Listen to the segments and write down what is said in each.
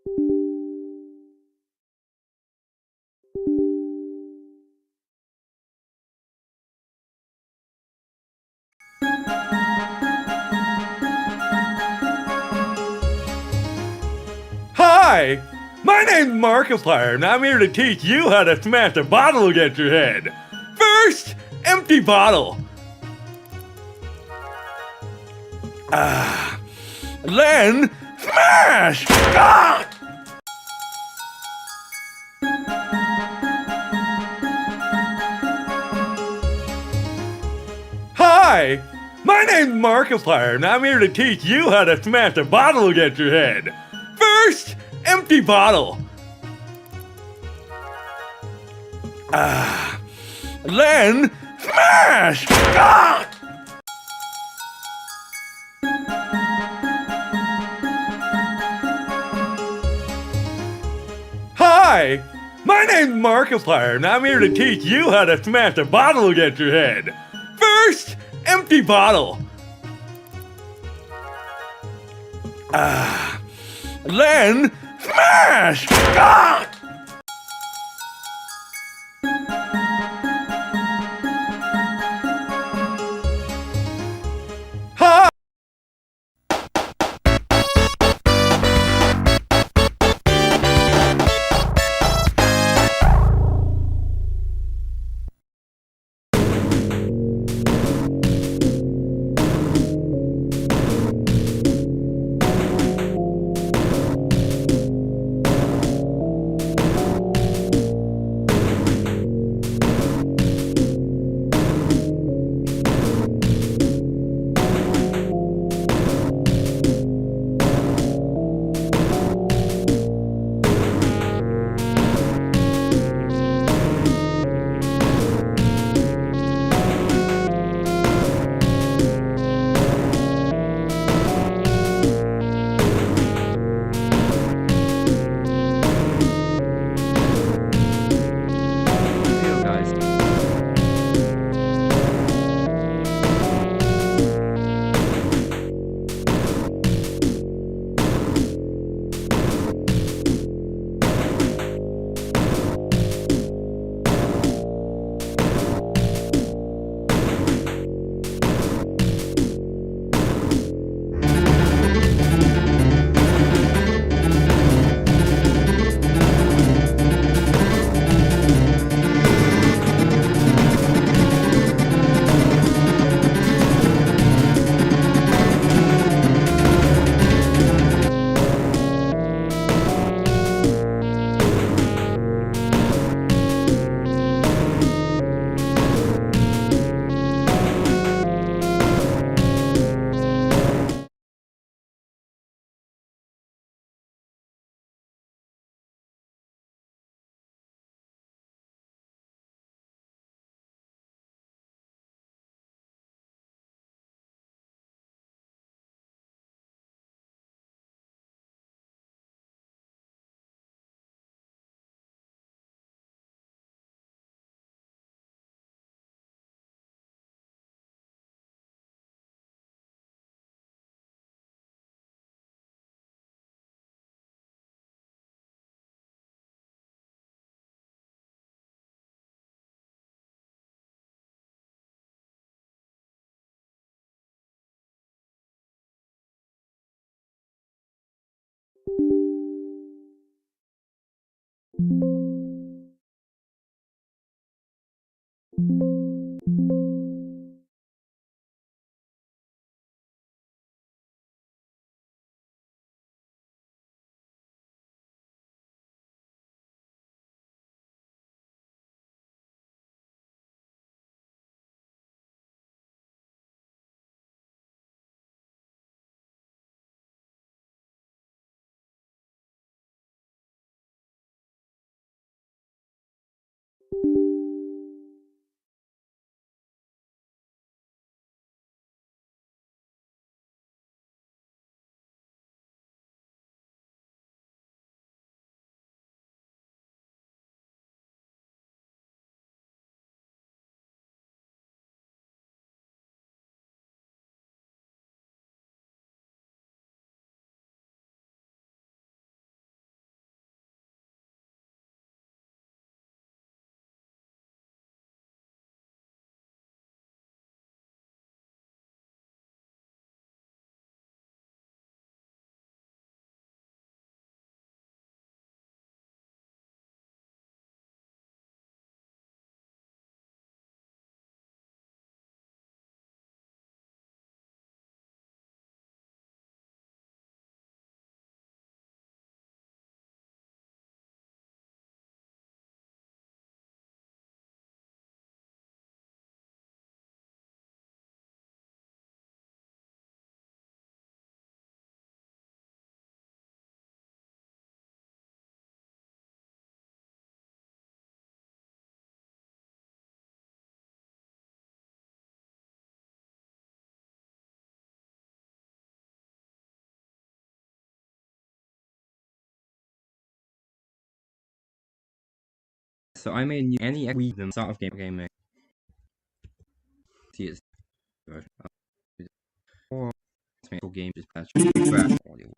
Hi! My name's Markiplier, and I'm here to teach you how to smash a bottle against your head. First, empty bottle. Then, smash! Ah! Hi! My name's Markiplier, and I'm here to teach you how to smash a bottle against your head. First, empty bottle. Then, smash! Ah! Hi! My name's Markiplier, and I'm here to teach you how to smash a bottle against your head. First, empty bottle. Then, smash! Ah! Hi! so I made new any we them start of gaming. See it's version or game just patch audio.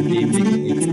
Game making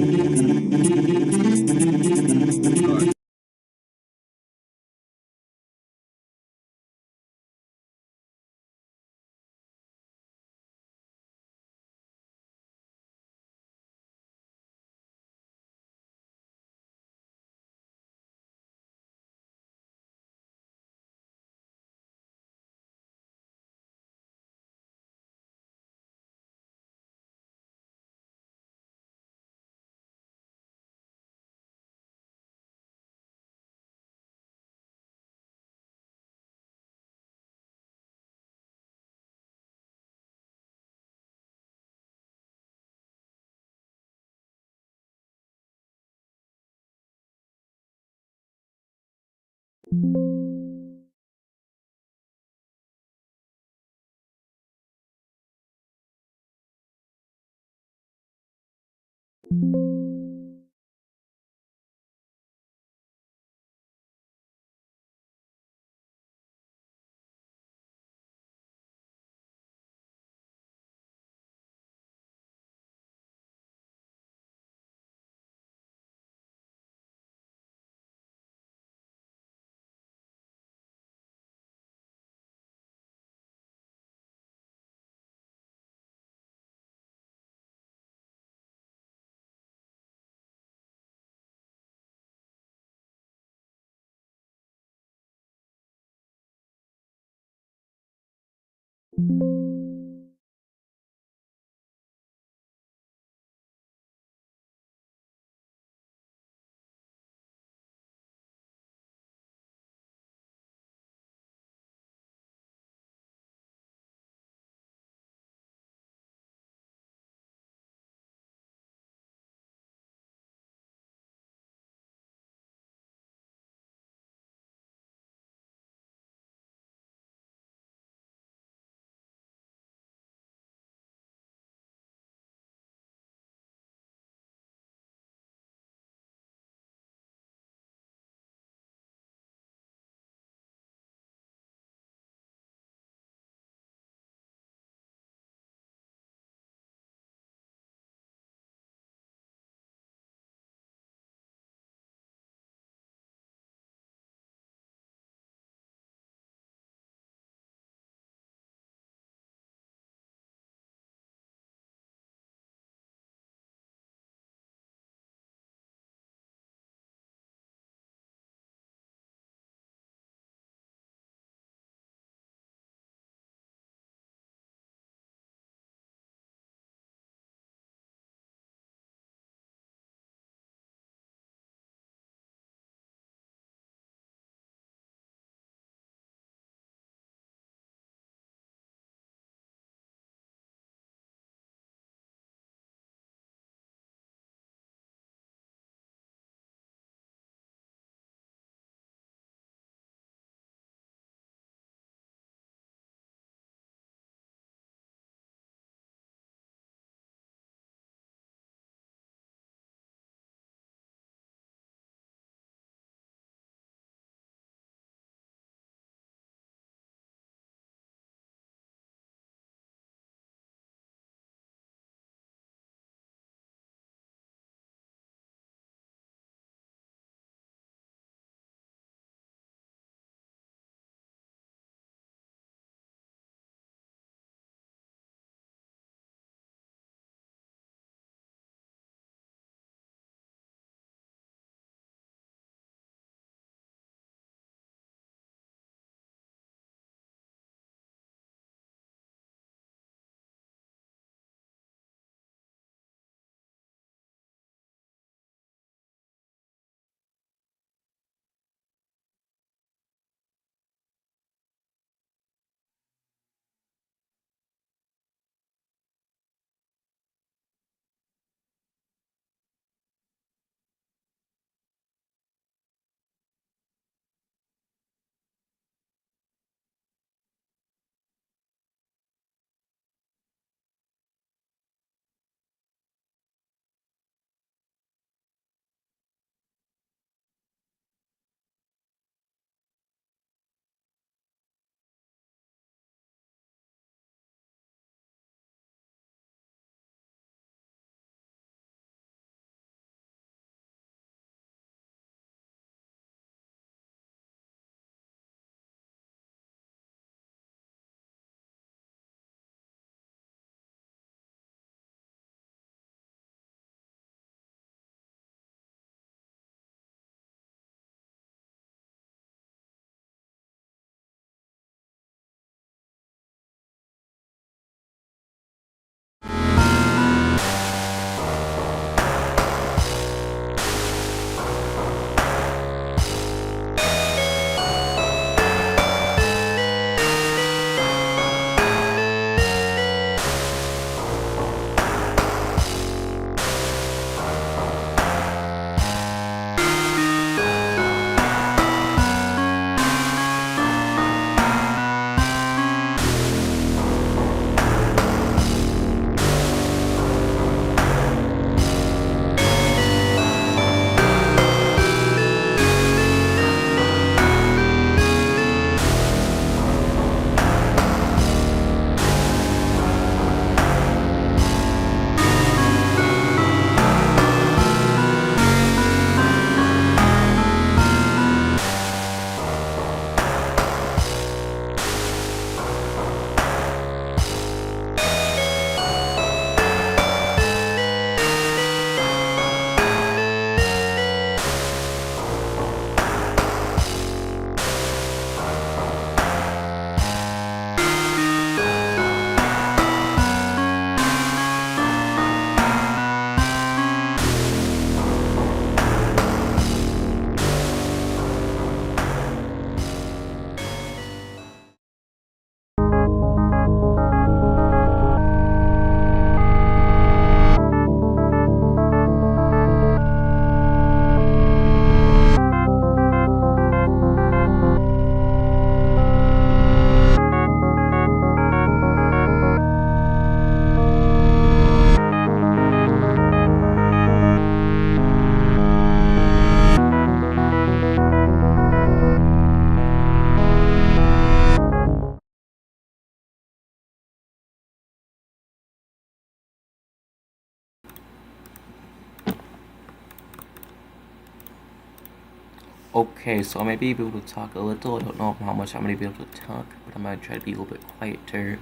Okay, so I may be able to talk a little. I don't know how much I'm gonna be able to talk, but I'm gonna try to be a little bit quieter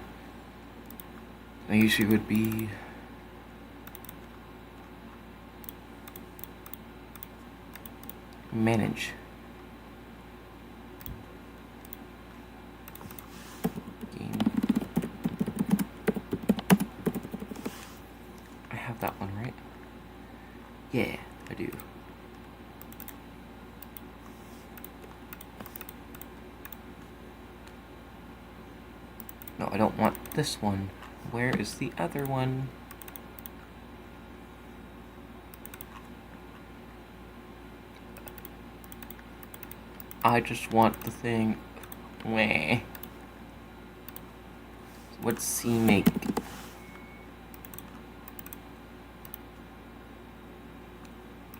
than I usually would be. Manage. Game. I have that one, right? Yeah, I do. No, I don't want this one. Where is the other one? I just want the thing. Meh. What's C make?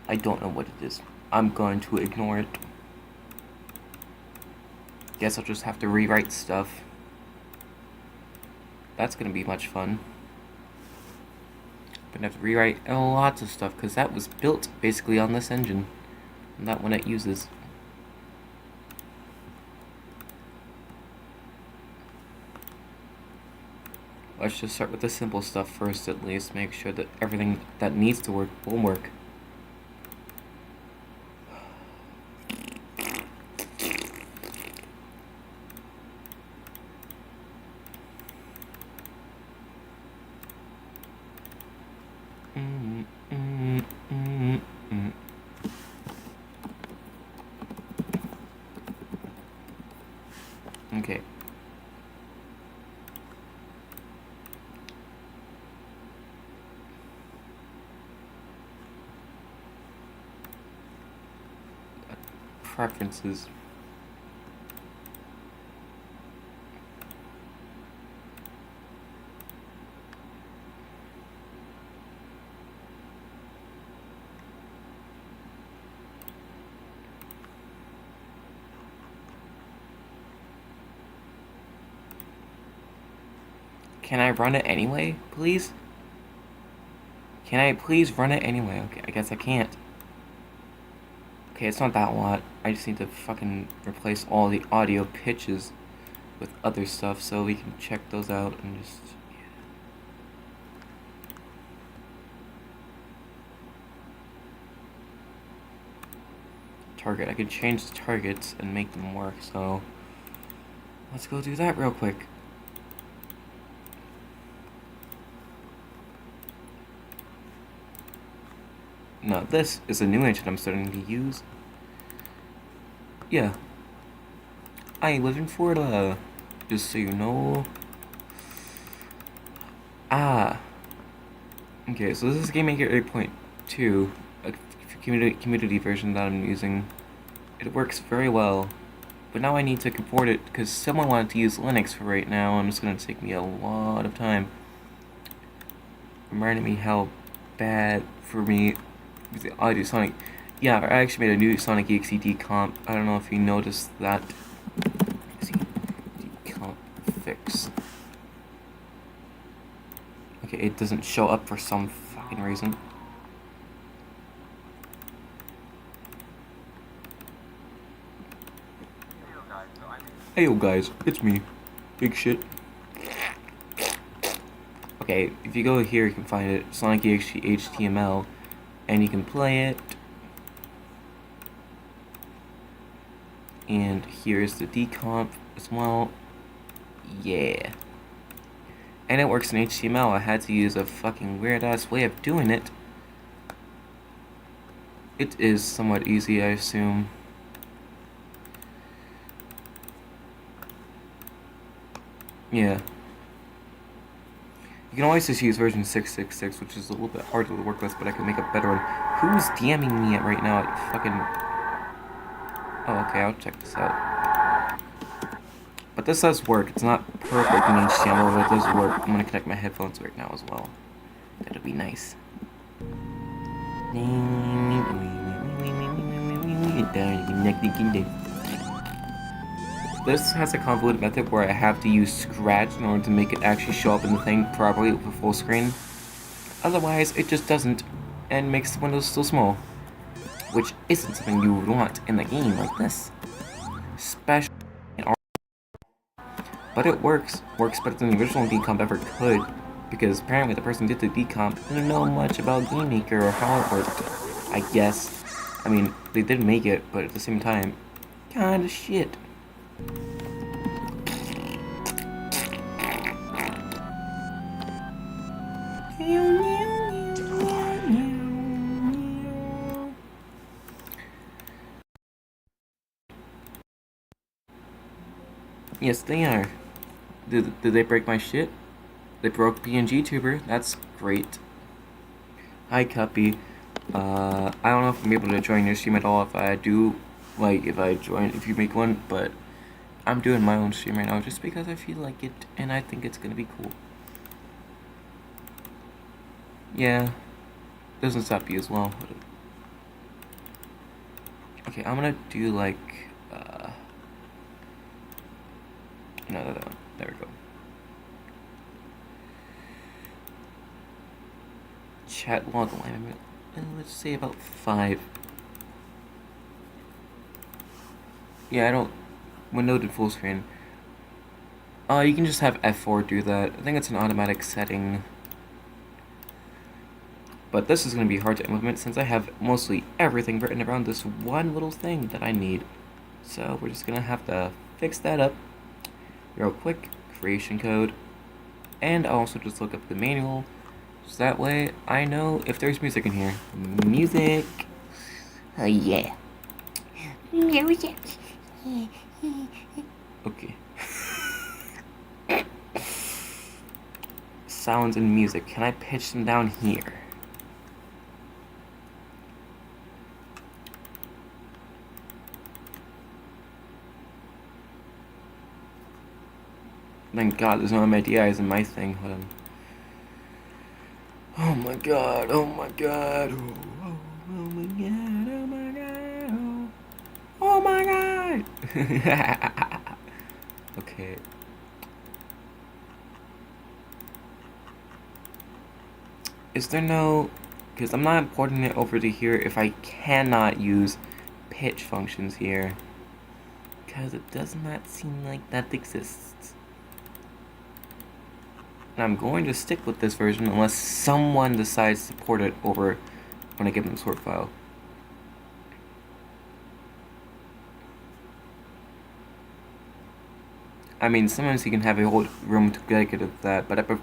I don't know what it is. I'm going to ignore it. Guess I'll just have to rewrite stuff. That's gonna be much fun. Gonna have to rewrite lots of stuff because that was built basically on this engine. And that one it uses. Let's just start with the simple stuff first at least. Make sure that everything that needs to work will work. Okay. Preferences. Can I run it anyway, please? Can I please run it anyway? Okay, I guess I can't. Okay, it's not that lot. I just need to fucking replace all the audio pitches with other stuff so we can check those out and just... Target. I could change the targets and make them work, so... Let's go do that real quick. No, this is a new engine I'm starting to use. Yeah. I live in Florida, just so you know. Ah. Okay, so this is GameMaker 8.2, a community version that I'm using. It works very well, but now I need to import it because someone wanted to use Linux for right now, and it's going to take me a lot of time. Reminding me how bad for me with the audio Sonic. Yeah, I actually made a new sonic.exe decomp. I don't know if you noticed that. Decomp fix. Okay, it doesn't show up for some fucking reason. Hey yo guys, it's me. Big shit. Okay, if you go here you can find it, sonic.exe HTML, and you can play it. And here's the decomp as well. Yeah. And it works in HTML. I had to use a fucking weird ass way of doing it. It is somewhat easy, I assume. Yeah. You can always just use version 666, which is a little bit harder to work with, but I can make a better one. Who's DMing me right now at fucking... Oh, okay, I'll check this out. But this does work. It's not perfect in HTML, but it does work. I'm gonna connect my headphones right now as well. That'll be nice. This has a convoluted method where I have to use Scratch in order to make it actually show up in the thing properly with a full screen. Otherwise, it just doesn't, and makes the windows still small. which isn't something you would want in a game like this. Especially in art. But it works better than the original decomp ever could, because apparently the person who did the decomp didn't know much about Game Maker or how it worked, I guess. I mean, they did make it, but at the same time, kinda shit. Yes, they are. Did they break my shit? They broke PNG Tuber. That's great. Hi, Cuppy. I don't know if I'm able to join your stream at all. If I do, like, if you make one, but I'm doing my own stream right now just because I feel like it, and I think it's gonna be cool. Yeah, doesn't stop you as well. Okay, I'm gonna do like, no, there we go. Chat log line, let's say about 5. Yeah, I don't, when loaded full screen. You can just have F4 do that. I think it's an automatic setting. But this is going to be hard to implement since I have mostly everything written around this one little thing that I need. So we're just going to have to fix that up real quick. Creation code. And I'll also just look up the manual. So that way I know if there's music in here. Music. Oh yeah. Music. Okay. Sounds and music. Can I pitch them down here? Thank God there's no MIDIs in my thing. Hold on. Oh my God, oh my God, oh my God, oh my God, oh my God. Okay. Is there no, because I'm not importing it over to here if I cannot use pitch functions here. Because it does not seem like that exists. And I'm going to stick with this version unless someone decides to port it over when I give them the sort file. I mean, sometimes you can have a whole room dedicated to that, but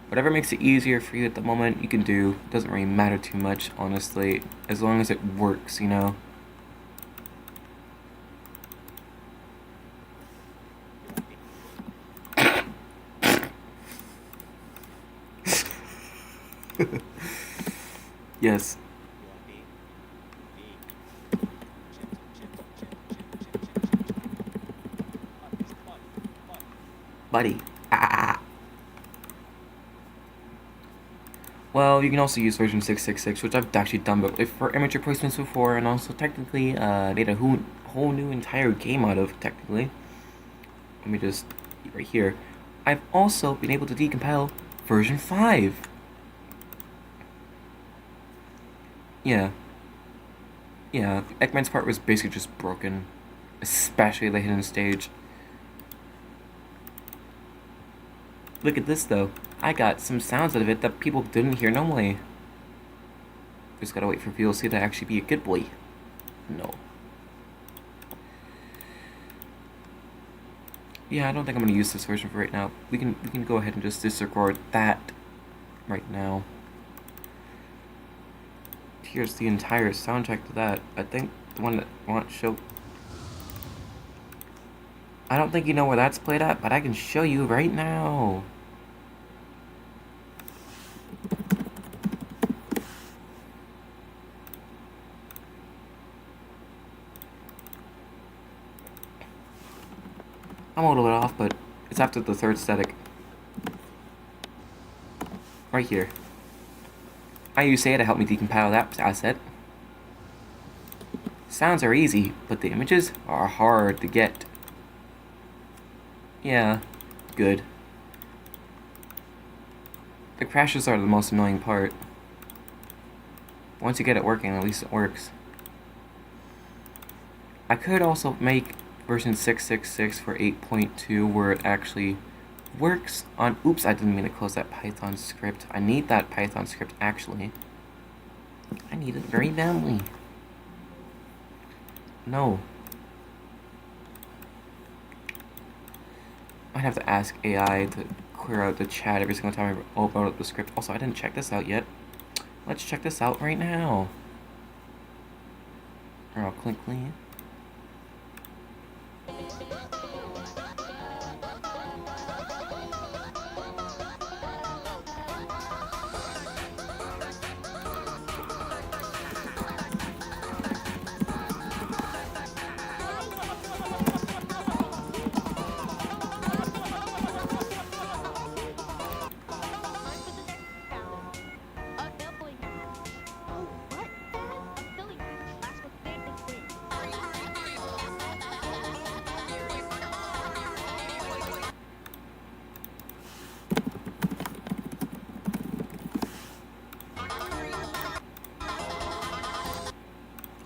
whatever makes it easier for you at the moment, you can do. It doesn't really matter too much, honestly, as long as it works, you know? Yes. Buddy. Ah. Well, you can also use version 666, which I've actually done for amateur placements before, and also technically made a whole new entire game out of, technically. Let me just, right here. I've also been able to decompile version 5. Yeah. Yeah, Eggman's part was basically just broken. Especially the hidden stage. Look at this though. I got some sounds out of it that people didn't hear normally. Just gotta wait for VLC to actually be a good boy. No. Yeah, I don't think I'm gonna use this version for right now. We can go ahead and just disregard that right now. Here's the entire soundtrack to that. I think the one that won't show. I don't think you know where that's played at, but I can show you right now. I'm a little bit off, but it's after the third static. Right here. I use Say to help me decompile that asset. Sounds are easy, but the images are hard to get. Yeah, good. The crashes are the most annoying part. Once you get it working, at least it works. I could also make version 666 for 8.2 where it actually works on... Oops, I didn't mean to close that Python script. I need that Python script, actually. I need it very badly. No. I'd have to ask AI to clear out the chat every single time I open up the script. Also, I didn't check this out yet. Let's check this out right now. Or I'll click clean.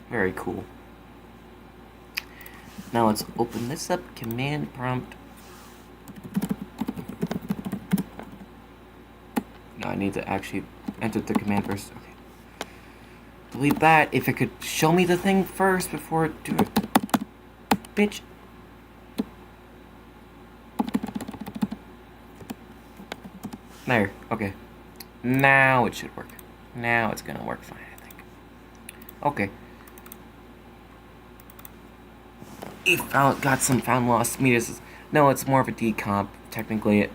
Very cool. Now let's open this up. Command prompt. No, I need to actually enter the command first. Okay. Delete that. If it could show me the thing first before it do it. Bitch. There. Okay. Now it should work. Now it's gonna work fine, I think. Okay. Got some found lost meters. No, it's more of a decomp. Technically,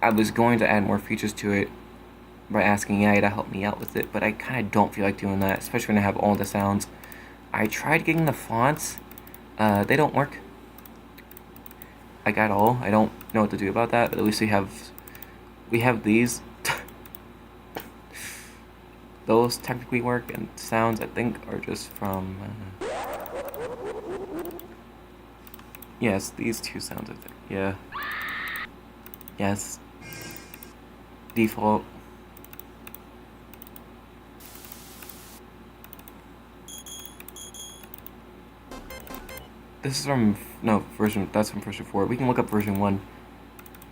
I was going to add more features to it by asking AI to help me out with it, but I kind of don't feel like doing that, especially when I have all the sounds. I tried getting the fonts. They don't work. I got all. I don't know what to do about that, but at least we have these. Those technically work, and sounds I think are just from. Yes, these two sounds, I think. Yeah. Yes. Default. This is from, no, that's from version 4. We can look up version 1.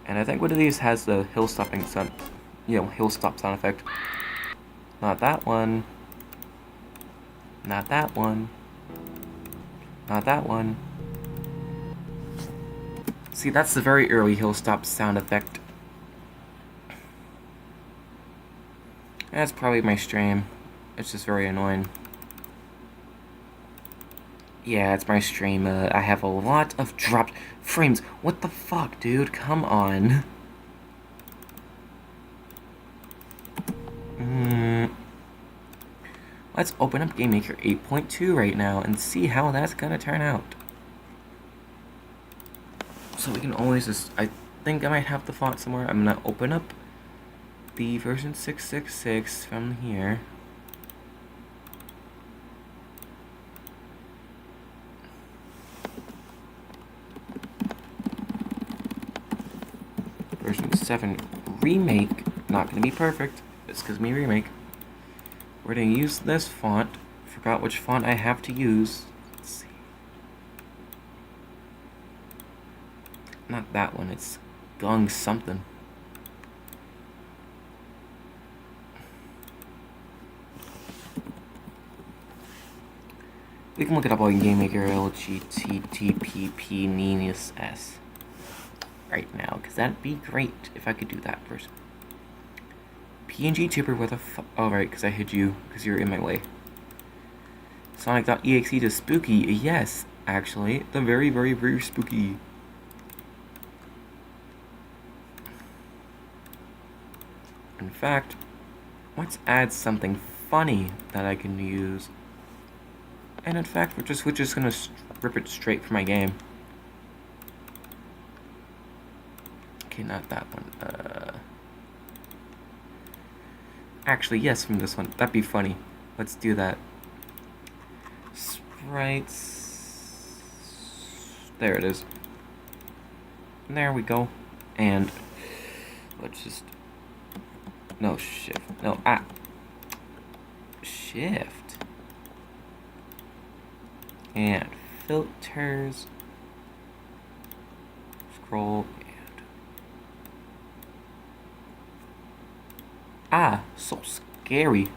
And I think one of these has the hill stopping sound, hill stop sound effect. Not that one. Not that one. Not that one. See, that's the very early hill stop sound effect. That's probably my stream. It's just very annoying. Yeah, it's my stream. I have a lot of dropped frames. What the fuck, dude? Come on. Let's open up GameMaker 8.2 right now and see how that's gonna turn out. So we can always just, I think I might have the font somewhere. I'm gonna open up the version 666 from here. Version 7 remake, not gonna be perfect, it's because me remake. We're gonna use this font. Forgot which font I have to use. Let's see. Not that one, it's Gung something. We can look it up on GameMaker LGTTPP Ninus S right now, because that'd be great if I could do that first. PNG Tuber, where the fuck? Oh, right, because I hit you, because you're in my way. Sonic.exe to spooky. Yes, actually. The very, very, very spooky. In fact, let's add something funny that I can use. And in fact, we're just gonna rip it straight from my game. Okay, not that one. Actually, yes, from this one. That'd be funny. Let's do that. Sprites. There it is. There we go. And let's just. No, shift. No, shift. And filters. Scroll and so scary.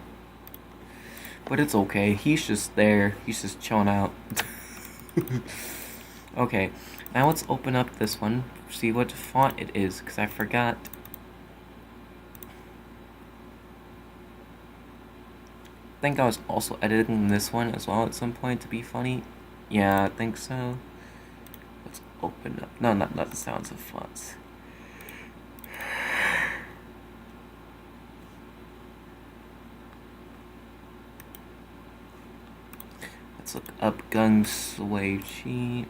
But it's okay. He's just there. He's just chilling out. Okay, now let's open up this one. See what font it is, because I forgot. I think I was also editing this one as well at some point to be funny. Yeah, I think so. Let's open up. No, not the sounds of fonts. Let's look up Gung Sway Chi.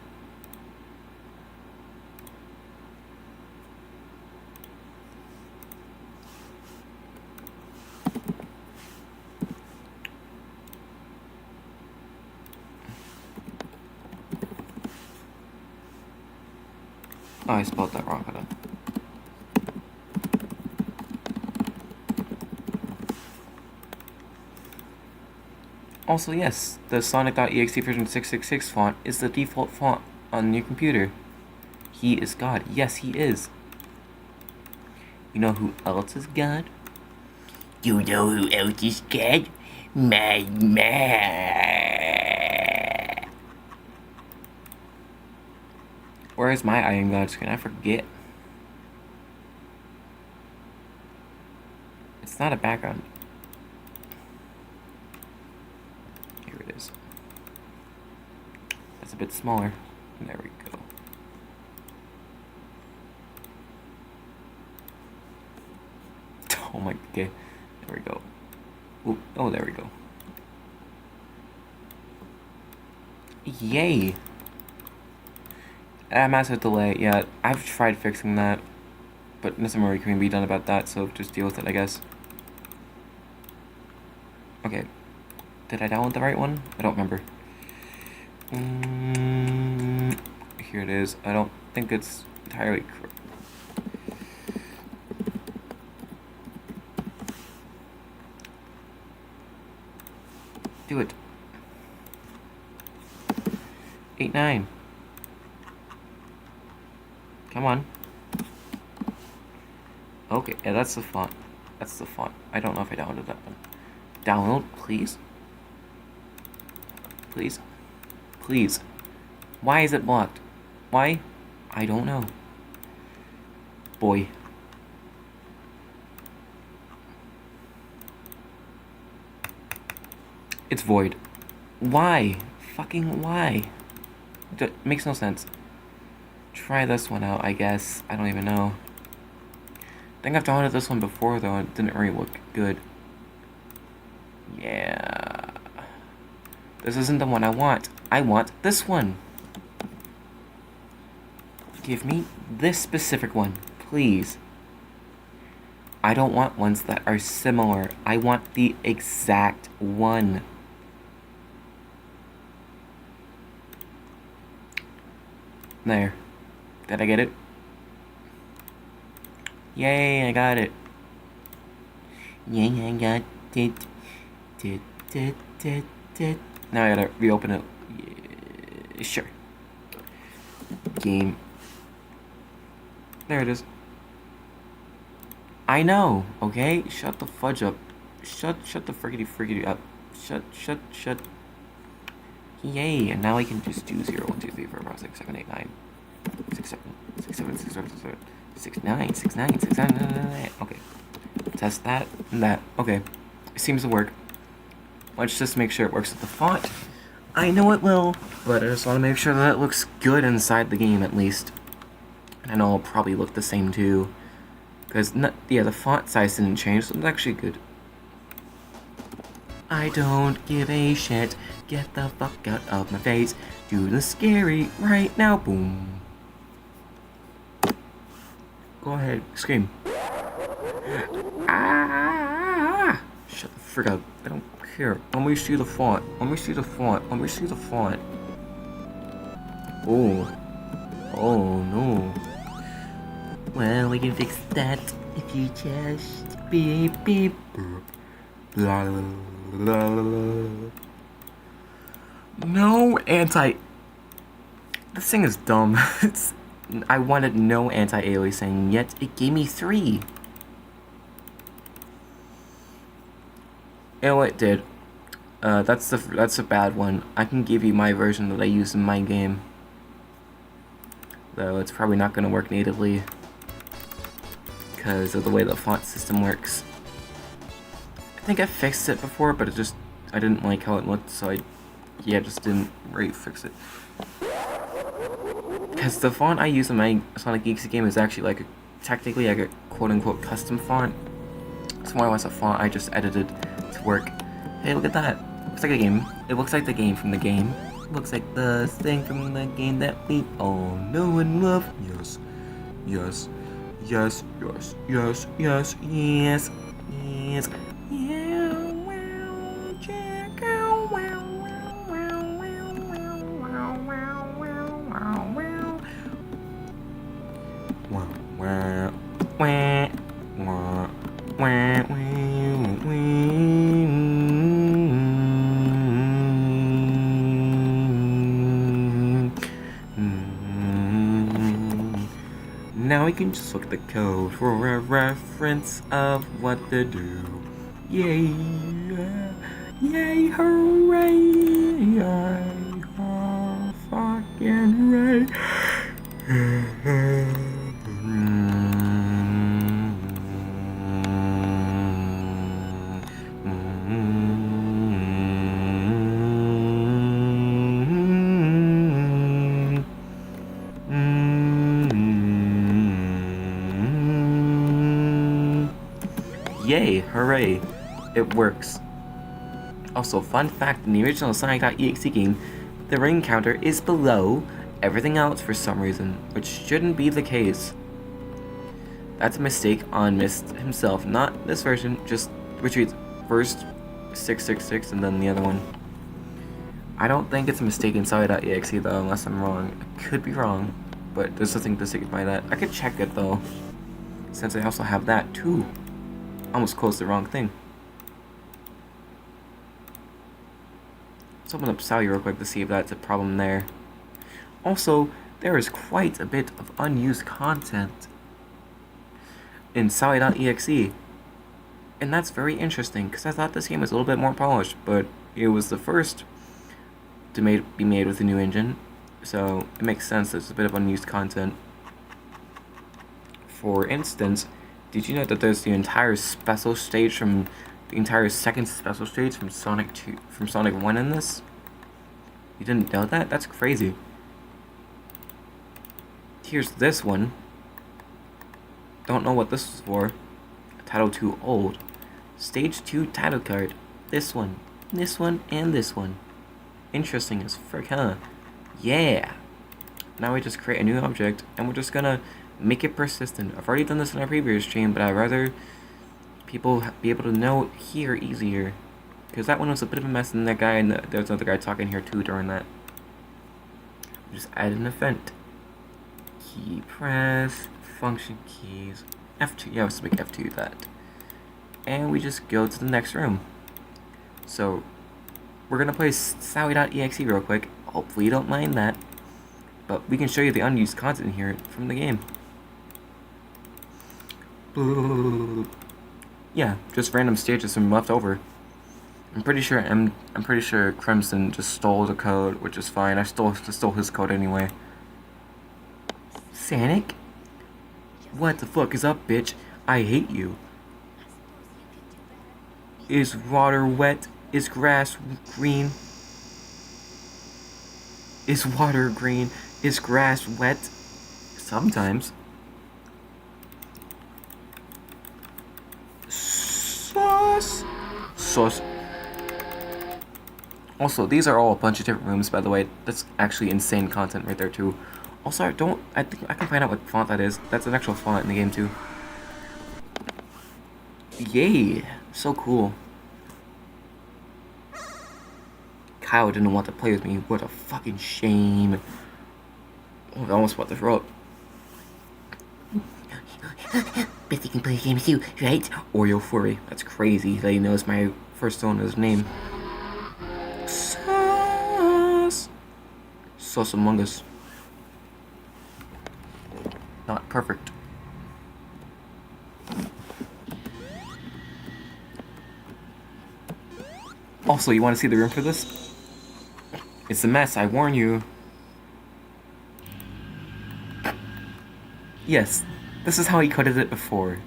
Oh, I spelled that wrong. Hold on. Also, yes, the sonic.exe version 666 font is the default font on your computer. He is God. Yes, he is. You know who else is God? You know who else is God? My man. Where is my I am God screen? I forget. It's not a background. Here it is. That's a bit smaller. There we go. Oh my, okay. There we go. Ooh, oh, there we go. Yay! Massive delay. Yeah, I've tried fixing that, but nothing really can be done about that, so just deal with it, I guess. Okay. Did I download the right one? I don't remember. Here it is. I don't think it's entirely correct. Do it. 8-9. Come on. Okay, yeah, that's the font. That's the font. I don't know if I downloaded that one. Download, please. Please. Please. Why is it blocked? Why? I don't know. Boy. It's void. Why? Fucking why? Makes no sense. Try this one out, I guess. I don't even know. I think I've downloaded this one before, though. It didn't really look good. Yeah. This isn't the one I want. I want this one. Give me this specific one, please. I don't want ones that are similar. I want the exact one. There. Did I get it? Yay, I got it. Yay, I got it. Now I gotta reopen it. Yeah, sure. Game. There it is. I know, okay? Shut the fudge up. Shut the friggity up. Shut. Yay, and now I can just do 0, 1, 2, 3, 4, 5, 6, 7, 8, 9. 6, 7, 6, 7, 6, 7, 6, 7, 6, 9, 6, 9, 6, 9, 9, 9, 9. Okay. Test that and that. Okay. It seems to work. Let's just make sure it works with the font. I know it will, but I just want to make sure that it looks good inside the game at least. And I know it'll probably look the same too. Because, yeah, the font size didn't change, so it's actually good. I don't give a shit. Get the fuck out of my face. Do the scary right now. Boom. Go ahead. Scream. Ah! Shut the frick up. I don't care. Let me see the font. Let me see the font. Let me see the font. Oh. Oh, no. Well, we can fix that if you just beep beep. Blah, blah, blah, blah. No This thing is dumb. I wanted no anti-aliasing, yet it gave me 3. Oh, it did. That's a bad one. I can give you my version that I use in my game. Though it's probably not going to work natively because of the way the font system works. I think I fixed it before, but I didn't like how it looked, so just didn't fix it. Because the font I use in my Sonic.exe game is actually technically a quote-unquote custom font. So when I want a font, I just edited to work. Hey, look at that. Looks like a game. It looks like the game from the game. It looks like the thing from the game that we all know and love. Yes. Yes. Yes. Yes. Yes. Yes. Yes. Yes. Now we can just look at the code for a reference of what to do. Yay! Yay! Hooray! Yay! Oh, fucking hooray! Yay, hooray, it works. Also, fun fact, in the original sonic.exe game, the ring counter is below everything else for some reason, which shouldn't be the case. That's a mistake on Myst himself, not this version, just retreat first 666 and then the other one. I don't think it's a mistake in sonic.exe though, unless I'm wrong. I could be wrong, but there's nothing to signify that. I could check it though, since I also have that too. Almost closed the wrong thing. Let's open up Sally real quick to see if that's a problem there. Also, there is quite a bit of unused content in Sally.exe. And that's very interesting, because I thought this game was a little bit more polished, but it was the first to be made with a new engine, so it makes sense there's a bit of unused content. For instance, did you know that there's the entire special stage from the entire second special stage from Sonic 1 in this? You didn't know that? That's crazy. Here's this one. Don't know what this is for. Title 2 old. Stage 2 title card. This one, and this one. Interesting as frick, huh? Yeah. Now we just create a new object, and we're just gonna make it persistent. I've already done this in our previous stream, but I'd rather people be able to know it here easier. Because that one was a bit of a mess, and that guy, and there was another guy talking here too during that. Just add an event. Key press, function keys, F2, yeah, let's make F2 that. And we just go to the next room. So, we're gonna play Sally.exe real quick. Hopefully you don't mind that. But we can show you the unused content here from the game. Yeah, just random stages from left over. I'm pretty sure Crimson just stole the code, which is fine. I stole his code anyway. Sonic? What the fuck is up, bitch? I hate you. Is water wet? Is grass green? Is water green? Is grass wet? Sometimes. Sauce. Also, these are all a bunch of different rooms, by the way. That's actually insane content right there, too. Also, I think I can find out what font that is. That's an actual font in the game, too. Yay! So cool. Kyle didn't want to play with me. What a fucking shame. Oh, I almost about to throw up. Bet you can play games too, right? Oreo Furry. That's crazy that he knows my first owner's name. Sauce Among Us. not perfect. Also, you want to see the room for this? It's a mess, I warn you. Yes, this is how he coded it before.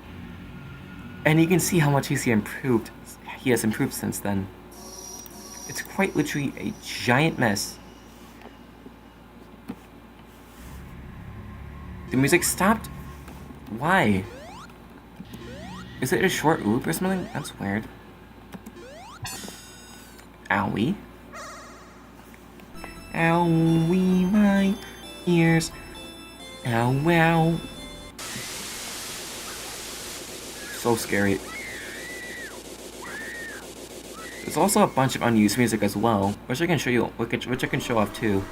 And you can see how much he has improved since then. It's quite literally a giant mess. The music stopped? Why? Is it a short loop or something? That's weird. Owie. Owie, my ears. Ow, wow. So scary. There's also a bunch of unused music as well, which I can show you, which I can show off too.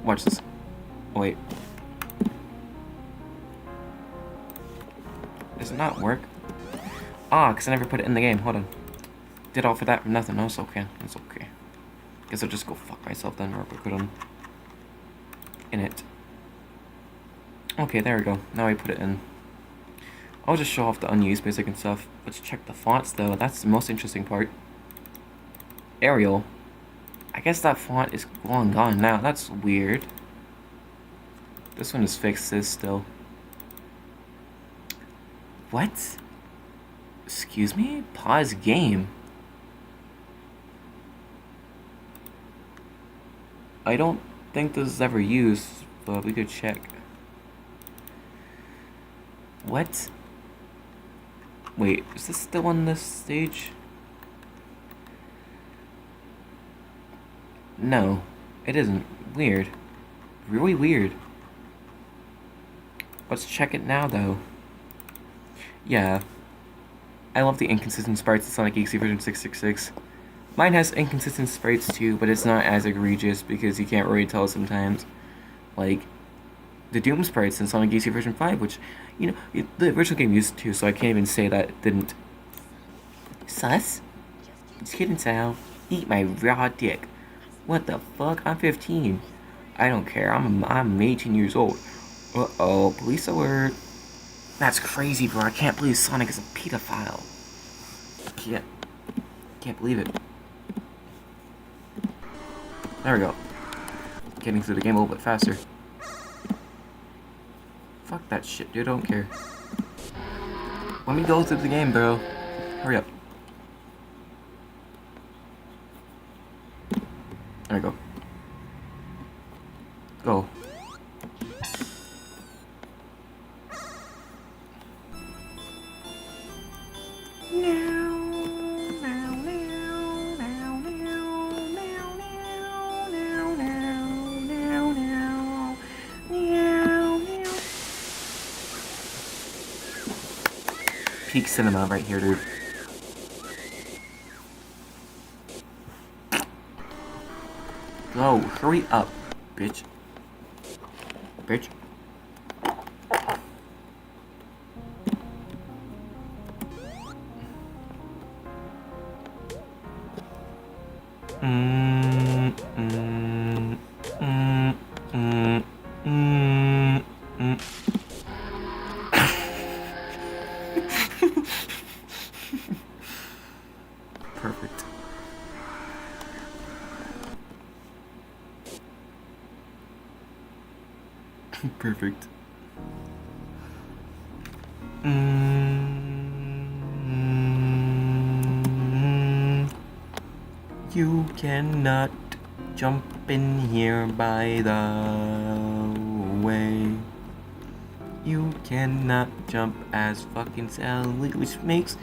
Watch this. Oh, wait. Does it not work? Ah, because I never put it in the game. Hold on. Did all for that for nothing. No, it's okay. It's okay. Guess I'll just go fuck myself then, or put them in it. Okay, there we go. Now I put it in. I'll just show off the unused music and stuff. Let's check the fonts though. That's the most interesting part. Arial. I guess that font is long gone now. That's weird. This one is fixed still. What? Excuse me? Pause game. I don't think this is ever used, but we could check. What? Wait, is this still on this stage? No, it isn't. Weird. Really weird. Let's check it now, though. Yeah. I love the inconsistent sprites in Sonic.exe version 666. Mine has inconsistent sprites too, but it's not as egregious because you can't really tell sometimes. Like, the Doom sprites in Sonic.exe version 5, which, you know, the original game used to, so I can't even say that it didn't. Sus? Just kidding, Sal. Eat my raw dick. What the fuck? I'm 15. I don't care. I'm 18 years old. Uh-oh, police alert. That's crazy, bro. I can't believe Sonic is a pedophile. Can't believe it. There we go. Getting through the game a little bit faster. Fuck that shit, dude. I don't care. Let me go through the game, bro. Hurry up. There we go. Go. Peak cinema right here, dude. Go, hurry up, bitch. Bitch. Perfect. Perfect. You cannot jump in here, by the way. You cannot jump as fucking Sally, which makes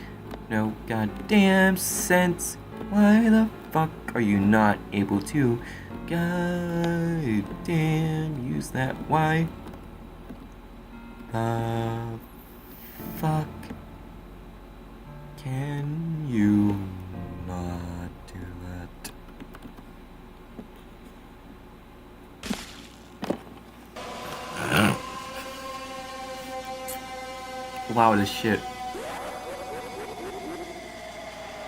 no goddamn sense. Why the fuck are you not able to goddamn use that? Why the fuck can you not do that? Wow, this shit.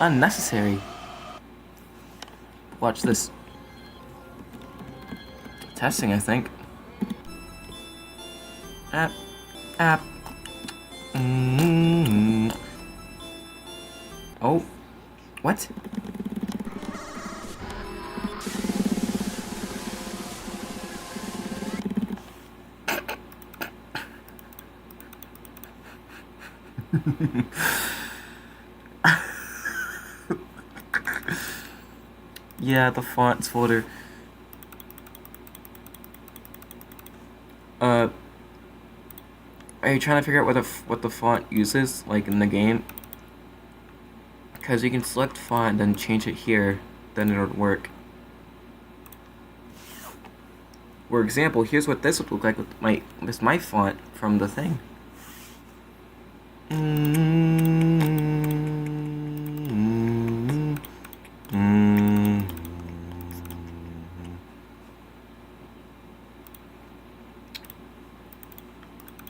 Unnecessary. Watch this. Testing, I think. App. App. Oh. What? Yeah, the fonts folder. Are you trying to figure out what the font uses, like in the game? Because you can select font, then change it here, then it would work. For example, here's what this would look like with my font from the thing.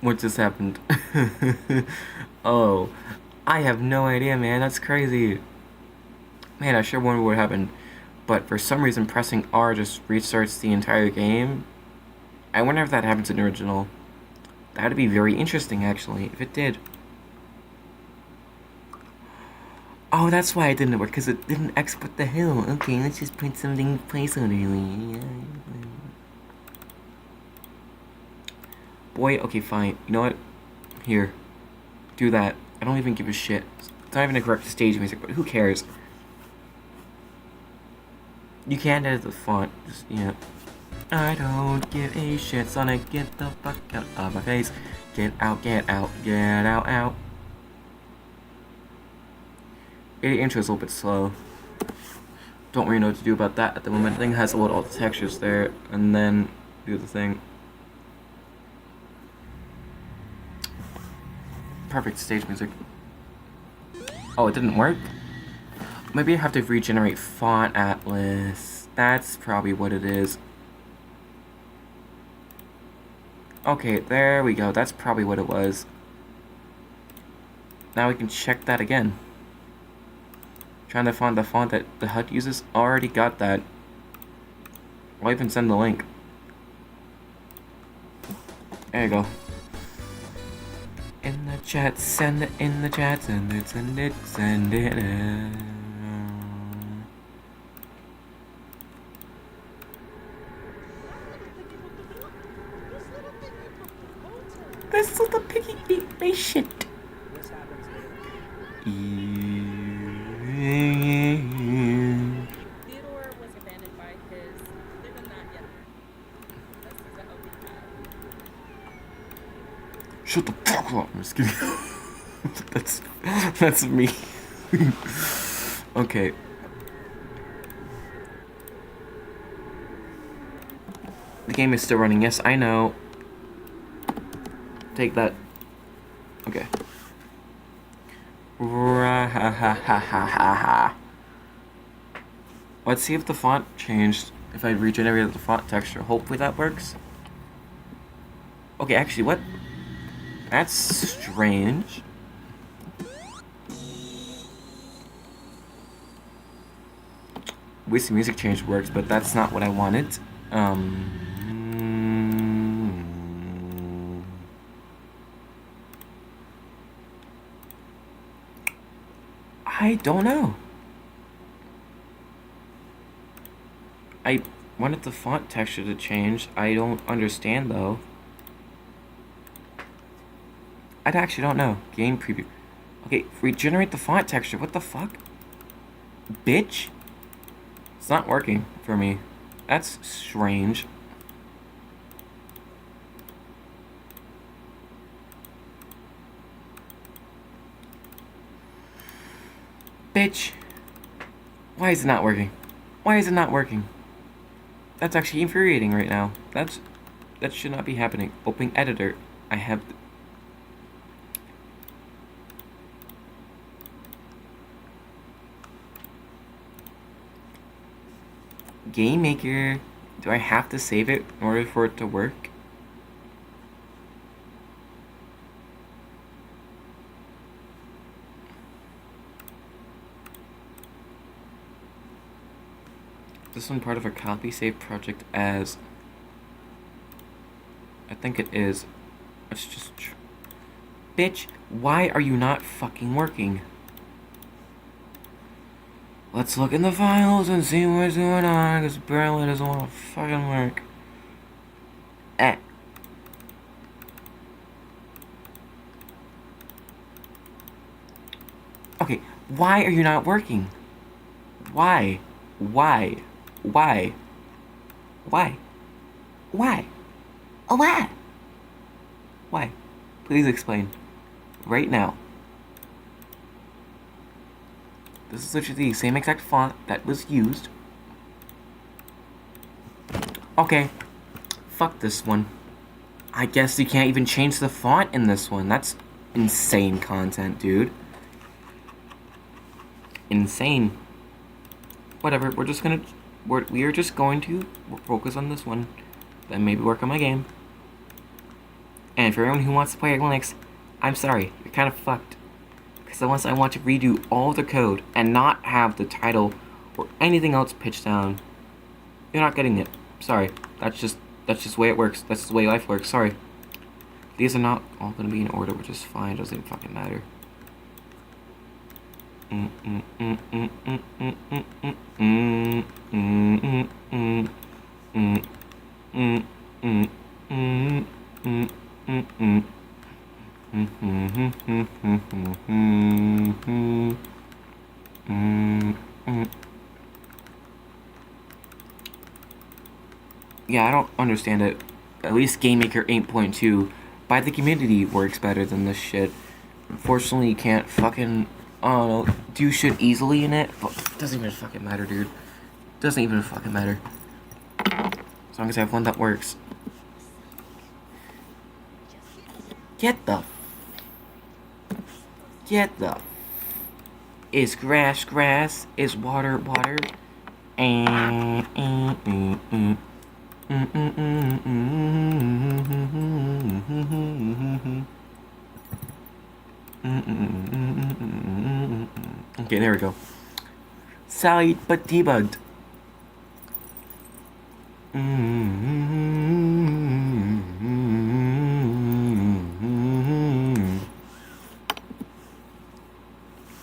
What just happened? Oh, I have no idea, man. That's crazy. Man, I sure wonder what happened. But for some reason, pressing R just restarts the entire game. I wonder if that happens in the original. That would be very interesting, actually, if it did. Oh, that's why it didn't work, because it didn't export the hill. Okay, let's just put something placeholder. Boy, okay, fine. You know what? Here. Do that. I don't even give a shit. It's not even a correct stage music, but who cares? You can't edit the font. Just, yeah. I don't give a shit, Sonic. Get the fuck out of my face. Get out, get out, get out, out. The intro is a little bit slow. Don't really know what to do about that at the moment. I think it has to load all the textures there, and then do the thing. Perfect stage music. Oh, it didn't work? Maybe I have to regenerate Font Atlas. That's probably what it is. Okay, there we go. That's probably what it was. Now we can check that again. Trying to find the font that the HUD uses. Already got that. I'll even send the link. There you go. In the chat, send it in the chat, send it, send it, send it. This little piggy beat my shit. Theodore was abandoned by his. They're not yet. Shut the fuck up. I'm just kidding. that's me. Okay. The game is still running. Yes, I know. Take that. Okay. Let's see if the font changed. If I regenerated the font texture. Hopefully that works. Okay, actually, what? That's strange. Wish music change works, but that's not what I wanted. I don't know. I wanted the font texture to change. I don't understand, though. I actually don't know. Game preview. Okay, regenerate the font texture. What the fuck? Bitch? It's not working for me. That's strange. Bitch. Why is it not working? Why is it not working? That's actually infuriating right now. That should not be happening. Open editor. I have... Game Maker. Do I have to save it in order for it to work? this one part of a copy save project as? I think it is. Let's just. Bitch, why are you not fucking working? Let's look in the files and see what's going on, because apparently it doesn't want to fucking work. Eh. Okay, why are you not working? Why? Why? Why? Why? Why? Oh, why? Why? Please explain. Right now. This is literally the same exact font that was used. Okay. Fuck this one. I guess you can't even change the font in this one. That's insane content, dude. Insane. Whatever, we are just going to focus on this one. Then maybe work on my game. And for everyone who wants to play at Linux, I'm sorry, you're kind of fucked. Because unless I want to redo all the code and not have the title or anything else pitched down, you're not getting it. Sorry. That's just the way it works. That's the way life works. Sorry. These are not all gonna be in order, which is fine. It doesn't even fucking matter. Yeah, I don't understand it. At least GameMaker 8.2 by the community works better than this shit. Unfortunately, you can't fucking, I don't know, do shit easily in it, but it doesn't even fucking matter, dude. Doesn't even fucking matter. As long as I have one that works. Get the is grass grass, is water water, and okay, there we go. Sally but debugged.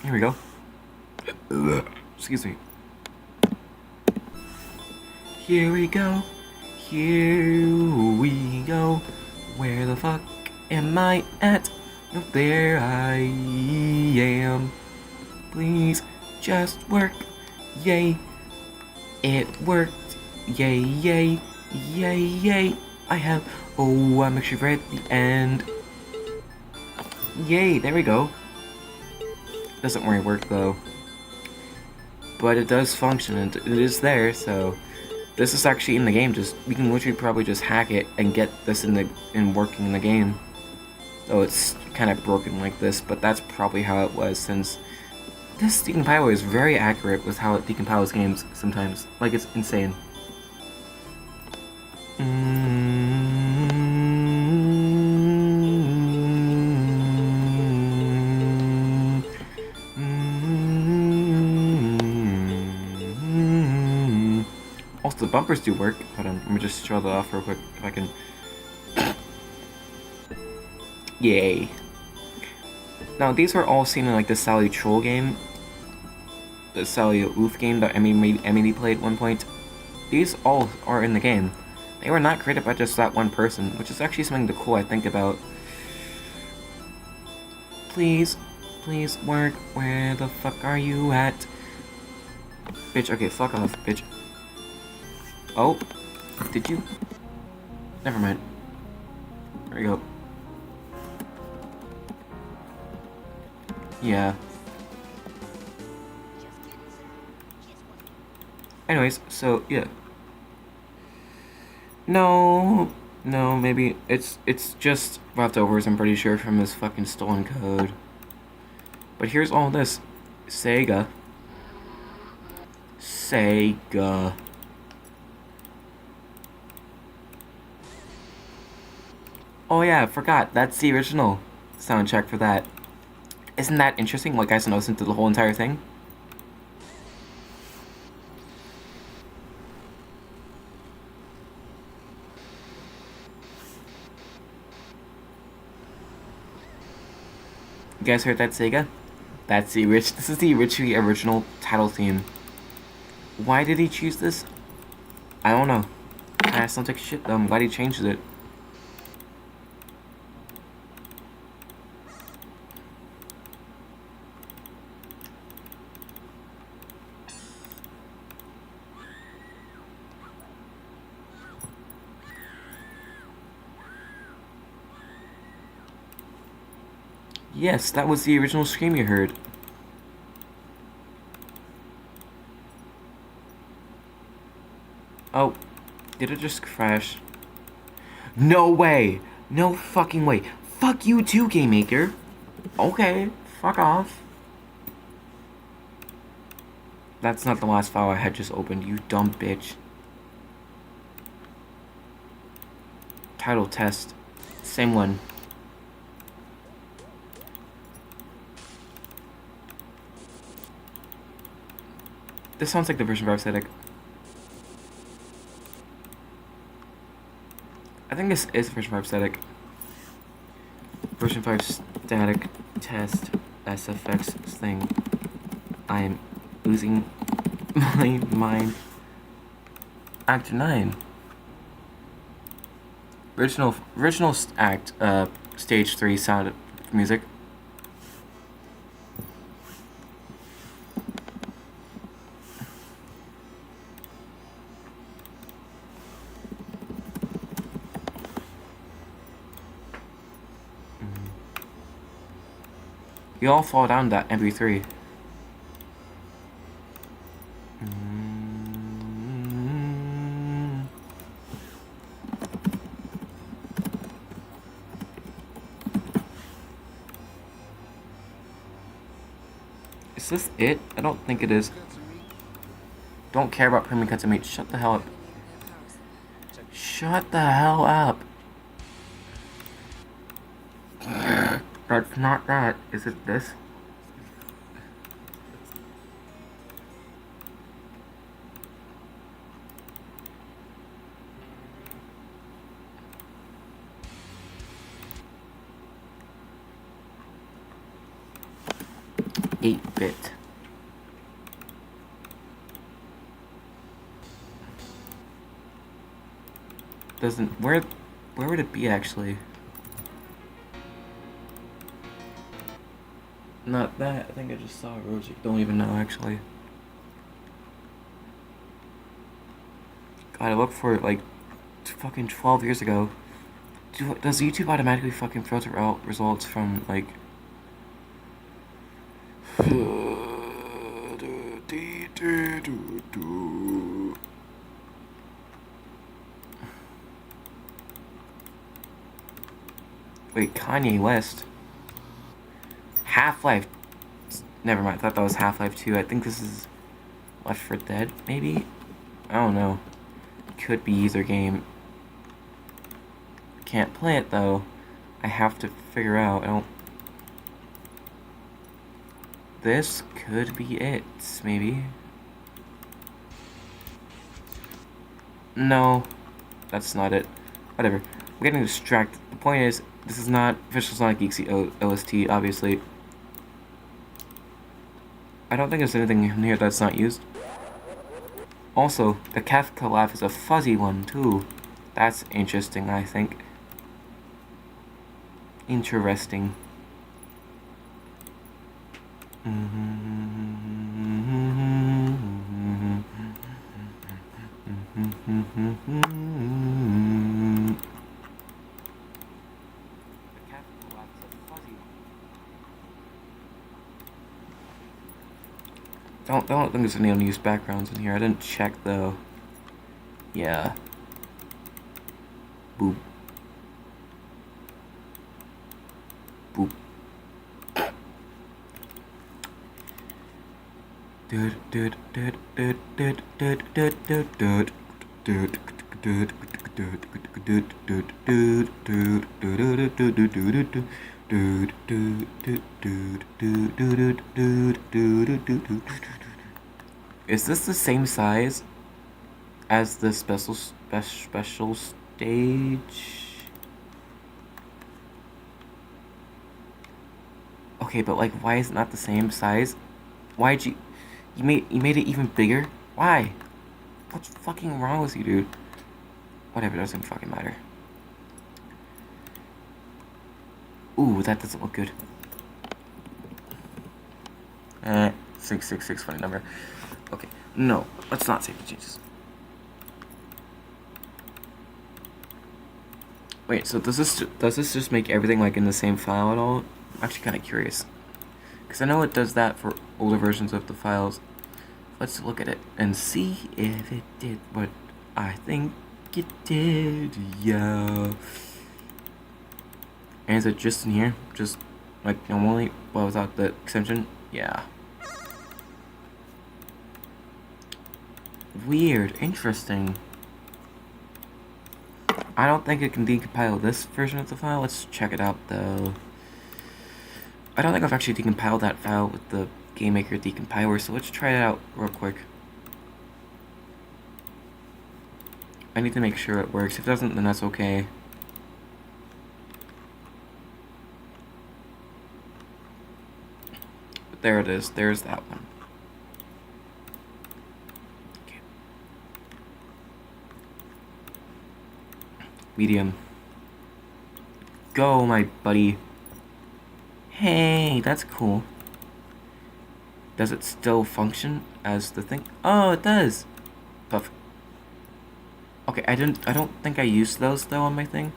Here we go. Excuse me. Here we go. Here we go. Where the fuck am I at? Oh, there I am. Please just work. Yay. It worked. Yay, yay, yay, yay. I have. Oh, I'm actually right at the end. Yay, there we go. Doesn't really work though. But it does function and it is there, so this is actually in the game. Just we can literally probably just hack it and get this in working in the game. Though it's kind of broken like this, but that's probably how it was, since this decompiler is very accurate with how it decompiles games sometimes. Like, it's insane. Also, the bumpers do work. Hold on, let me just show that off real quick if I can. Yay. Now, these were all seen in like the Sally Troll game, the Sally Oof game that Emily played at one point. These all are in the game. They were not created by just that one person, which is actually something cool I think about. Please, please work. Where the fuck are you at? Bitch, okay, fuck off, bitch. Oh, did you? Never mind. There we go. Yeah. Anyways, so yeah. No, maybe it's just leftovers, I'm pretty sure, from this fucking stolen code. But here's all this. Sega. Oh yeah, I forgot. That's the original soundtrack for that. Isn't that interesting? Like, guys, listen to the whole entire thing. guys heard that, Sega? That's the this is the original title theme. Why did he choose this? I don't know. I don't take shit though. I'm glad he changed it. Yes, that was the original scream you heard. Oh, did it just crash? No way! No fucking way. Fuck you too, Game Maker. Okay, fuck off. That's not the last file I had just opened, you dumb bitch. Title test. Same one. This sounds like the version 5 static. I think this is version 5 static. Version 5 static test SFX thing. I am losing my mind. Act 9. Original act, stage 3 sound music. You all fall down that MP3. Is this it? I don't think it is. Don't care about premium cuts and meat. Shut the hell up. Shut the hell up. That's not that. Is it this? Bit. Doesn't where would it be actually? Not that. I think I just saw Rosie. Don't even know actually. God, I looked for it like fucking 12 years ago. Does YouTube automatically fucking filter out results from like? Wait, Kanye West. Half-Life. Never mind, I thought that was Half-Life 2. I think this is Left 4 Dead, maybe? I don't know. Could be either game. Can't play it though. I have to figure out. I don't. This could be it, maybe. No, that's not it. Whatever. I'm getting distracted. The point is, this is not official sonic.exe OST, obviously. I don't think there's anything in here that's not used. Also, the Kafka laugh is a fuzzy one, too. That's interesting, I think. Interesting. Don't think there's any unused backgrounds in here. I didn't check though. Yeah. Boop. Boop. Is this the same size as the special stage? Okay, but like, why is it not the same size? Why'd you made it even bigger? Why? What's fucking wrong with you, dude? Whatever, it doesn't fucking matter. Ooh, that doesn't look good. 666, funny number. Okay, no, let's not save the changes. Wait, so does this just make everything like in the same file at all? I'm actually kind of curious, because I know it does that for older versions of the files. Let's look at it and see if it did what I think it did. Yeah. And is it just in here? Just like normally, but without the extension? Yeah. Weird. Interesting. I don't think it can decompile this version of the file. Let's check it out, though. I don't think I've actually decompiled that file with the GameMaker decompiler, so let's try it out real quick. I need to make sure it works. If it doesn't, then that's okay. But there it is. There's that one. Okay. Medium. Go, my buddy. Hey, that's cool. Does it still function as the thing? Oh, it does. Puff. Okay, I don't think I used those though on my thing.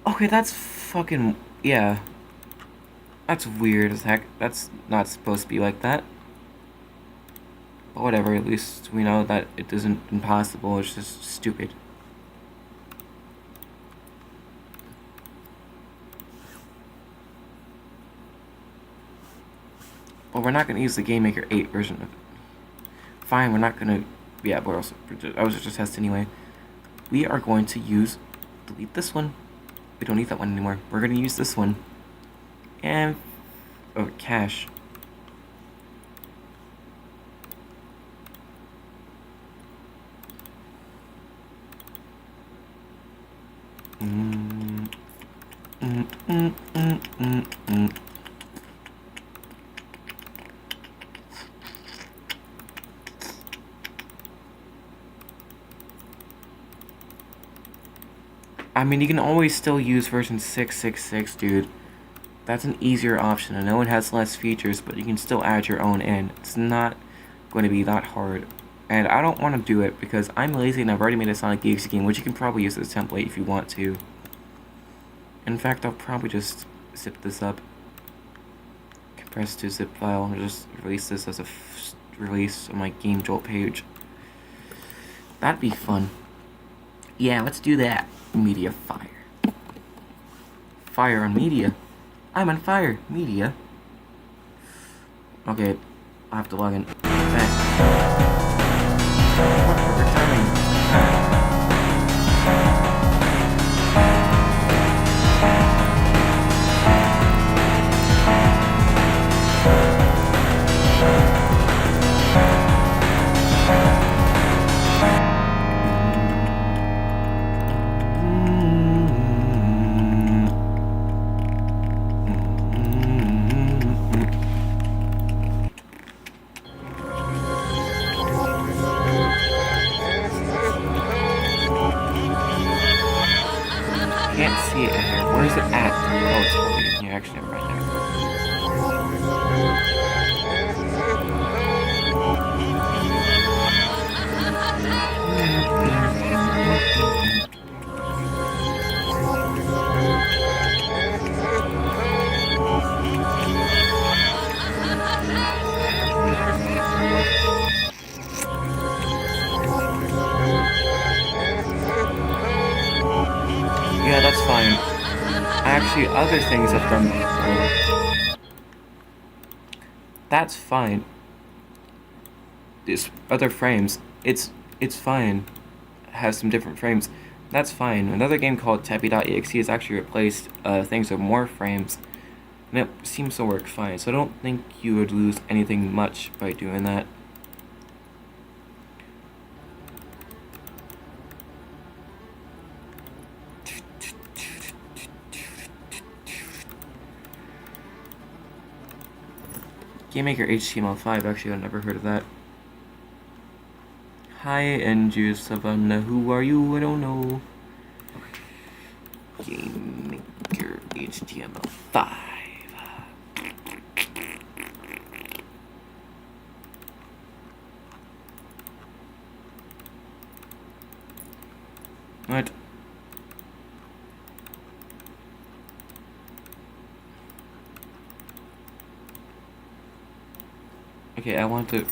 Okay, that's fucking, yeah. That's weird as heck. That's not supposed to be like that. But whatever, at least we know that it isn't impossible, it's just stupid. Well, we're not going to use the GameMaker 8 version of it. Fine, we're not going to... Yeah, but also, I was just test anyway. We are going to delete this one. We don't need that one anymore. We're going to use this one. And... Oh, cache. I mean, you can always still use version 666, dude. That's an easier option. I know it has less features, but you can still add your own in. It's not going to be that hard. And I don't want to do it because I'm lazy and I've already made a sonic.exe game, which you can probably use as a template if you want to. In fact, I'll probably just zip this up. Compress to zip file and just release this as a release on my Game Jolt page. That'd be fun. Yeah, let's do that. Media fire. Fire on media. I'm on fire. Media. Okay, I have to log in. What perfect timing. Can't see it in here. Where is it at? Oh, it's probably in here. Actually, I'm right there. Yeah, that's fine. Actually, other things I've done before. That's fine. This other frames, it's fine. It has some different frames. That's fine. Another game called Aiden.A has actually replaced things with more frames, and it seems to work fine. So I don't think you would lose anything much by doing that. GameMaker HTML5, actually, I've never heard of that. Hi, NG Savannah, who are you? I don't know. GameMaker HTML5. What? Okay, I want to...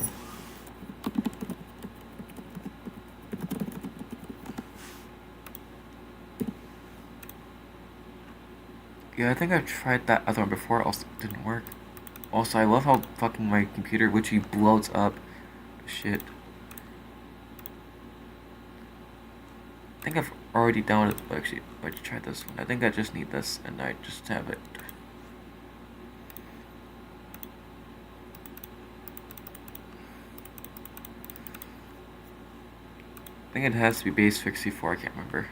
Yeah, I think I've tried that other one before, also didn't work. Also, I love how fucking my computer literally blows up. Shit. I think I've already downloaded... Actually, I tried this one. I think I just need this, and I just have it. I think it has to be base 64, I can't remember.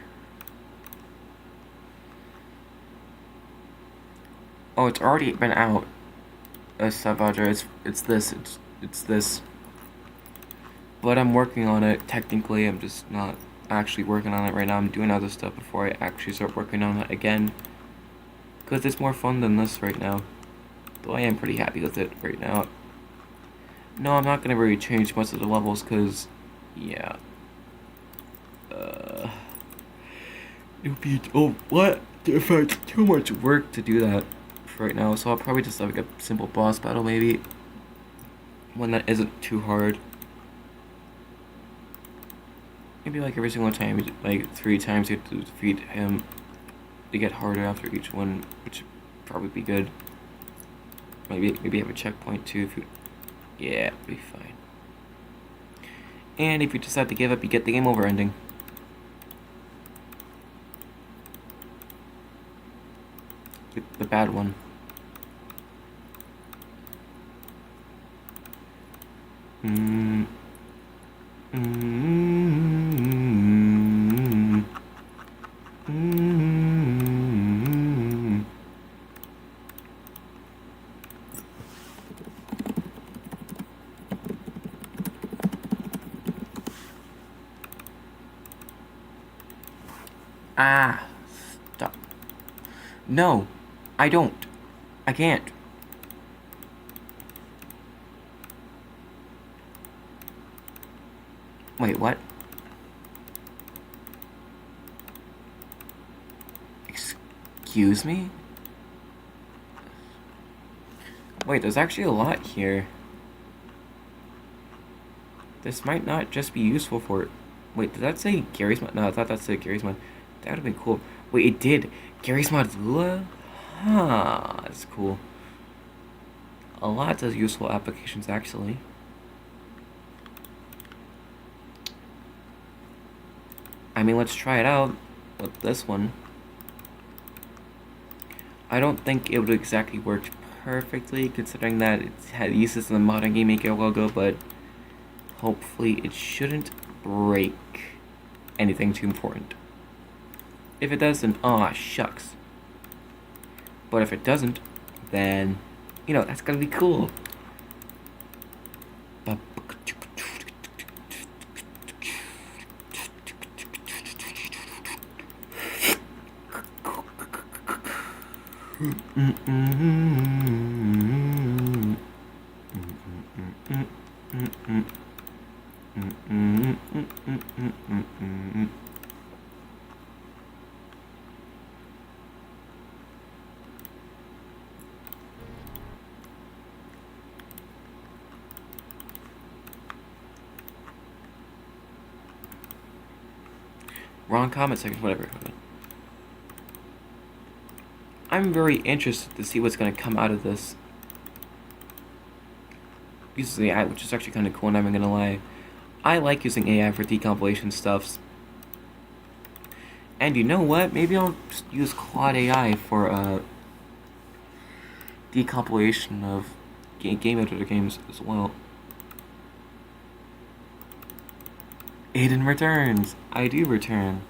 Oh, it's already been out. Savage, it's this. But I'm working on it, technically. I'm just not actually working on it right now. I'm doing other stuff before I actually start working on it again. Because it's more fun than this right now. Though I am pretty happy with it right now. No, I'm not going to really change much of the levels, because, yeah. It would be, oh, what? If it's too much work to do that for right now, so I'll probably just have like a simple boss battle, maybe. One that isn't too hard. Maybe like every single time, like 3 times you have to defeat him. They get harder after each one, which would probably be good. Maybe have a checkpoint too. If you, yeah, it'll be fine. And if you decide to give up, you get the game over ending. The bad one. Ah, stop. No, I don't. I can't. Wait, what? Excuse me? Wait, there's actually a lot here. This might not just be useful for... Wait, did that say Gary's mod? No, I thought that said Gary's mod. That would have been cool. Wait, it did. Gary's mod Lula? Huh, that's cool. A lot of useful applications, actually. I mean, let's try it out with this one. I don't think it would exactly work perfectly, considering that it had uses in the modern Game Maker logo, but hopefully it shouldn't break anything too important. If it does, then aw, shucks. But if it doesn't, then, you know, that's gonna be cool. Wrong comment section, whatever. I'm very interested to see what's going to come out of this. Using AI, which is actually kind of cool, and I'm not going to lie. I like using AI for decompilation stuffs. And you know what? Maybe I'll just use Claude AI for decompilation of game editor games as well. Aiden returns. I do return.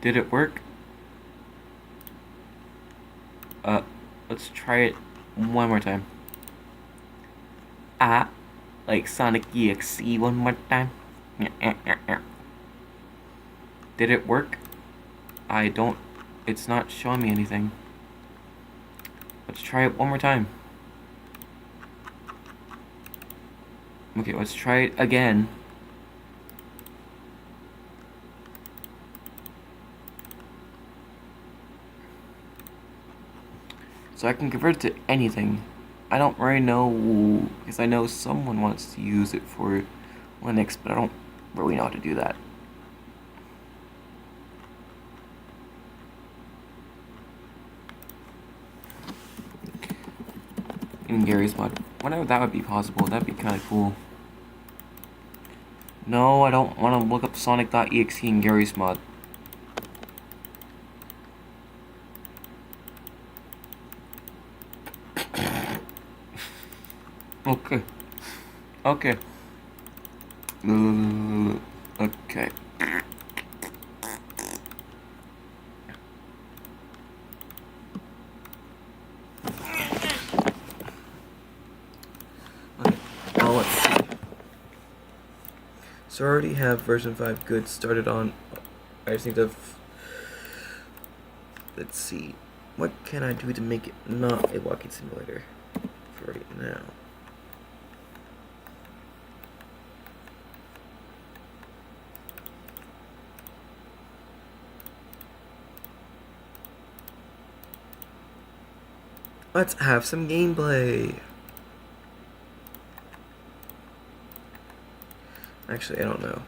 Did it work? Let's try it one more time. Like sonic.exe one more time. Did it work? It's not showing me anything. Let's try it one more time. Okay, let's try it again. So I can convert it to anything. I don't really know, because I know someone wants to use it for Linux, but I don't really know how to do that. In Gary's mod. Whenever that would be possible, that'd be kind of cool. No, I don't want to look up sonic.exe in Gary's mod. Okay. Okay. Okay. Well, let's see. So I already have version 5 good started on. I just need to. Let's see. What can I do to make it not a walking simulator for right now? Let's have some gameplay. Actually, I don't know.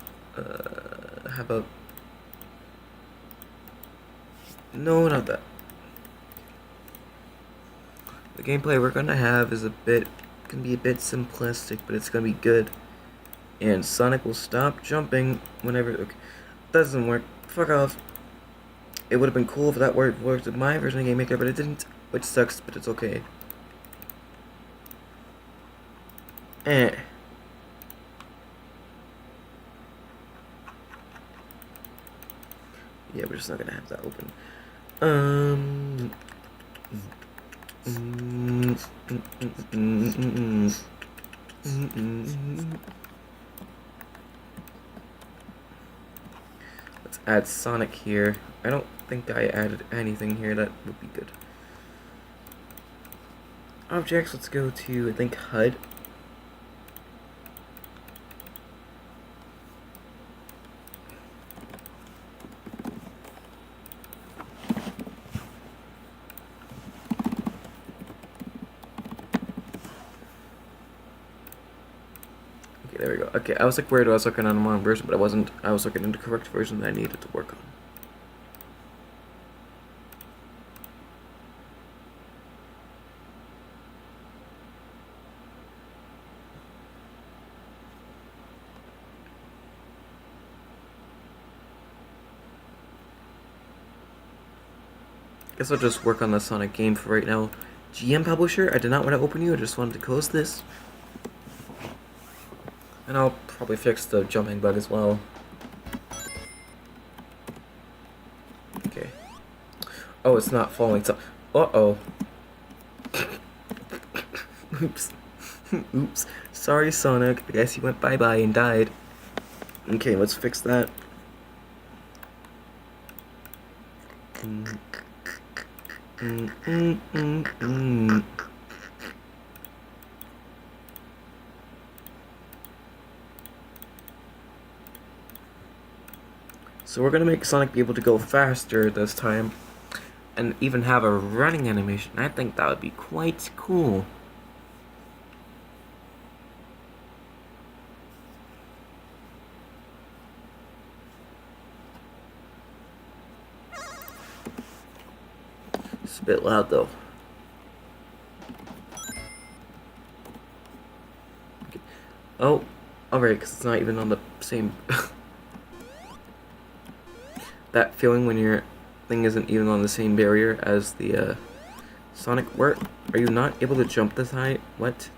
How about... No, not that. The gameplay we're gonna have is can be a bit simplistic, but it's gonna be good. And Sonic will stop jumping whenever... Okay, doesn't work. Fuck off. It would have been cool if that worked with my version of Game Maker, but it didn't. Which sucks, but it's okay. Yeah, we're just not gonna have that open. Let's add Sonic here. I don't think I added anything here that would be good. Objects, let's go to, I think, HUD. Okay, there we go. Okay, I was like worried I was looking on the wrong version, but I wasn't. I was looking at the correct version that I needed to work on. Guess I'll just work on the Sonic game for right now. GM Publisher, I did not want to open you, I just wanted to close this. And I'll probably fix the jumping bug as well. Okay. Oh, it's not falling, so... Uh-oh. Oops. Oops. Sorry, Sonic. I guess he went bye-bye and died. Okay, let's fix that. So we're gonna make Sonic be able to go faster this time, and even have a running animation. I think that would be quite cool. It's a bit loud though. Okay. Oh, alright, because it's not even on the same... That feeling when your thing isn't even on the same barrier as the Sonic. Where are you not able to jump this high? What?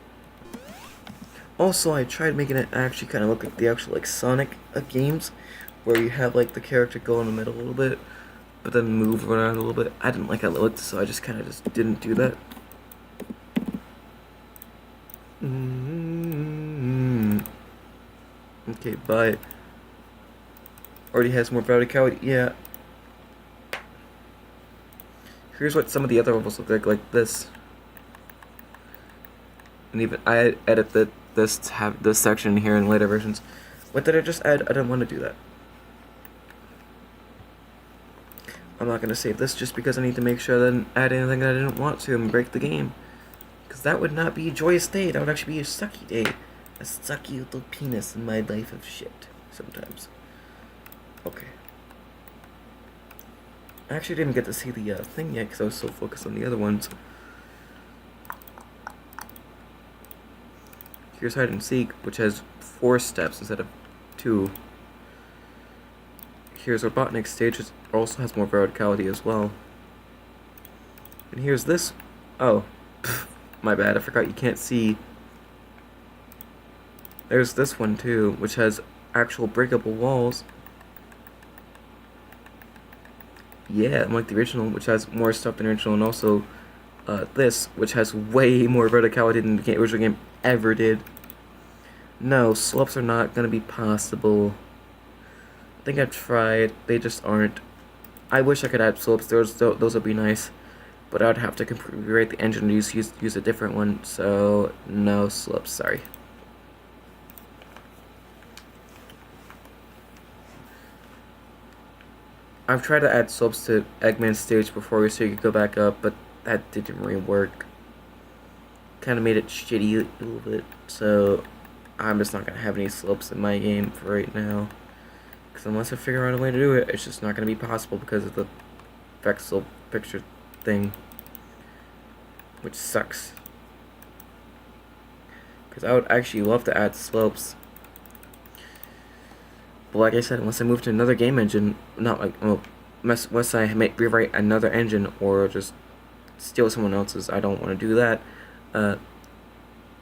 Also, I tried making it actually kind of look like the actual like Sonic games, where you have like the character go in the middle a little bit, but then move around a little bit. I didn't like how it looked, so I just kind of just didn't do that. Okay, but already has more verticality. Yeah. Here's what some of the other levels look like this. And even I edited this to have this section here in later versions. What did I just add? I didn't want to do that. I'm not gonna save this just because I need to make sure I didn't add anything that I didn't want to and break the game. Because that would not be a joyous day. That would actually be a sucky day. A sucky little penis in my life of shit. Sometimes. Okay. I actually didn't get to see the thing yet because I was so focused on the other ones. Here's hide and seek, which has 4 steps instead of 2. Here's Robotnik stage, which also has more verticality as well. And here's this. Oh, my bad. I forgot you can't see. There's this one too, which has actual breakable walls. Yeah, unlike the original, which has more stuff than the original, and also this, which has way more verticality than the original game ever did. No, slopes are not gonna be possible. I think I've tried, they just aren't. I wish I could add slopes, those would be nice. But I would have to completely rewrite the engine to use a different one, so no slopes, sorry. I've tried to add slopes to Eggman's stage before so you could go back up, but that didn't really work. Kind of made it shitty a little bit, so I'm just not going to have any slopes in my game for right now. Because unless I figure out a way to do it, it's just not going to be possible because of the Vexel picture thing. Which sucks. Because I would actually love to add slopes. But like I said, unless I move to another game engine, not like, well, unless I rewrite another engine or just steal someone else's, I don't want to do that.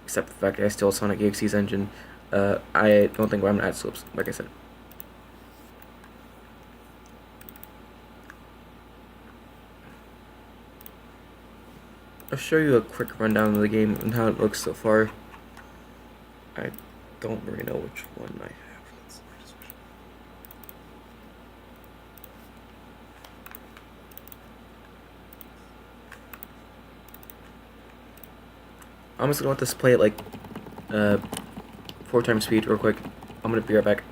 Except the fact that I steal sonic.exe's engine, I don't think I'm going to add slopes, like I said. I'll show you a quick rundown of the game and how it looks so far. I don't really know which one I have. I'm just gonna let this play at like 4 times speed real quick. I'm gonna be right back.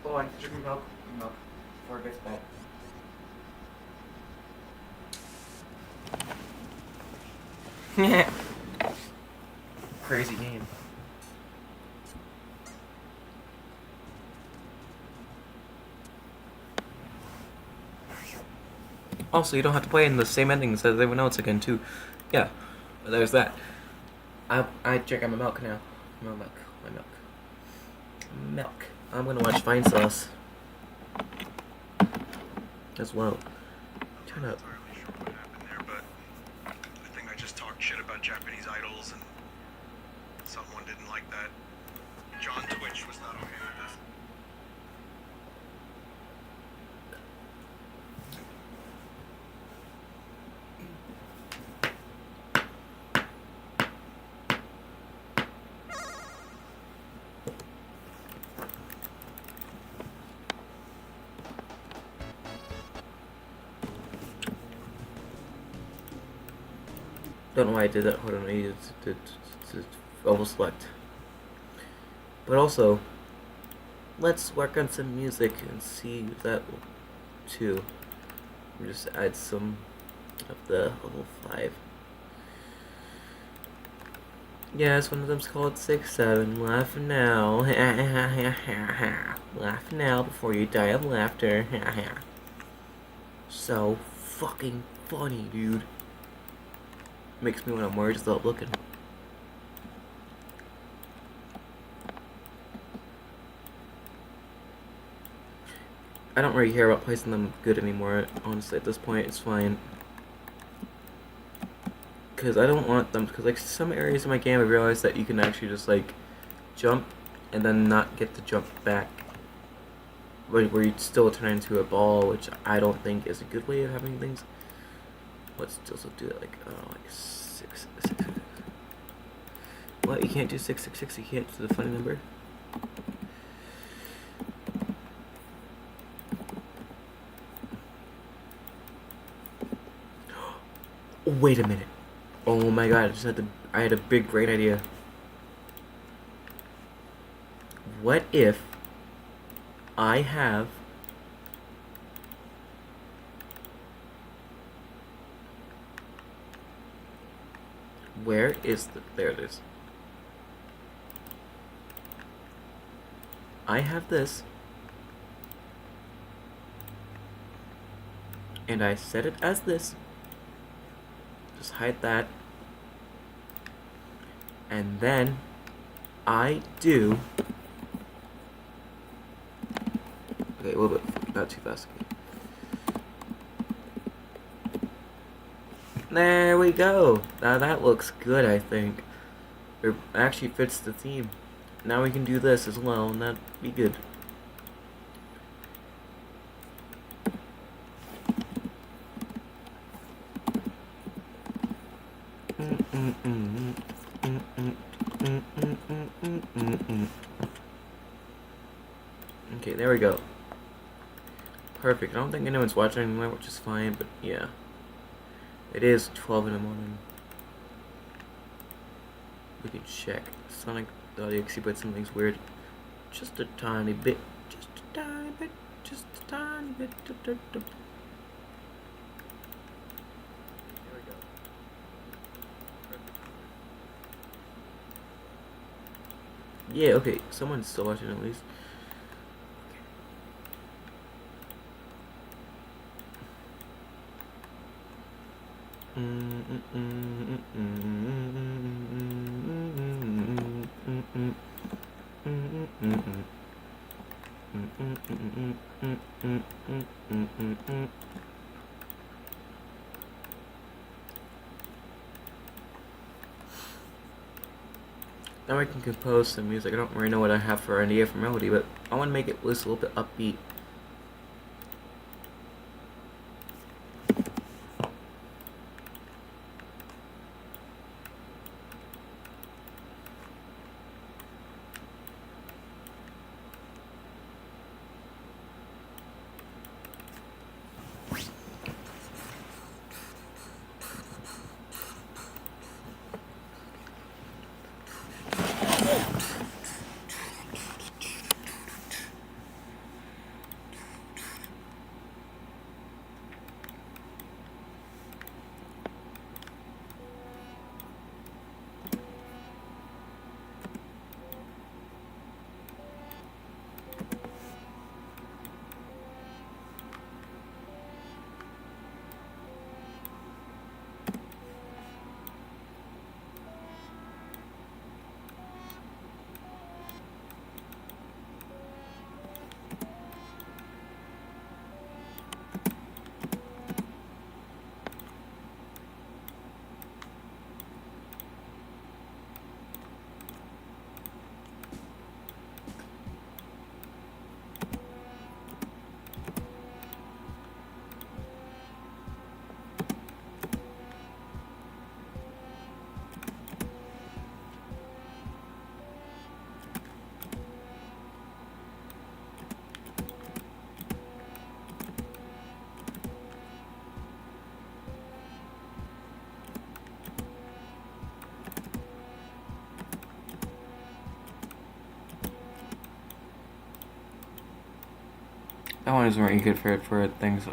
Hold on, drink milk. Milk. Before it gets bad. Crazy game. Also, you don't have to play in the same endings as everyone else again, too. Yeah, there's that. I drink my milk now. My milk. Milk. I'm gonna watch Fine Sauce as well. Turn up. I'm not entirely sure what happened there, but I think I just talked shit about Japanese idols and someone didn't like that. John Twitch was not okay with this. Don't know why I did that. Hold on, I needed to almost select. But also, let's work on some music and see if that will too. We'll just add some of the level 5. Yes, one of them's called 6-7. Laugh now. Laugh now before you die of laughter. So fucking funny, dude. Makes me want to more just stop looking. I don't really care about placing them good anymore, honestly. At this point, it's fine. Because I don't want them, because like some areas in my game I realized that you can actually just like jump and then not get to jump back. Where you still turn into a ball, which I don't think is a good way of having things. Let's also do it like, like 6. What? You can't do 666, you can't do the funny number? Wait a minute. Oh my god, I had a big great idea. What if I have where is there it is. I have this and I set it as this. Just hide that. And then I do. Okay, a little bit, not too fast. Okay. There we go. Now that looks good, I think. It actually fits the theme. Now we can do this as well, and that'd be good. Okay, there we go. Perfect. I don't think anyone's watching anymore, which is fine, but yeah. It is 12 in the morning. We can check sonic.exe, but something's weird. Just a tiny bit. Just a tiny bit. Just a tiny bit. There we go. Yeah, okay. Someone's still watching at least. Now I can compose some music. I don't really know what I have for an idea for melody, but I want to make it a little bit upbeat. That one isn't very good for things.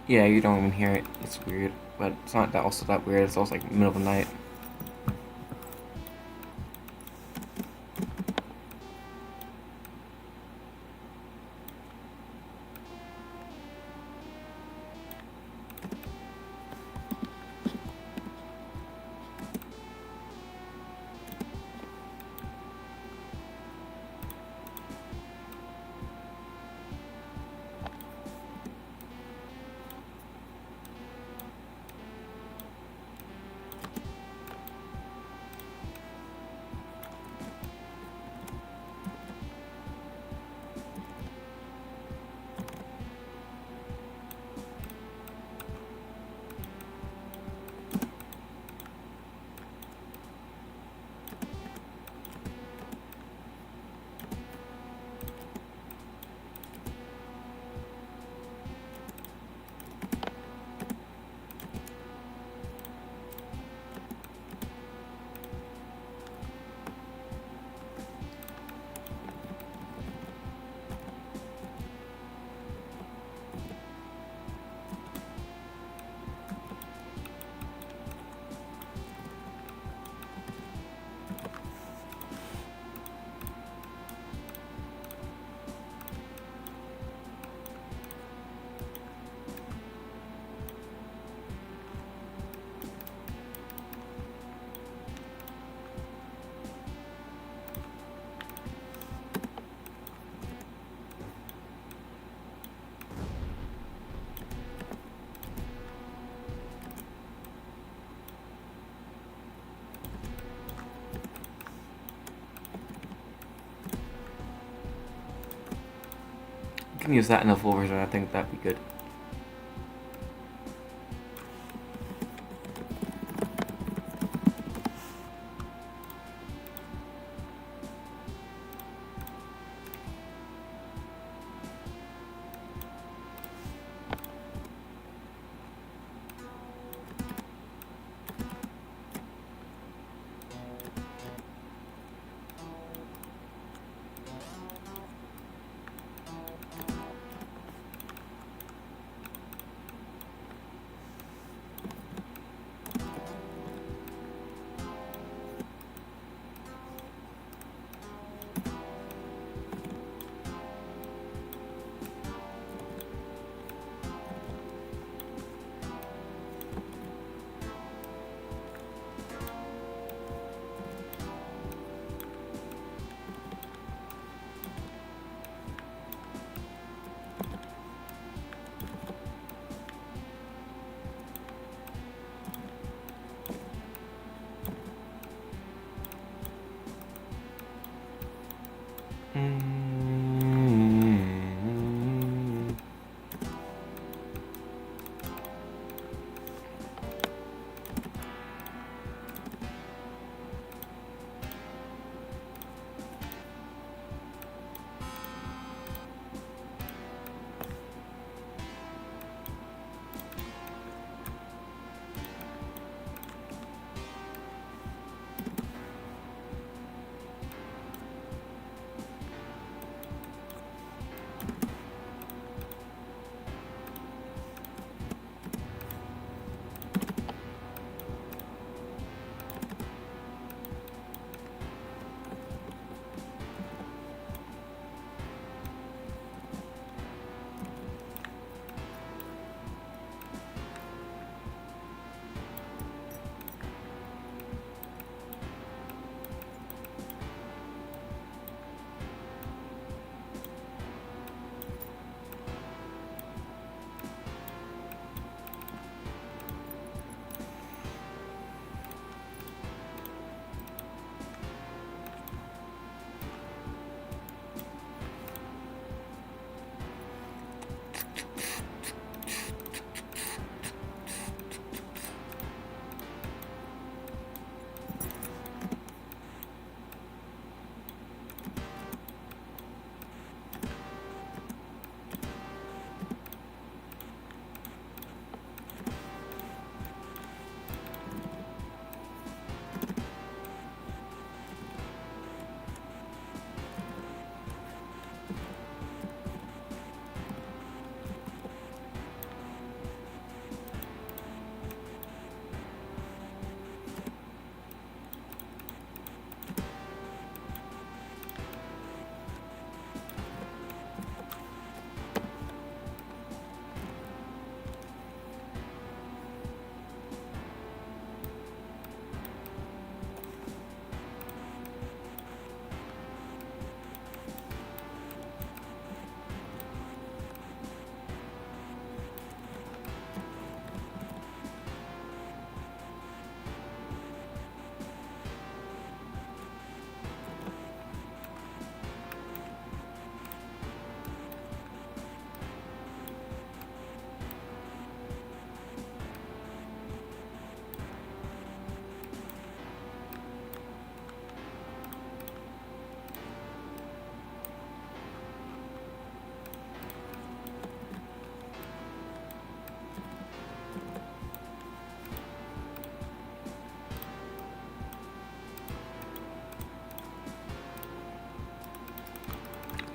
Yeah, you don't even hear it. It's weird, but it's not that also that weird. It's also like middle of the night. You can use that in the full version. I think that'd be good.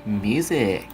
Music.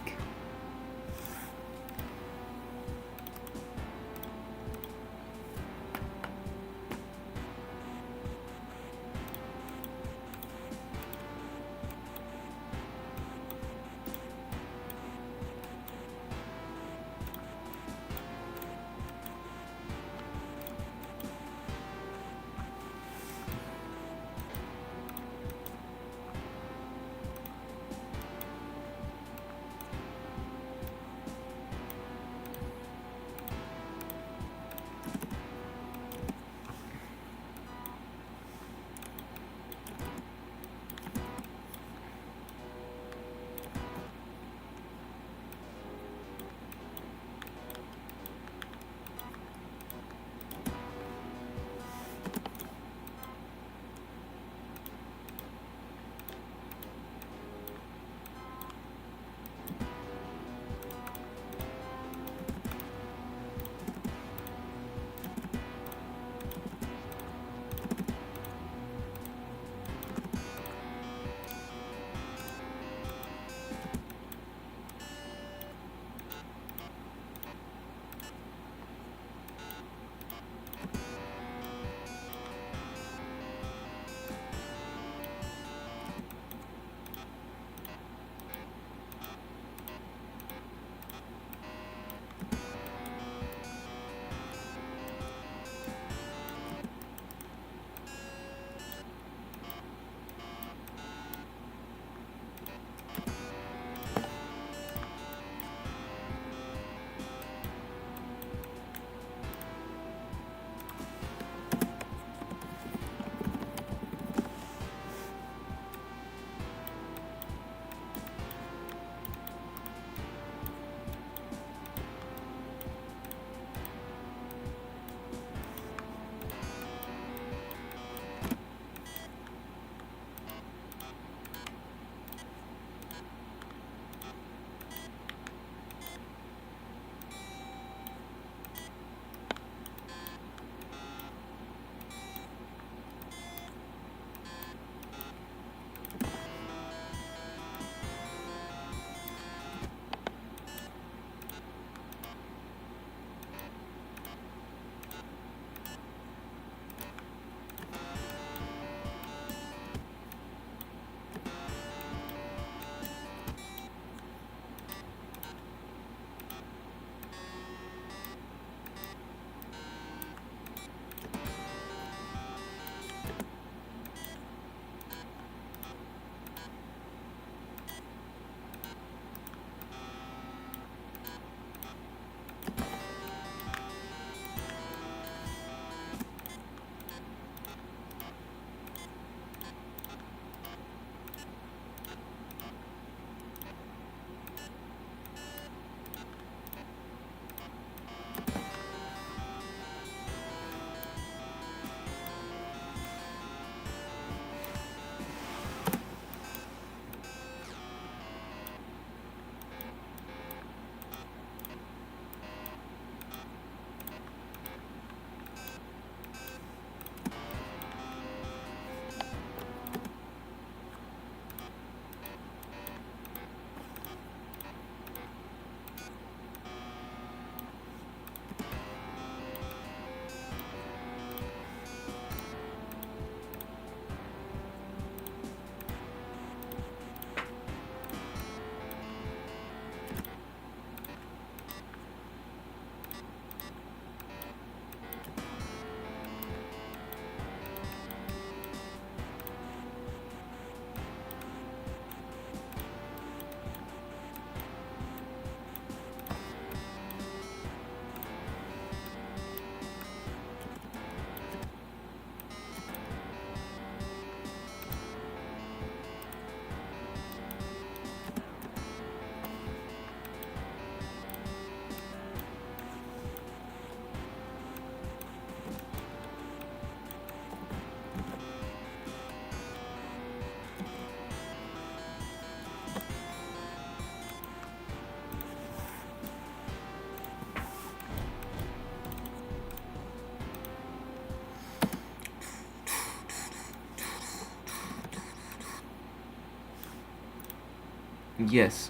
Yes,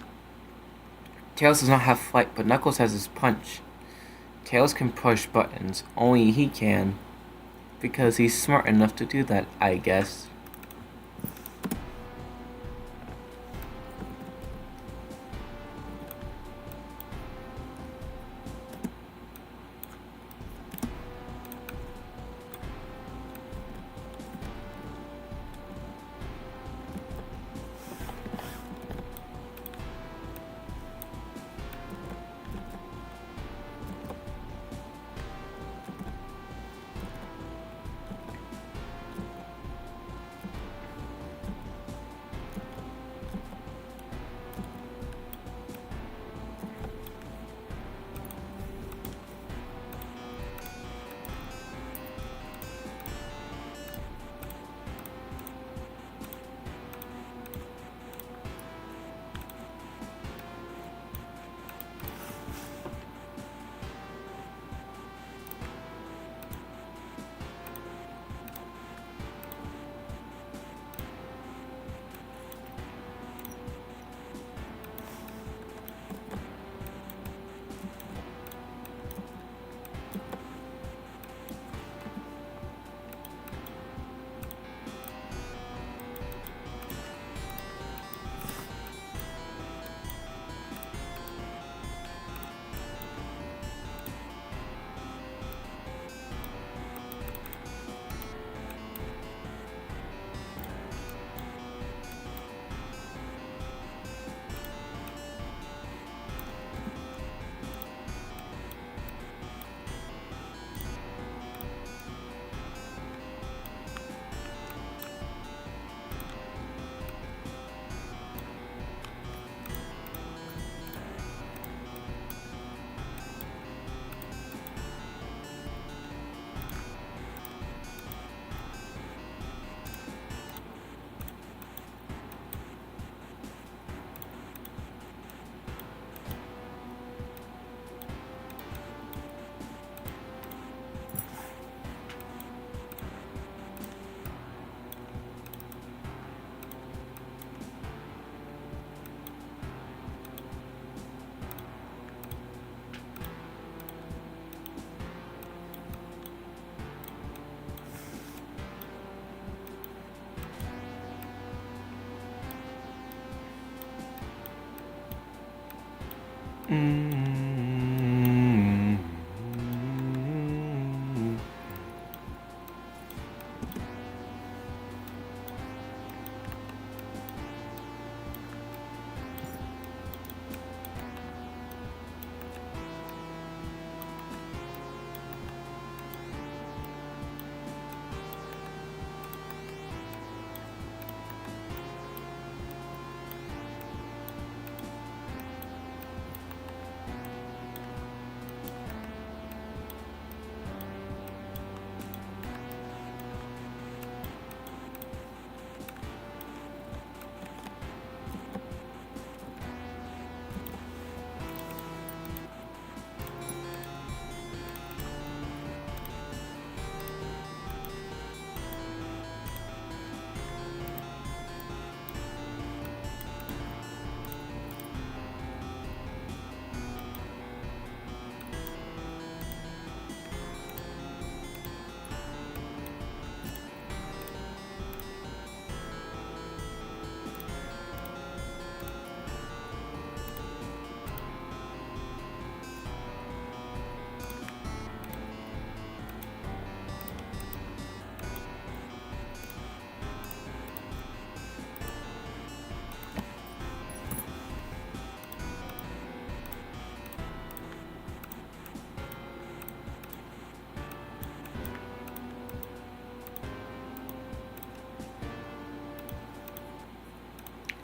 Tails does not have flight, but Knuckles has his punch. Tails can push buttons, only he can. Because he's smart enough to do that, I guess.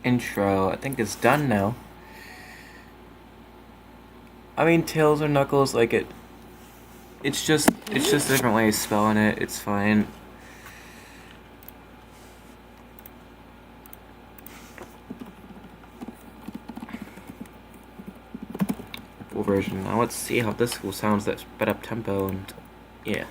Intro, I think it's done now. I mean, Tails or Knuckles, like it's just a different way of spelling it. It's fine. Full version. Now let's see how this will sounds. That's sped up tempo and yeah.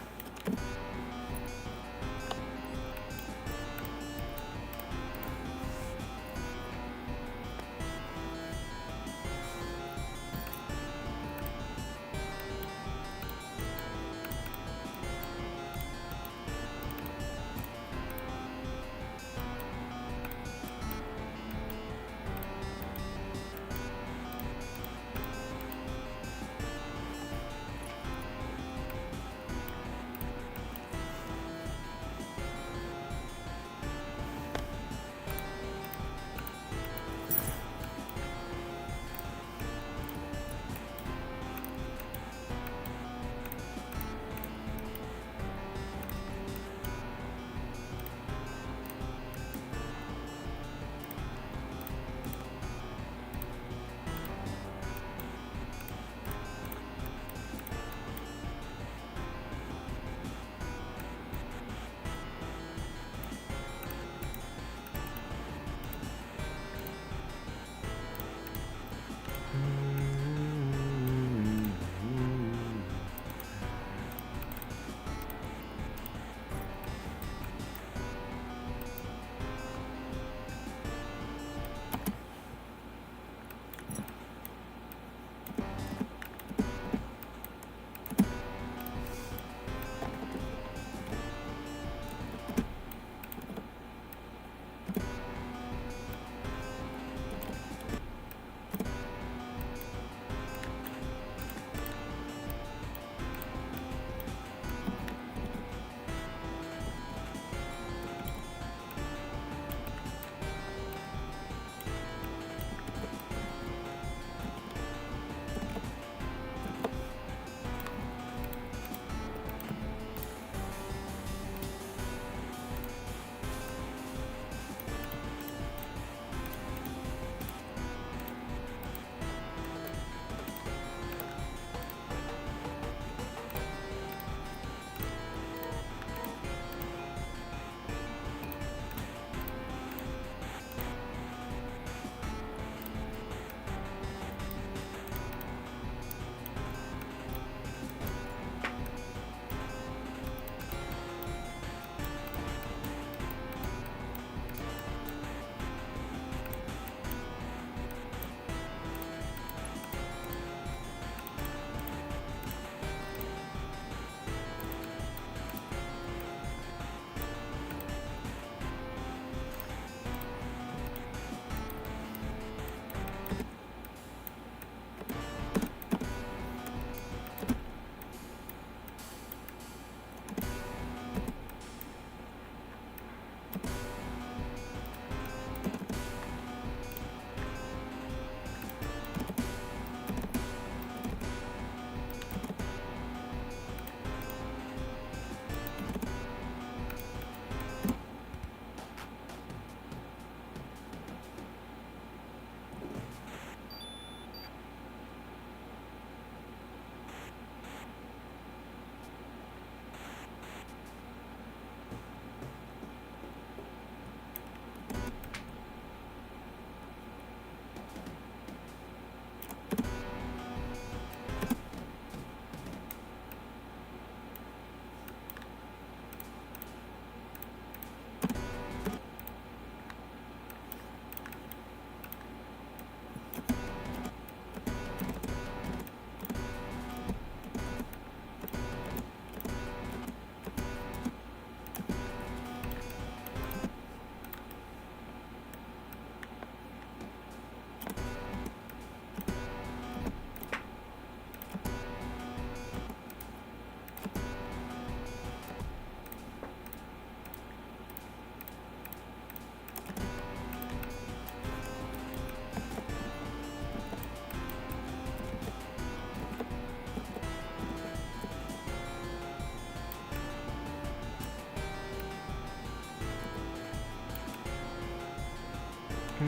Let's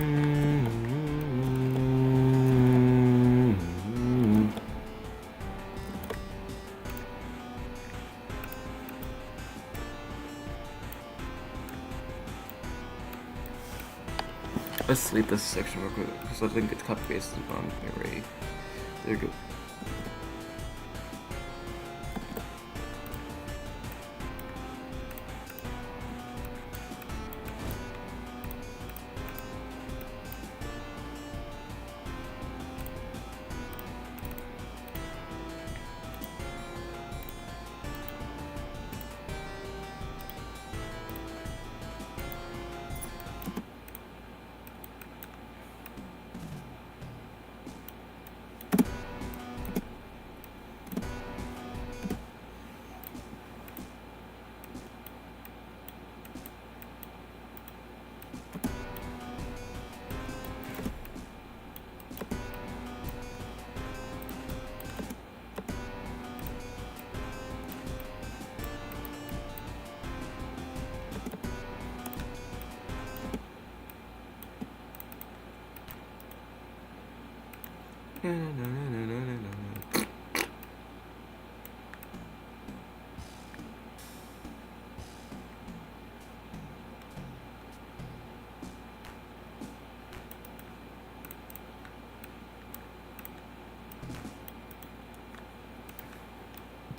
delete this section real quick because I think it's copy pasted on my array. There you go.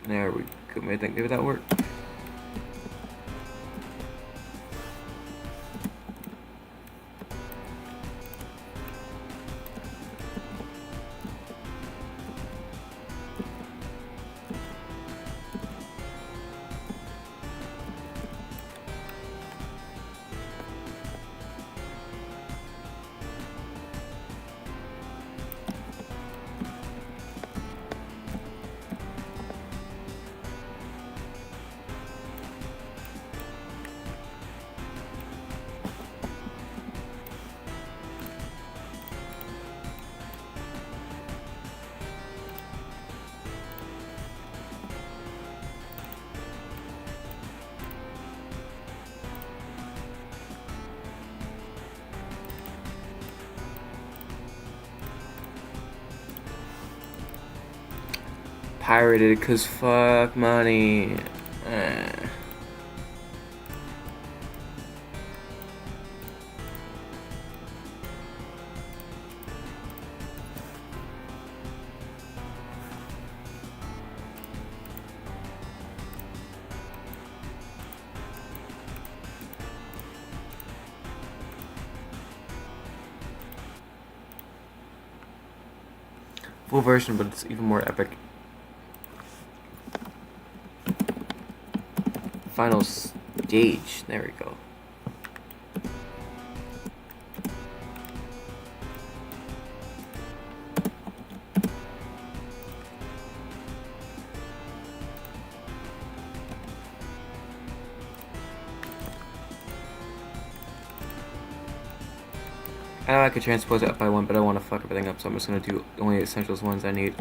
There we go. Maybe that worked. Pirated, cause fuck money. Full version, but it's even more epic. Final stage. There we go. I know I could transpose it up by one, but I want to fuck everything up, so I'm just gonna do only the essentials ones I need.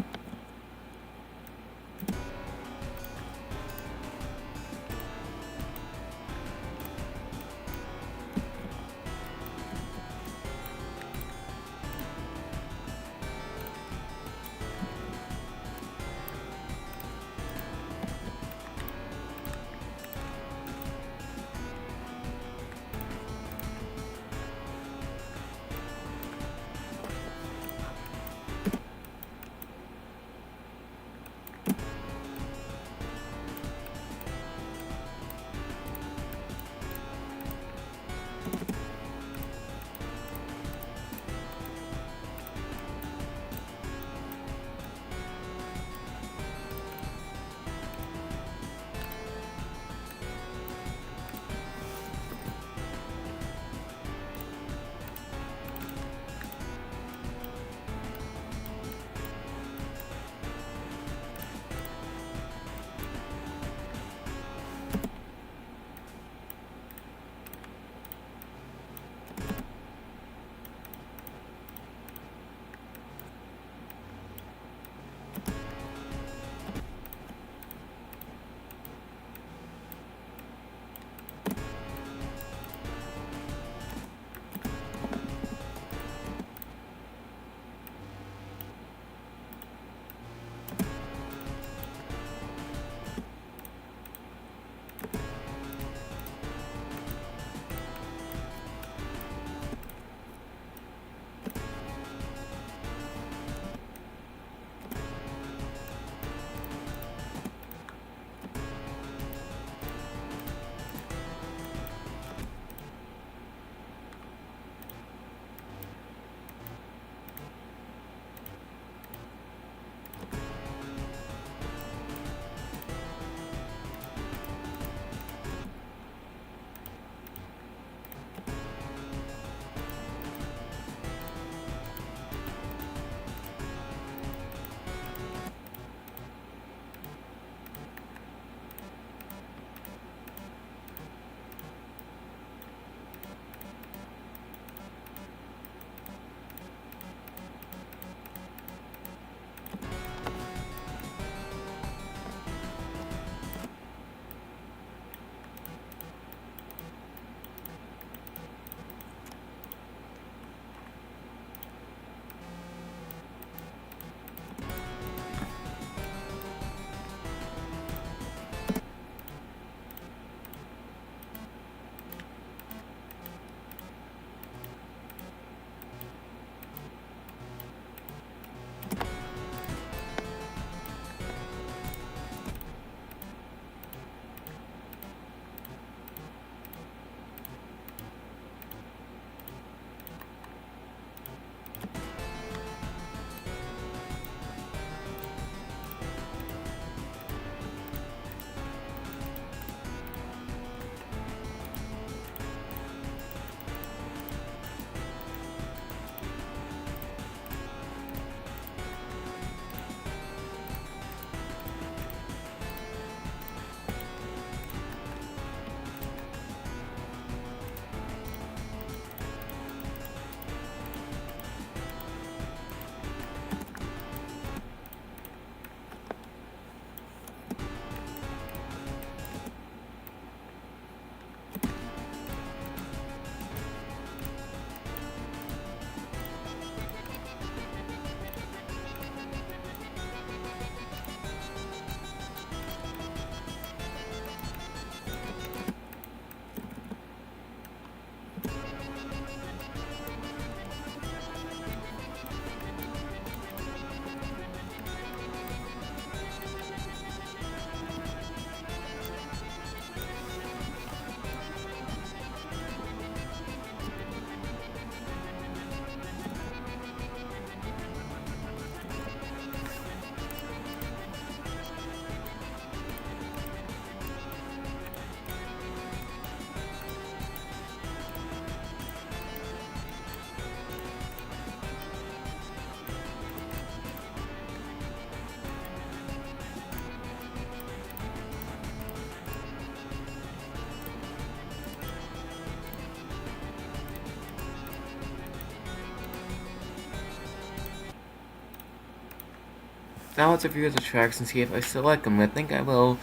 Now let's review the tracks and see if I still like them. I think I will.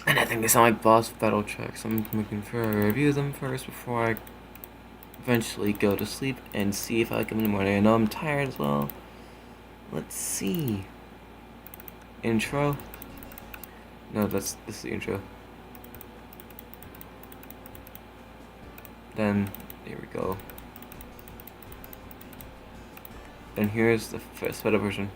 And I think they sound like boss battle tracks. I'm looking for a review them first before I eventually go to sleep and see if I like them in the morning. I know I'm tired as well. Let's see. Intro. No, this is the intro. Then here we go. And here's the sped up version.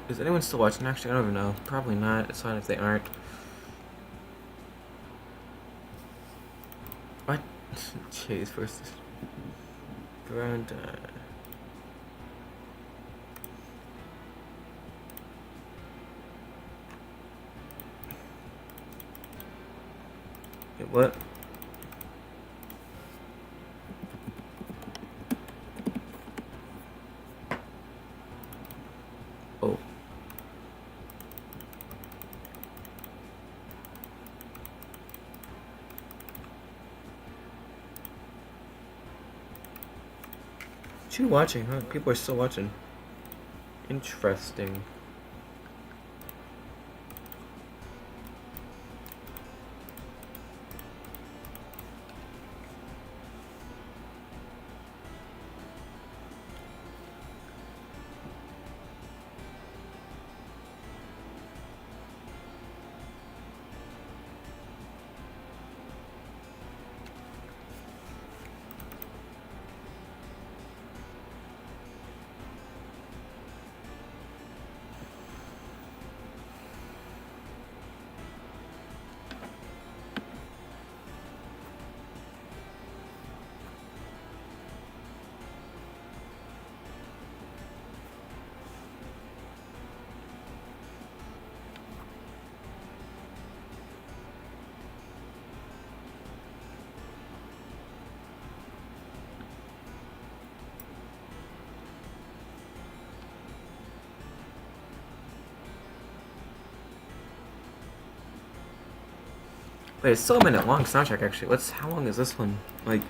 Is anyone still watching? Actually, I don't even know. Probably not. It's fine if they aren't. What? Jeez, first this ground. Wait, what? Oh. What you watching, huh? People are still watching. Interesting. Wait, it's still a minute long soundtrack actually. How long is this one? Like,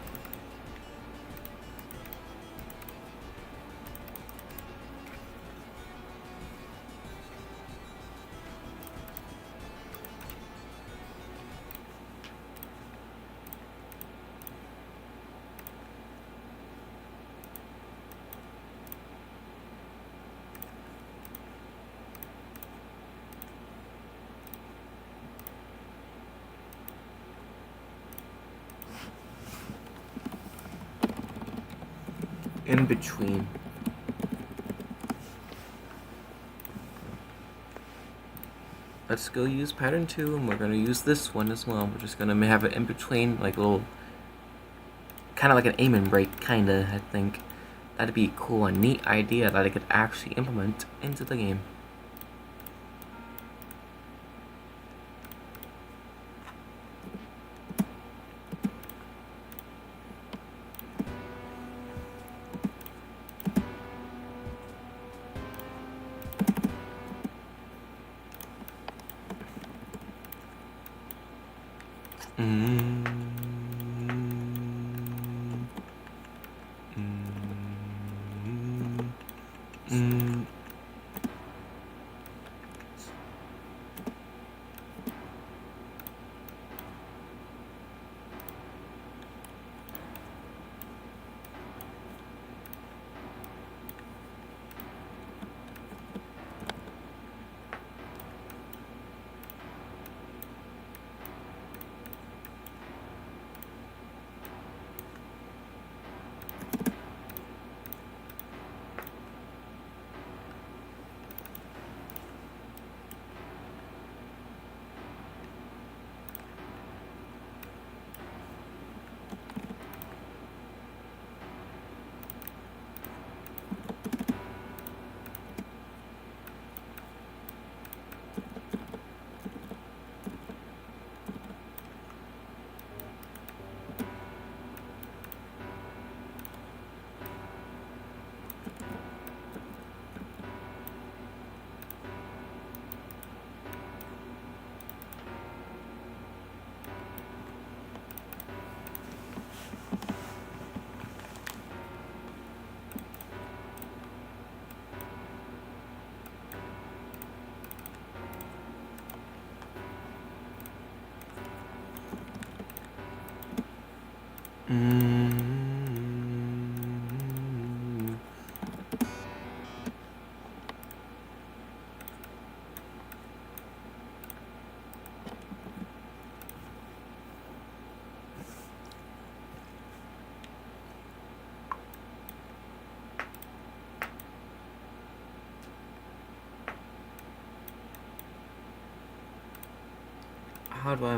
in between. Let's go use pattern 2, and we're gonna use this one as well. We're just gonna have it in between, like little, kind of like an aim and break, kinda, I think. That'd be cool, a neat idea that I could actually implement into the game. Mm. Mm.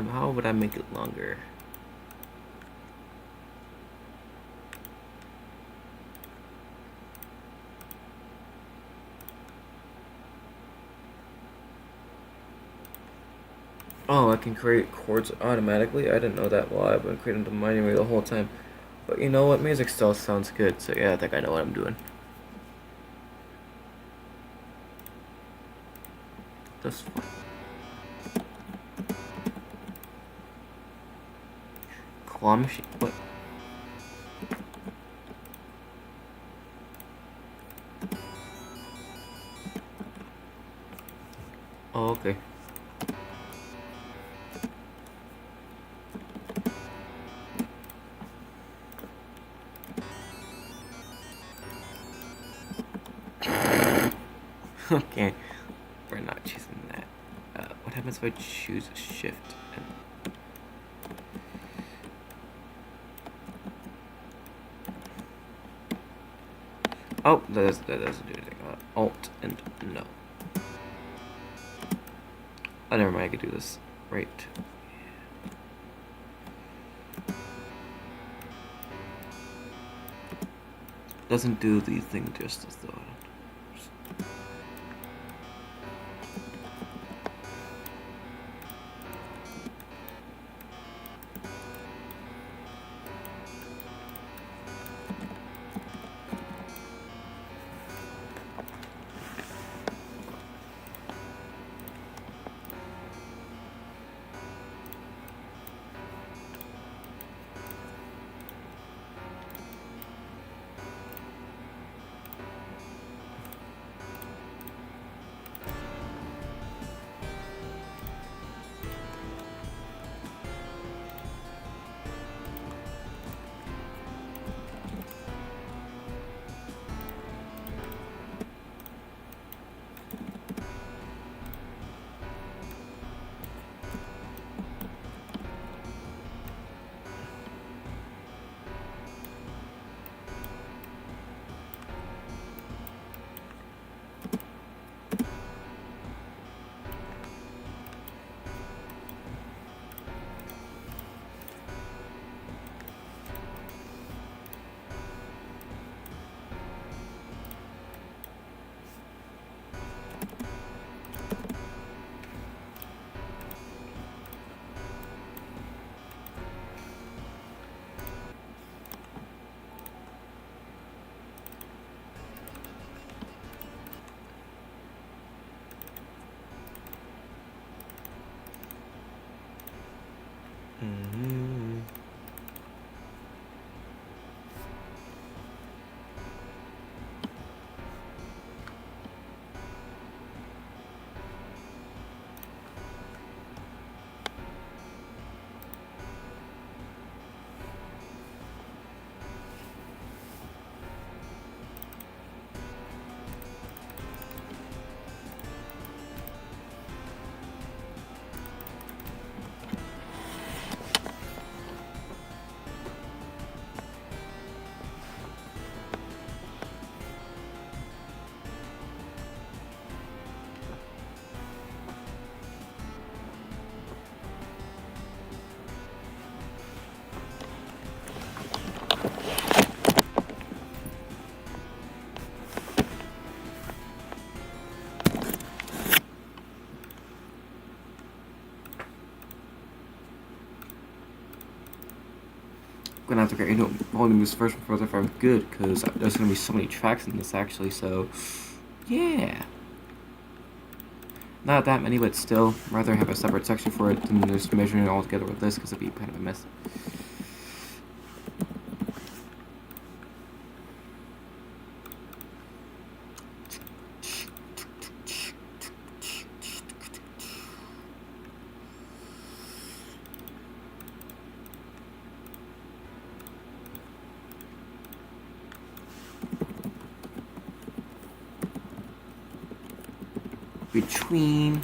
How would I make it longer? Oh, I can create chords automatically. I didn't know that. Well, I've been creating them manually the whole time. But you know what? Music still sounds good. So yeah, I think I know what I'm doing. That's fine. Claw machine. What? Oh, okay. Okay. We're not choosing that. What happens if I choose shift? Oh, that doesn't do anything. Alt and no. Oh, never mind. I could do this. Right. Doesn't do the thing justice though. gonna have to get into volume this first before if I'm good, because there's gonna be so many tracks in this actually. So, yeah, not that many, but still, rather have a separate section for it than just measuring it all together with this, because it'd be kind of a mess. Between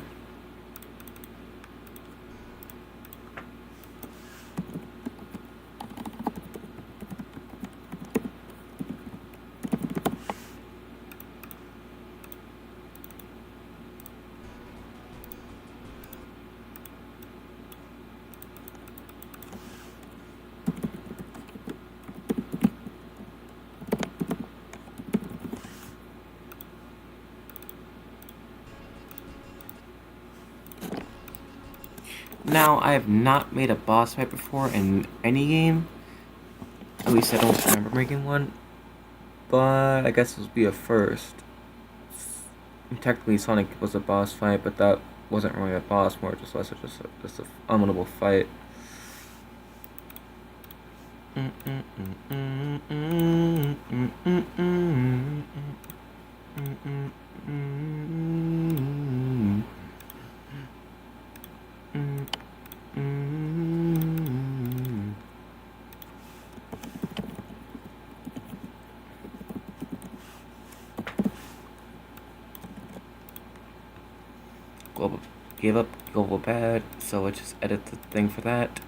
now, I have not made a boss fight before in any game. At least I don't remember making one. But I guess this will be a first. Technically, Sonic was a boss fight, but that wasn't really a boss, more just less just a unwinnable fight. Global gave up global bad, so let's just edit the thing for that.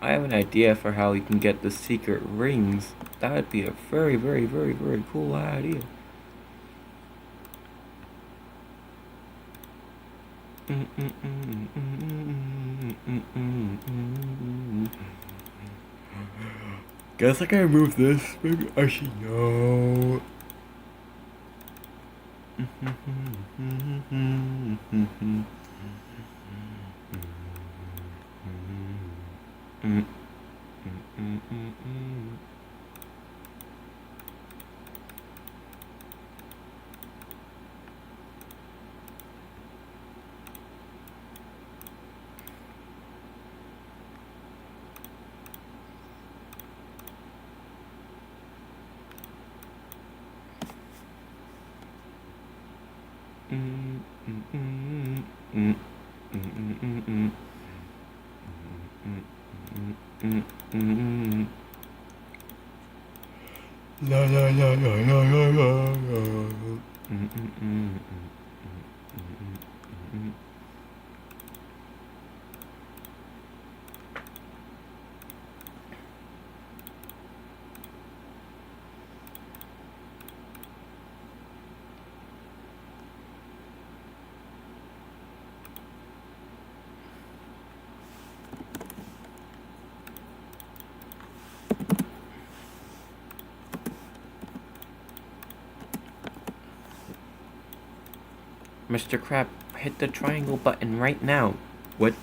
I have an idea for how we can get the secret rings. That would be a very, very, very, very cool idea. Guess I can move this. Maybe I should know. La la la la la la la. Mr. Crab, hit the triangle button right now. What?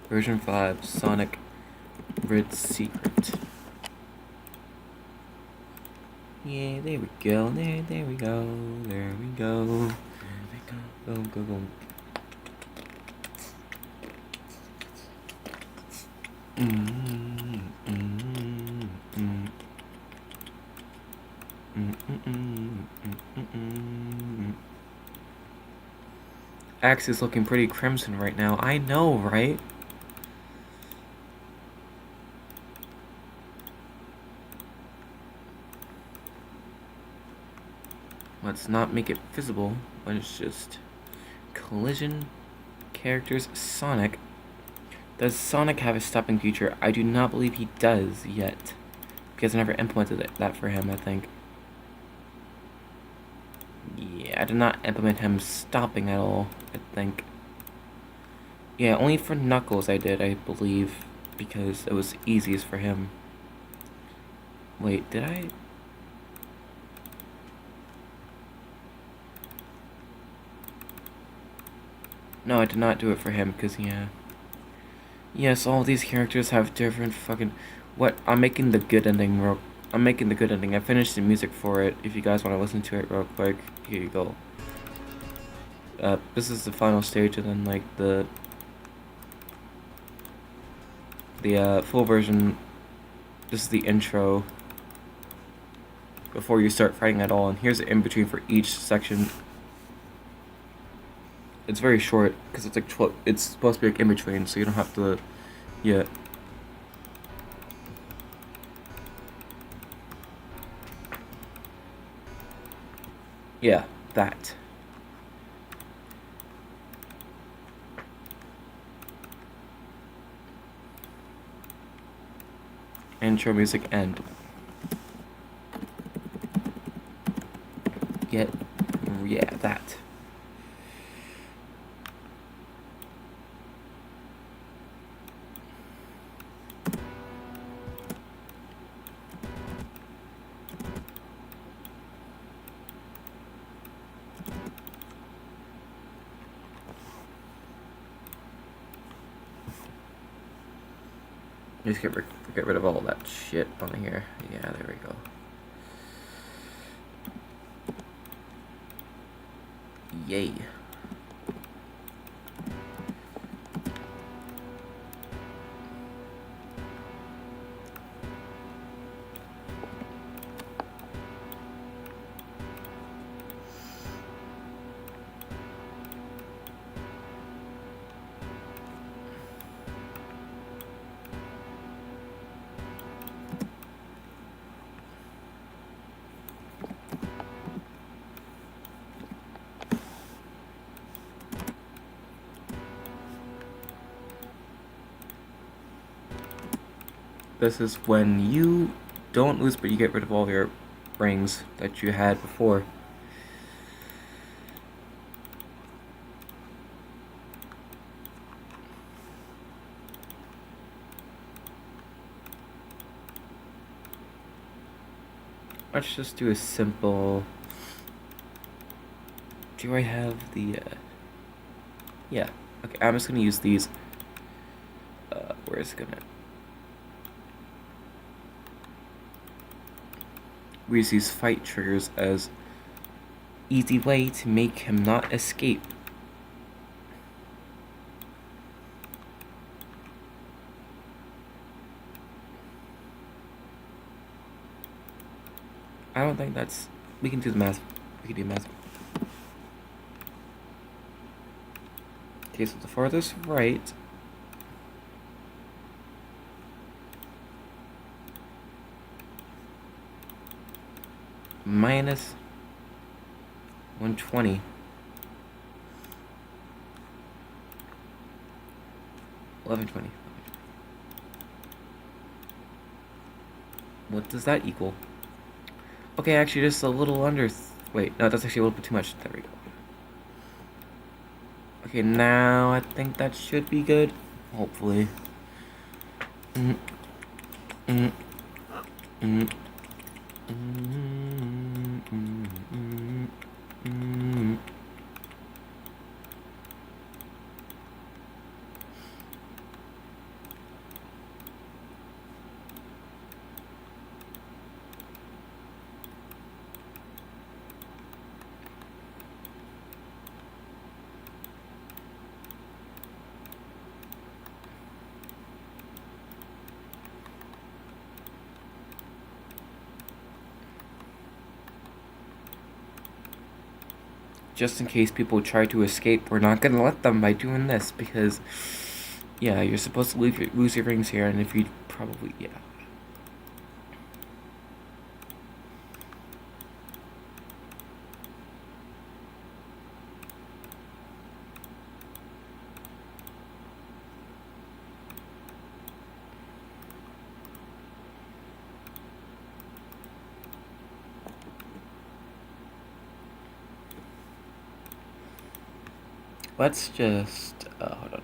Version 5, Sonic Red Secret. Yeah, there we go. There we go. There we go. Go, go, go. Axe is looking pretty crimson right now. I know, right? Let's not make it visible. Let's just collision characters Sonic. Does Sonic have a stopping feature? I do not believe he does yet, because I never implemented that for him. I think. Yeah, I did not implement him stopping at all. I think. Yeah, only for Knuckles I did, I believe, because it was easiest for him. Wait, did I? No, I did not do it for him, because, yeah. Yes, all these characters have different fucking... What? I'm making the good ending I'm making the good ending. I finished the music for it. If you guys want to listen to it real quick, here you go. This is the final stage, and then, like, the full version... This is the intro. Before you start fighting at all, and here's the in-between for each section. It's very short, because it's like 12, it's supposed to be like in between, so you don't have to, yeah. Yeah, that. Intro music end. Yeah, that. Just get rid of all that shit on here. Yeah, there we go. Yay. This is when you don't lose, but you get rid of all your rings that you had before. Let's just do a simple... Do I have the... Yeah. Okay, I'm just gonna use these. Where is it gonna... We use these fight triggers as easy way to make him not escape. I don't think that's... We can do the math. We can do math. Okay, so the farthest right... minus 120. 1120. What does that equal? Okay, actually, just a little under. Wait, no, that's actually a little bit too much. There we go. Okay, now I think that should be good. Hopefully. Mm, mm, mm, mm, mm, mm. Just in case people try to escape, we're not gonna let them by doing this because, yeah, you're supposed to lose your rings here, and if you probably, yeah. Let's just, hold on.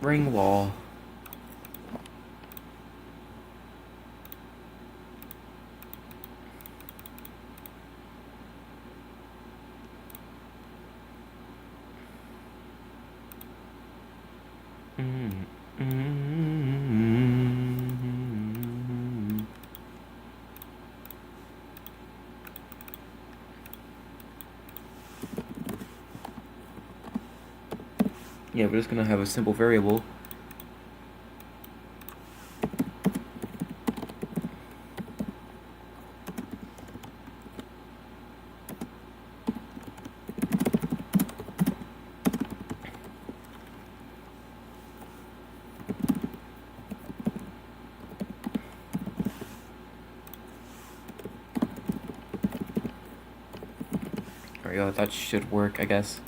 Ring wall. Yeah, we're just gonna have a simple variable. There we go, that should work, I guess.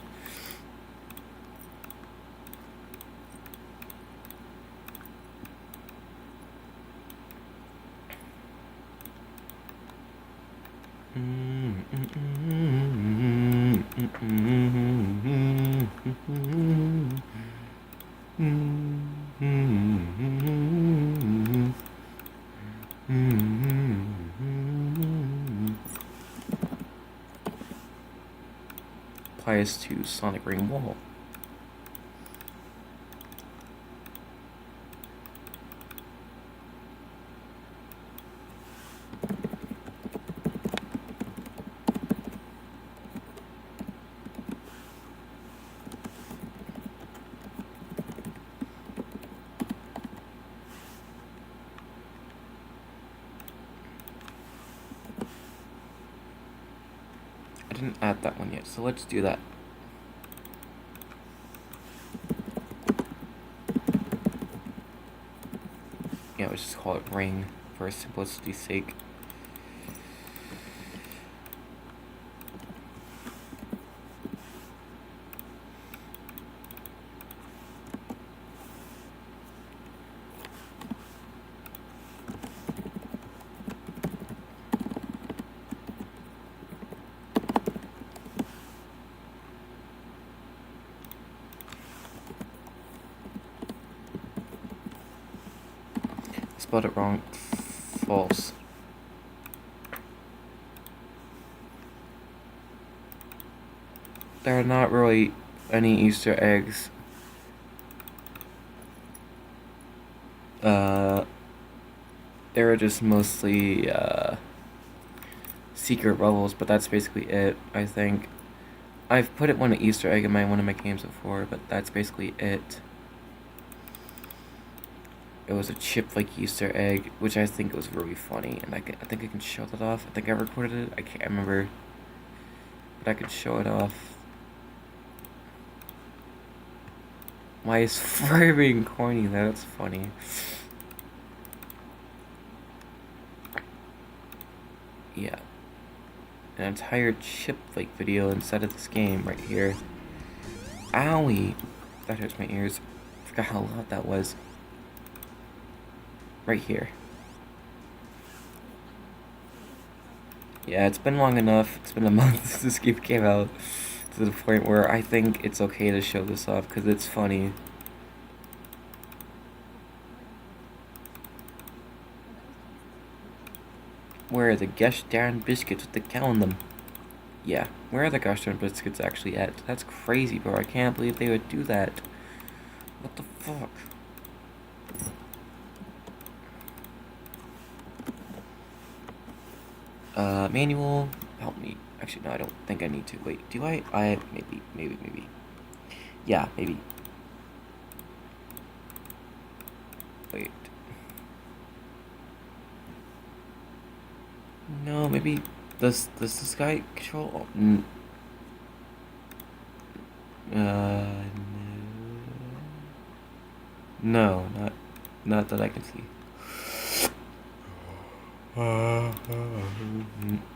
Applies to sonic ring wall. I didn't add that one yet, so let's do that. Yeah, let's just call it ring for simplicity's sake. Spelled it wrong. False. There are not really any Easter eggs. They were just mostly secret levels, but that's basically it, I think. I've put it one Easter egg in one of my games before, but that's basically it. it was a chip like Easter egg, which I think was really funny, and I think I can show that off. I think I recorded it. I can't remember, but I could show it off. Why is Fry being corny? That's funny. Yeah, an entire chip like video inside of this game right here. Owie, that hurts my ears. Forgot how loud that was. Right here. Yeah, it's been long enough. It's been a month since this game came out, to the point where I think it's okay to show this off because it's funny. Where are the gosh darn biscuits with the cow in them? Yeah, where are the gosh darn biscuits actually at? That's crazy, bro. I can't believe they would do that. What the fuck? Manual, help me. Actually, no, I don't think I need to. Wait, do I? Maybe. Yeah, maybe. Wait. No, maybe. Does this guy control? Oh, no, not that I can see.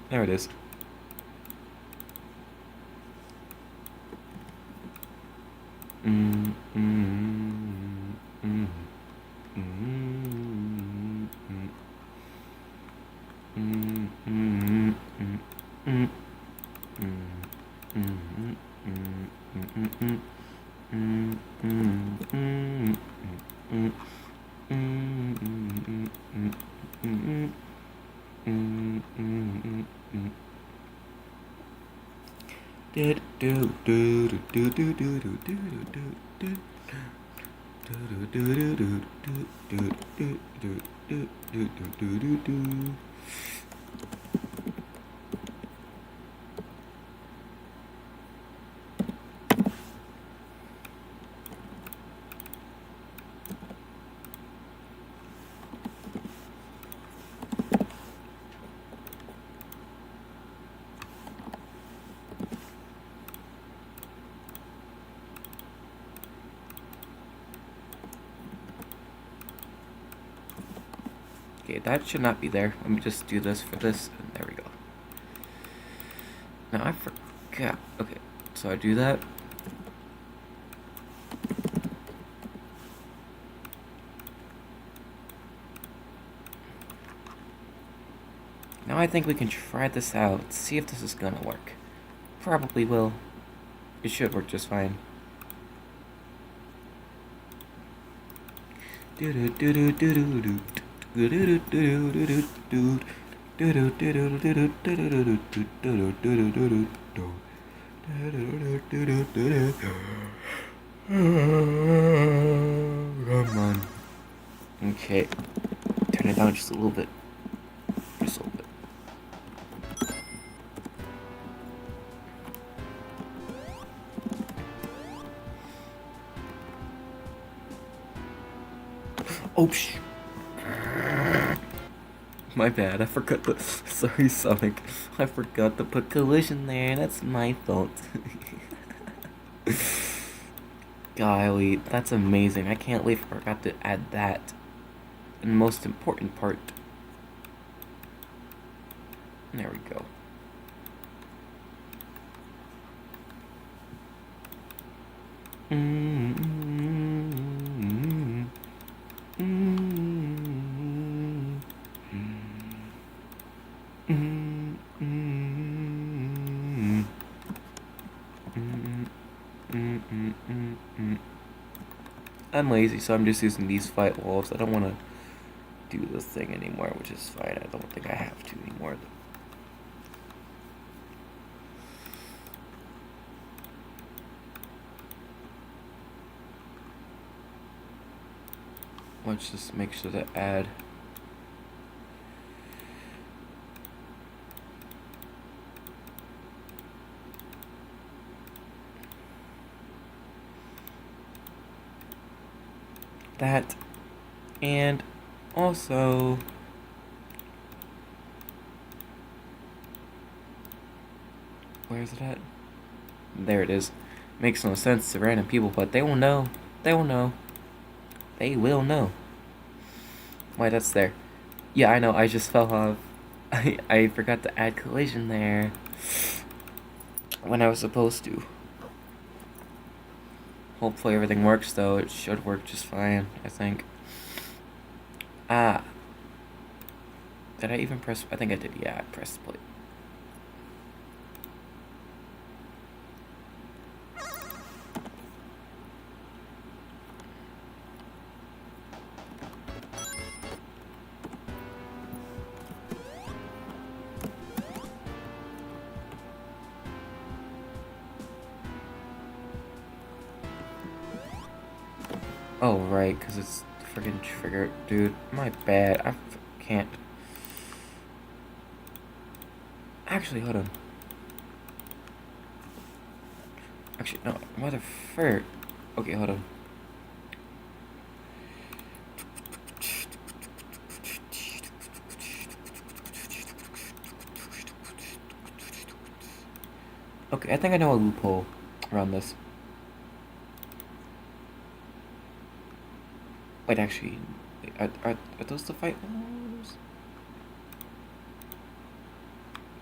There it is. Okay, that should not be there. Let me just do this for this, and there we go. Now I forgot. Okay, so I do that. Now I think we can try this out, see if this is gonna work. Probably will. It should work just fine. Come on. Okay. Turn it down just a little bit. Just a little bit. Oh, my bad, I forgot the. Sorry, Sonic. I forgot to put collision there. That's my fault. Golly, that's amazing. I can't believe I forgot to add that. And most important part. There we go. I'm lazy, so I'm just using these fight wolves. I don't want to do this thing anymore, which is fine. I don't think I have to anymore. Let's just make sure to add. That, And also, where is it at? There it is. Makes no sense to random people, but they will know. They will know. They will know. Why, that's there. Yeah, I know, I just fell off. I forgot to add collision there when I was supposed to. Hopefully everything works, though. It should work just fine, I think. Ah. Did I even press? I think I did, yeah, I pressed play. Oh, right, because it's friggin' triggered. Dude, my bad. I can't. Actually, hold on. Actually, no, mother frick. Okay, hold on. Okay, I think I know a loophole around this. Wait, actually, are those the fight walls?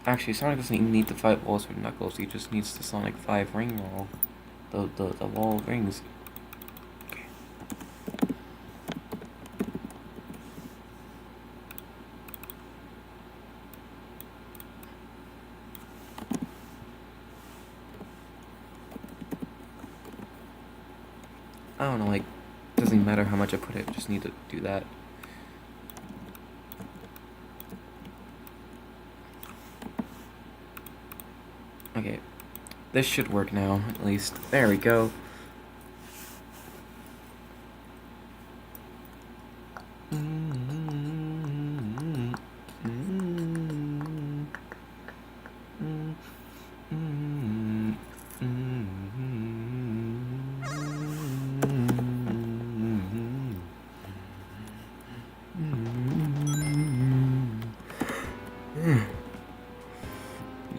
Actually, Sonic doesn't even need the fight walls for Knuckles. He just needs the Sonic 5 ring wall. The wall of rings. Okay. I don't know, like, doesn't matter how much I put it, just need to do that. Okay, this should work now, at least. There we go.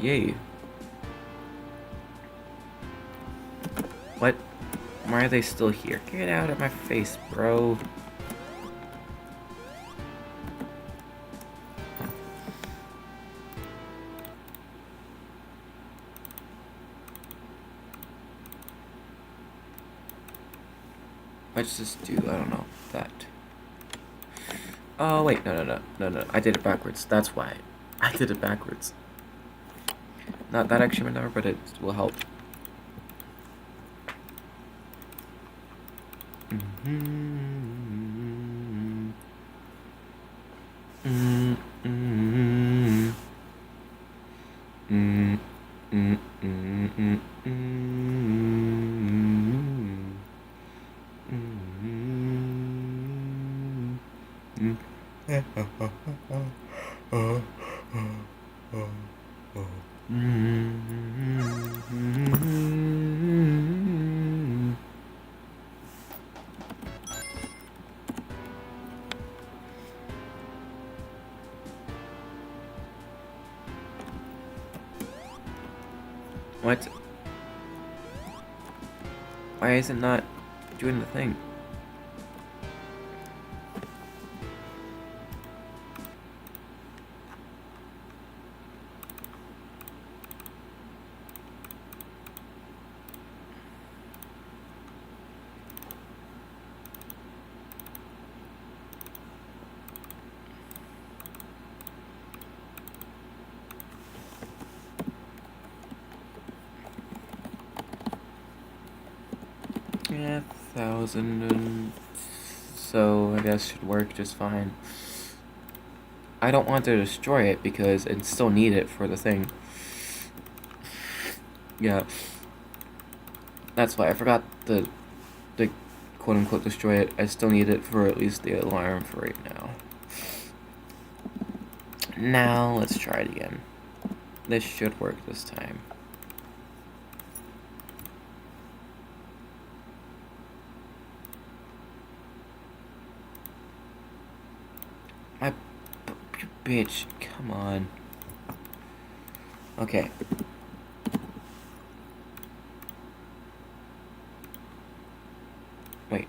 Yay. What? Why are they still here? Get out of my face, bro. Let's just do, I don't know, that. Oh, wait, no. I did it backwards. That's why. I did it backwards. Not that extra maneuver, but it will help. What? Why is it not doing the thing? Yeah, 1,000 and so I guess should work just fine. I don't want to destroy it because I still need it for the thing. Yeah. That's why I forgot the quote unquote destroy it. I still need it for at least the alarm for right now. Now let's try it again. This should work this time. bitch. Come on. Okay. Wait.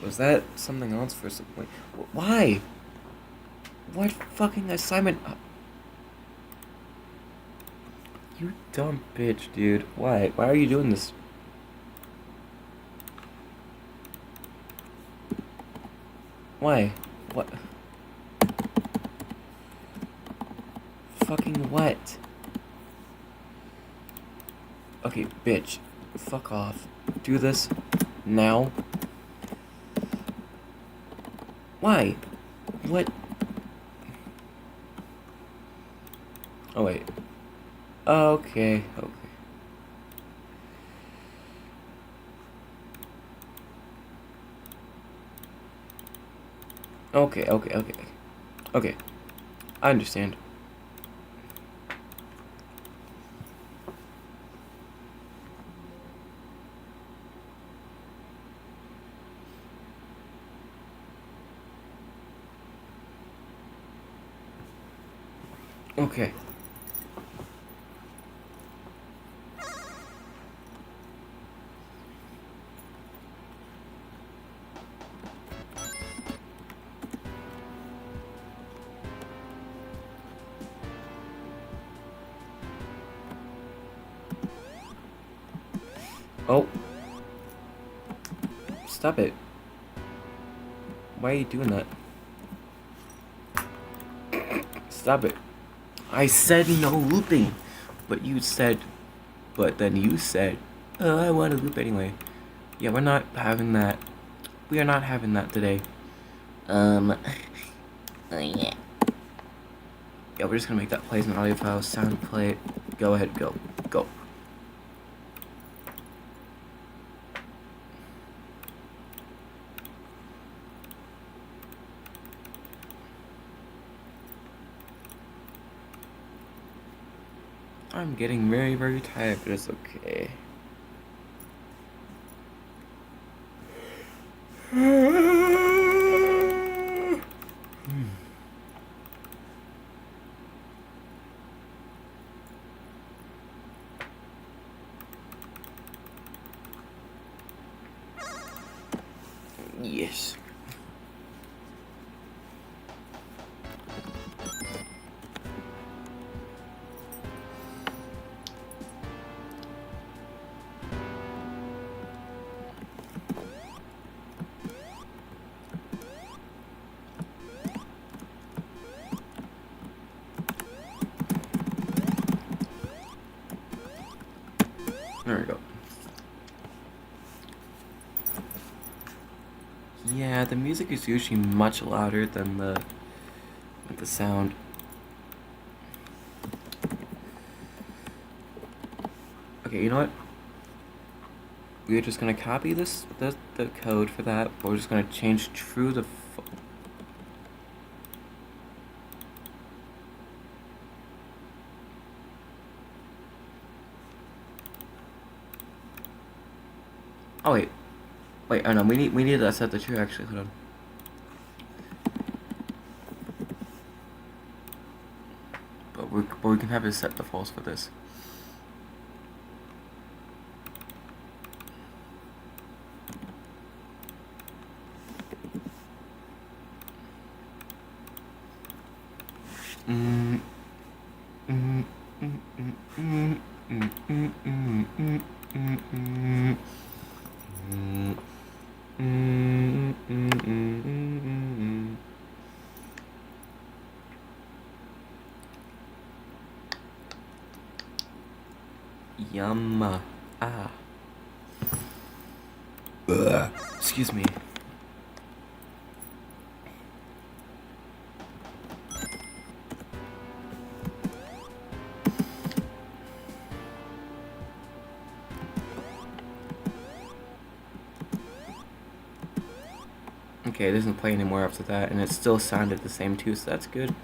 Was that something else for some... Wait, why? What fucking assignment? You dumb bitch, dude. Why? Why are you doing this? Why? What? Fucking what? Okay, bitch. Fuck off. Do this now. Why? What? Oh, wait. Okay, okay. Okay. Okay. I understand. Okay. Oh. Stop it. Why are you doing that? Stop it. I said no looping. But you said... But then you said... Oh, I want to loop anyway. Yeah, we're not having that. We are not having that today. Oh, yeah. Yeah, we're just gonna make that play as an audio file. Sound play. Go ahead, go. Go. I'm getting very, very tired, but it's okay. Yes. There we go. Yeah, the music is usually much louder than the sound. Okay, you know what? We're just gonna copy the code for that, but we're just gonna change true to oh wait. Wait, oh no, we need to set the true actually, hold on. But we can have it set the false for this. Yum. Ah. Ugh. Excuse me. Okay, it doesn't play anymore after that, and it still sounded the same too, so that's good.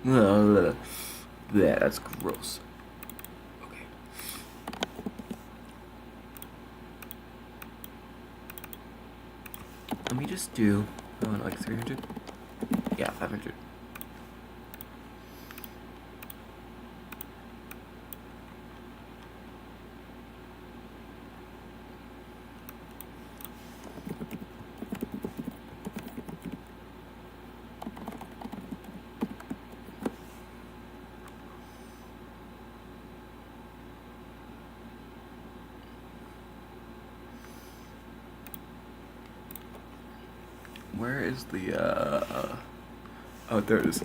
Ugh. Yeah, that's gross. Okay. Let me just do, like 300? Yeah, 500. Where is the, oh, there it is.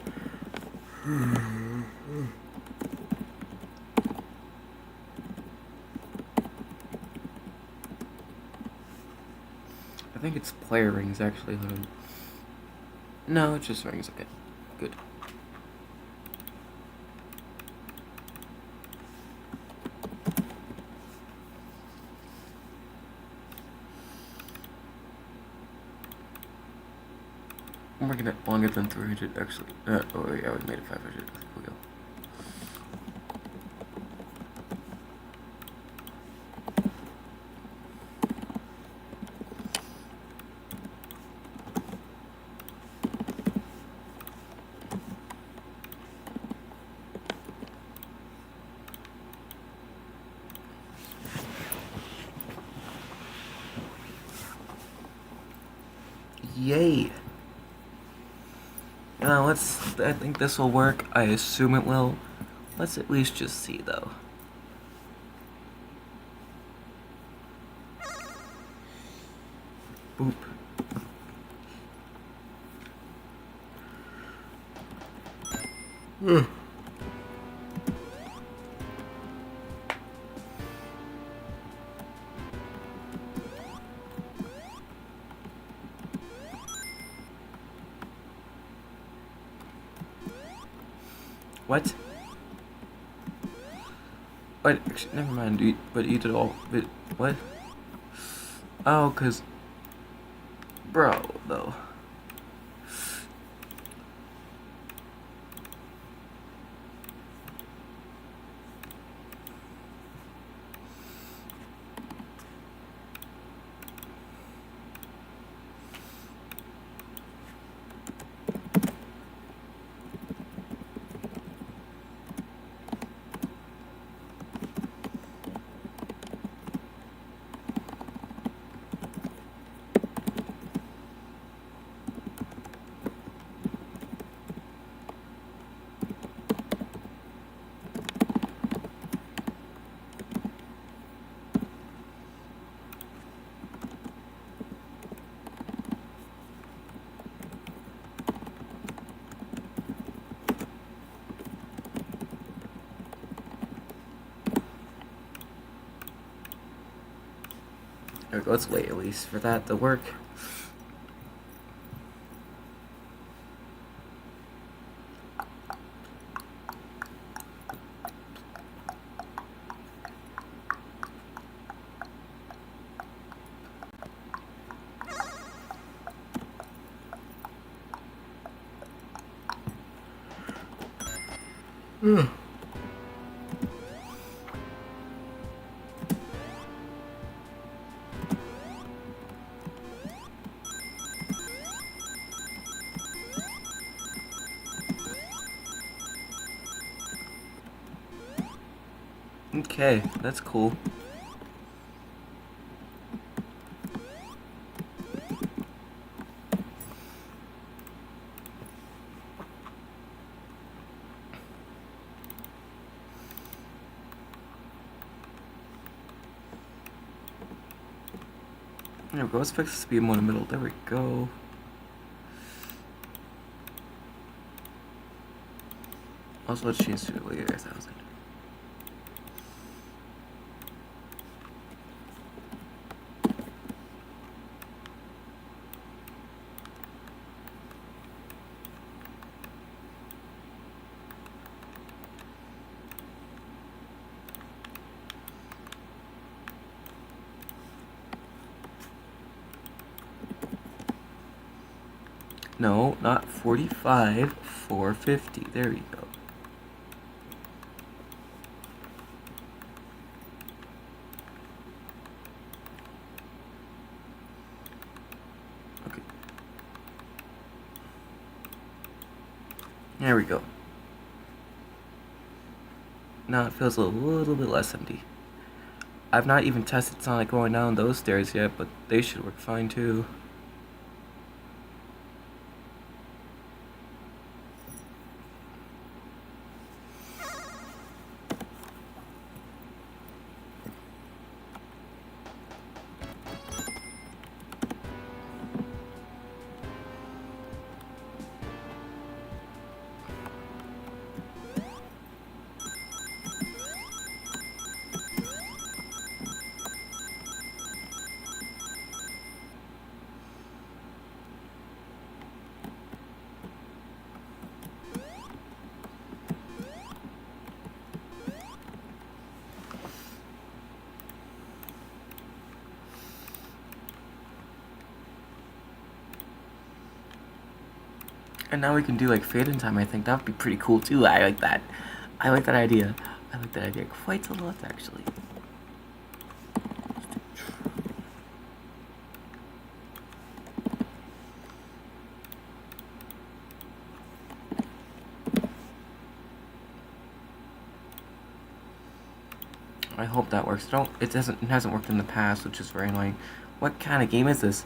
I think it's player rings, actually. Hold on. No, it's just rings. Okay, good. I'm working it longer than 300, actually. Oh, yeah, we made it 500. Here we go. Yay! I think this will work. I assume it will. Let's at least just see, though. Boop. What? Wait, actually, never mind. But eat it all. But, what? Oh, cause, bro, though. There we go. Let's wait at least for that to work. Okay, that's cool. There we go. Let's fix the speed mode in the middle. There we go. Also, let's change to later 1,000. No, not 45, 450. There we go. Okay. There we go. Now it feels a little bit less empty. I've not even tested Sonic going down those stairs yet, but they should work fine too. And now we can do like fade in time. I think that would be pretty cool too. I like that. I like that idea. I like that idea quite a lot actually. I hope that works. It hasn't worked in the past, which is very annoying. What kind of game is this?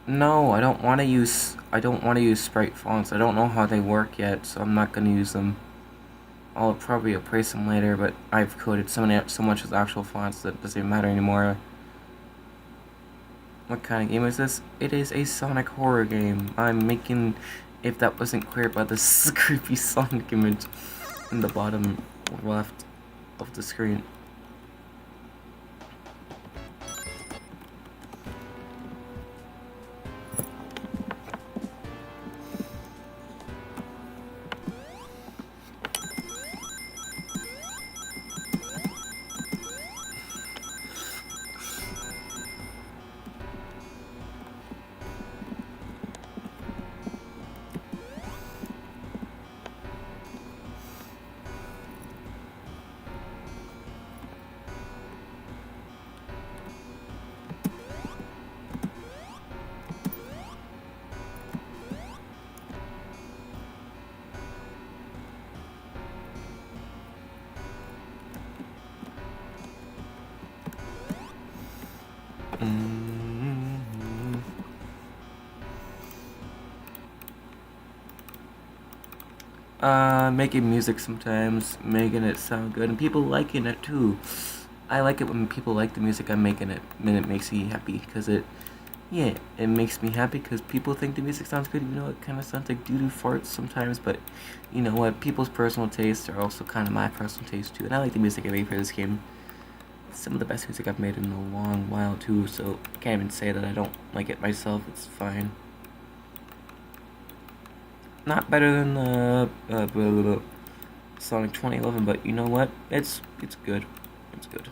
No, I don't want to use sprite fonts. I don't know how they work yet, so I'm not going to use them. I'll probably appraise them later, but I've coded so much with actual fonts that it doesn't even matter anymore. What kind of game is this? It is a Sonic horror game. I'm making, if that wasn't clear by this creepy Sonic image in the bottom left of the screen. Making music sometimes, making it sound good, and people liking it too. I like it when people like the music I'm making it, and it makes me happy, because it makes me happy because people think the music sounds good, even though it kind of sounds like doo-doo farts sometimes, but you know what, people's personal tastes are also kind of my personal taste too, and I like the music I made for this game. It's some of the best music I've made in a long while too, so I can't even say that I don't like it myself, it's fine. Not better than Sonic 2011, but you know what? It's good. It's good.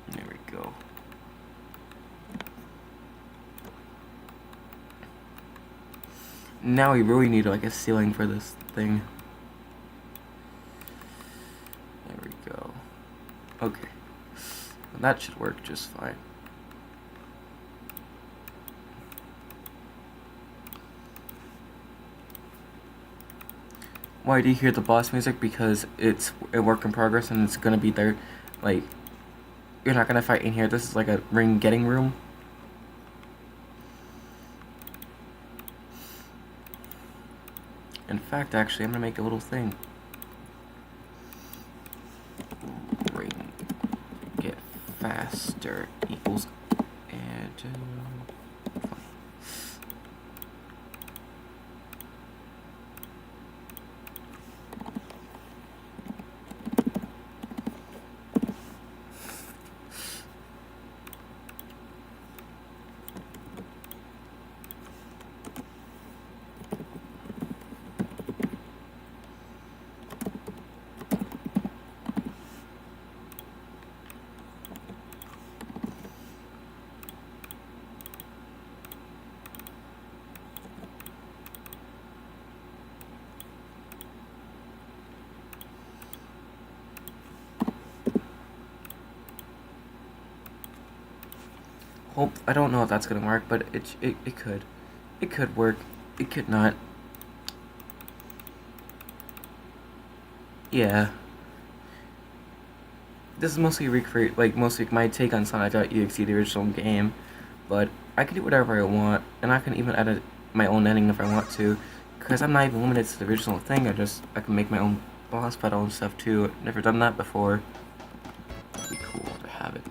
There we go. Now we really need like a ceiling for this thing. There we go. Okay. That should work just fine. Why do you hear the boss music? Because it's a work in progress and it's gonna be there. Like, you're not gonna fight in here. This is like a ring getting room. In fact, actually, I'm gonna make a little thing. Ring get faster equals and Hope I don't know if that's gonna work, but it could. It could work. It could not. Yeah. This is mostly mostly my take on sonic.exe, the original game, but I can do whatever I want, and I can even edit my own ending if I want to, because I'm not even limited to the original thing. I can make my own boss battle and stuff too. I've never done that before. It'd be cool to have it.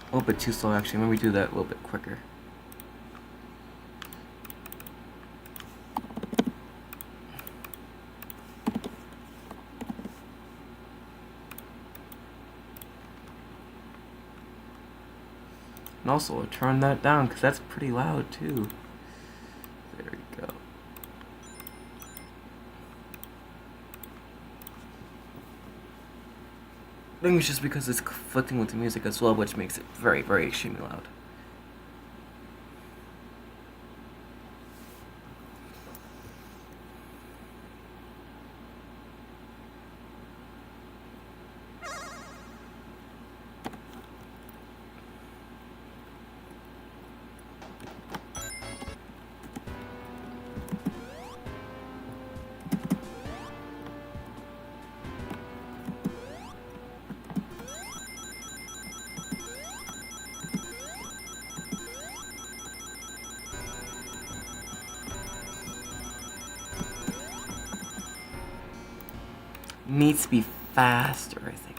A little bit too slow, actually. Maybe do that a little bit quicker. And also, turn that down, because that's pretty loud, too. There we go. I think it's just because it's conflicting with the music as well, which makes it very, very extremely loud. Needs to be faster, I think.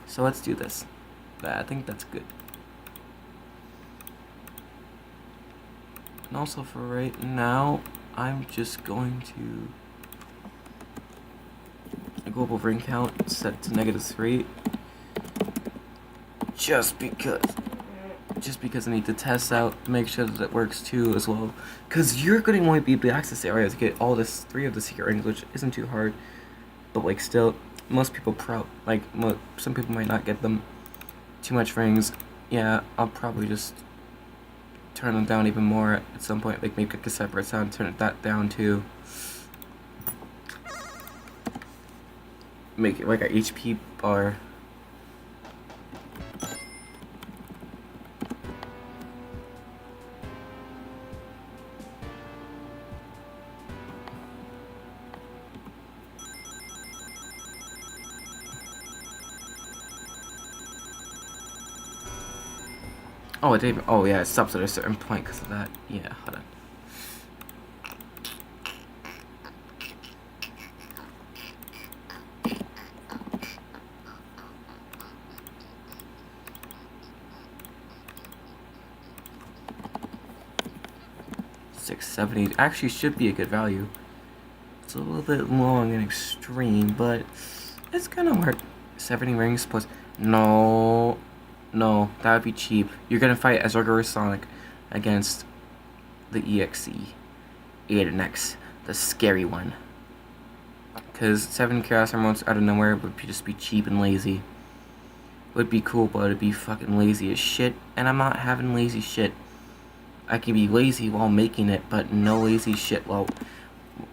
So let's do this. I think that's good. And also for right now, I'm just going to a global ring count set to -3. Just because I need to test out, make sure that it works too as well. Because you're going to only be able to access the area to get all 3 of the secret rings, which isn't too hard. But like still, most people some people might not get them. Too much rings. Yeah, I'll probably just turn them down even more at some point. Like make a separate sound, turn that down too. Make it like a HP bar. Oh, it didn't. Oh, yeah, it stops at a certain point because of that. Yeah, hold on. $670 actually should be a good value. It's a little bit long and extreme, but it's gonna work. 70 rings plus. No, that would be cheap. You're gonna fight as regular Sonic against the EXE, Aiden.A, the scary one. Because 7 Chaos Hormones out of nowhere would just be cheap and lazy. Would be cool, but it'd be fucking lazy as shit, and I'm not having lazy shit. I can be lazy while making it, but no lazy shit while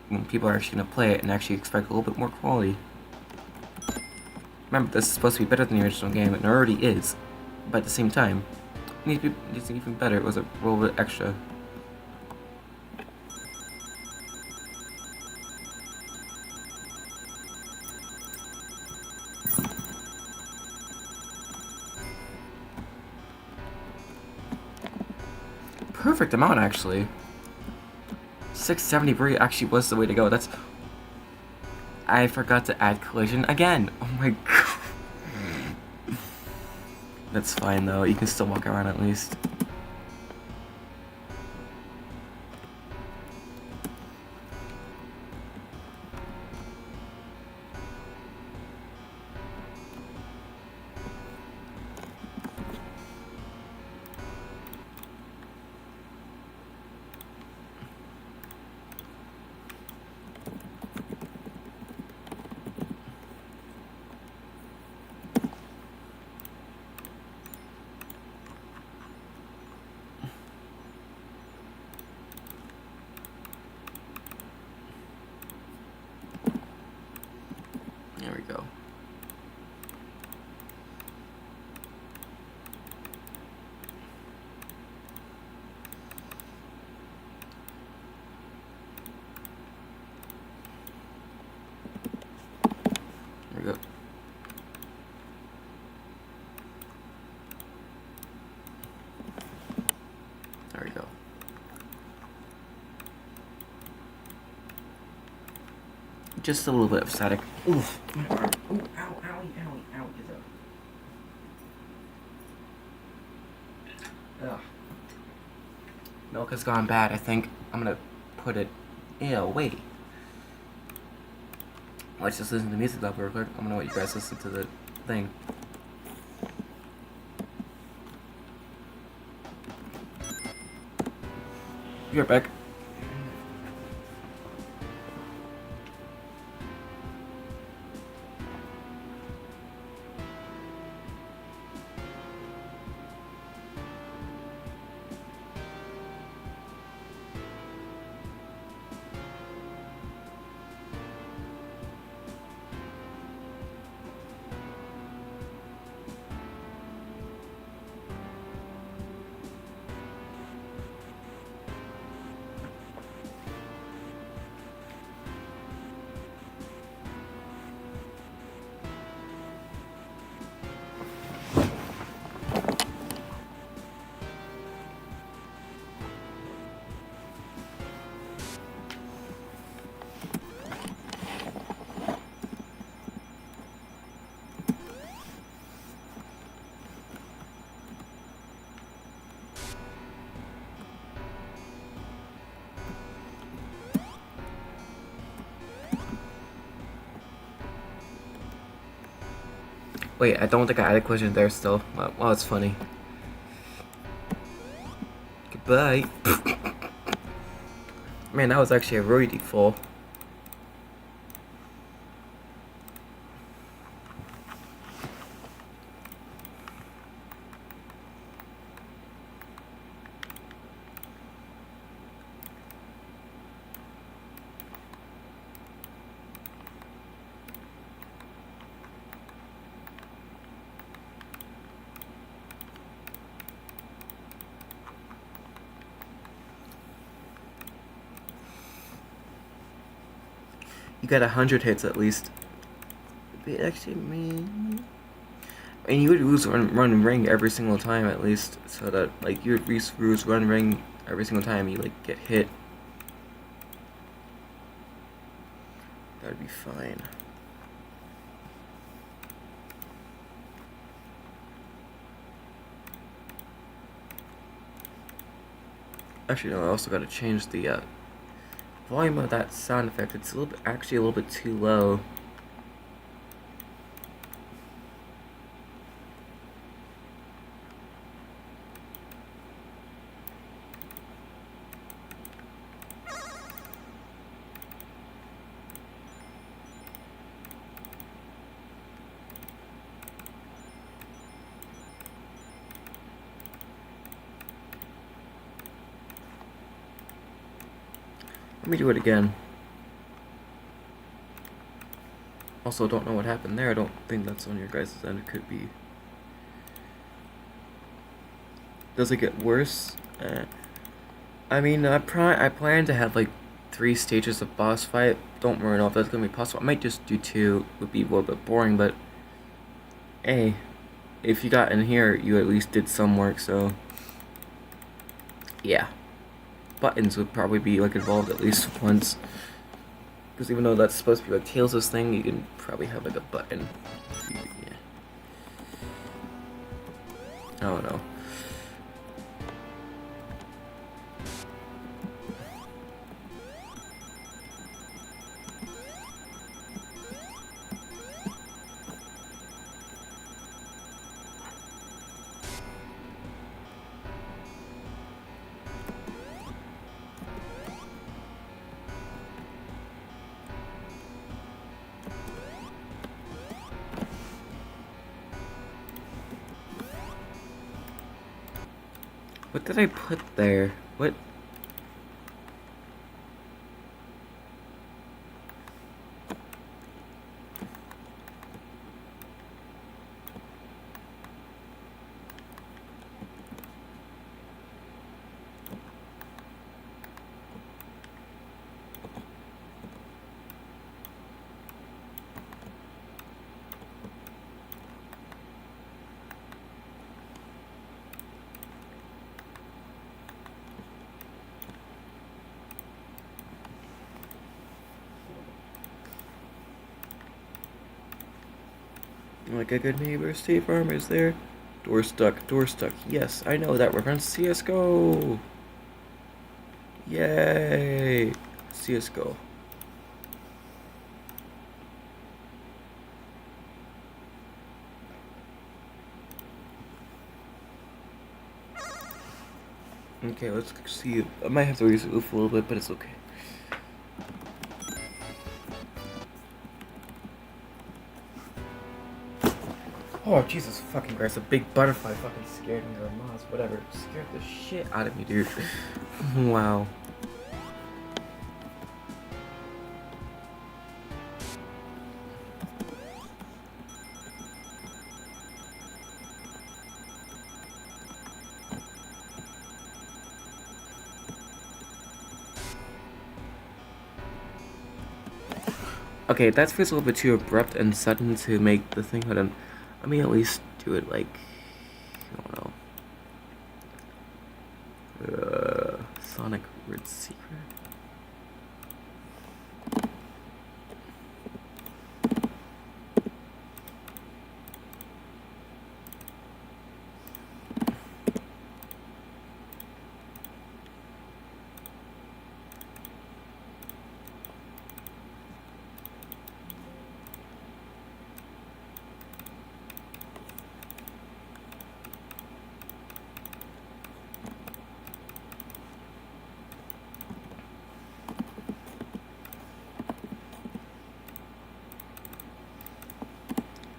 when people are actually gonna play it and actually expect a little bit more quality. Remember, this is supposed to be better than the original game, and it already is. But at the same time, it needs to be even better. It was a little bit extra. Perfect amount, actually. 670 Brie actually was the way to go. I forgot to add collision again. Oh my god. That's fine though, you can still walk around at least. Just a little bit of static. Oof. My arm. Oh, ow, owie, owie, owie. Ugh. Milk has gone bad. I think I'm gonna put it away. Let's just listen to music though real quick. I'm gonna let you guys listen to the thing. Be right back. Wait, I don't think I added question there still. Wow, it's funny. Goodbye. Man, that was actually a really deep fall. You got 100 hits at least. It actually mean, and you would lose run ring every single time at least, so that like you would lose run ring every single time you like get hit. That'd be fine. Actually, no. I also got to change the volume of that sound effect. It's actually a little bit too low. Let me do it again. Also, don't know what happened there. I don't think that's on your guys' end. It could be. Does it get worse? I mean, I plan to have like 3 stages of boss fight. Don't really know if that's gonna be possible. I might just do 2. It would be a little bit boring, but hey, if you got in here, you at least did some work. So yeah. Buttons would probably be like involved at least once, because even though that's supposed to be like Tails' thing, you can probably have like a button. Yeah. I don't know. What did I put there? What? Like a good neighbor, State Farm is there. Door stuck, door stuck. Yes, I know that reference. CSGO! Yay! CSGO. Okay, let's see. I might have to raise the roof a little bit, but it's okay. Oh, Jesus fucking Christ, a big butterfly fucking scared me, or a moth, whatever. It scared the shit out of me, dude. Wow. Okay, that feels a little bit too abrupt and sudden to make the thing, but let me at least do it like, I don't know. Sonic word secret.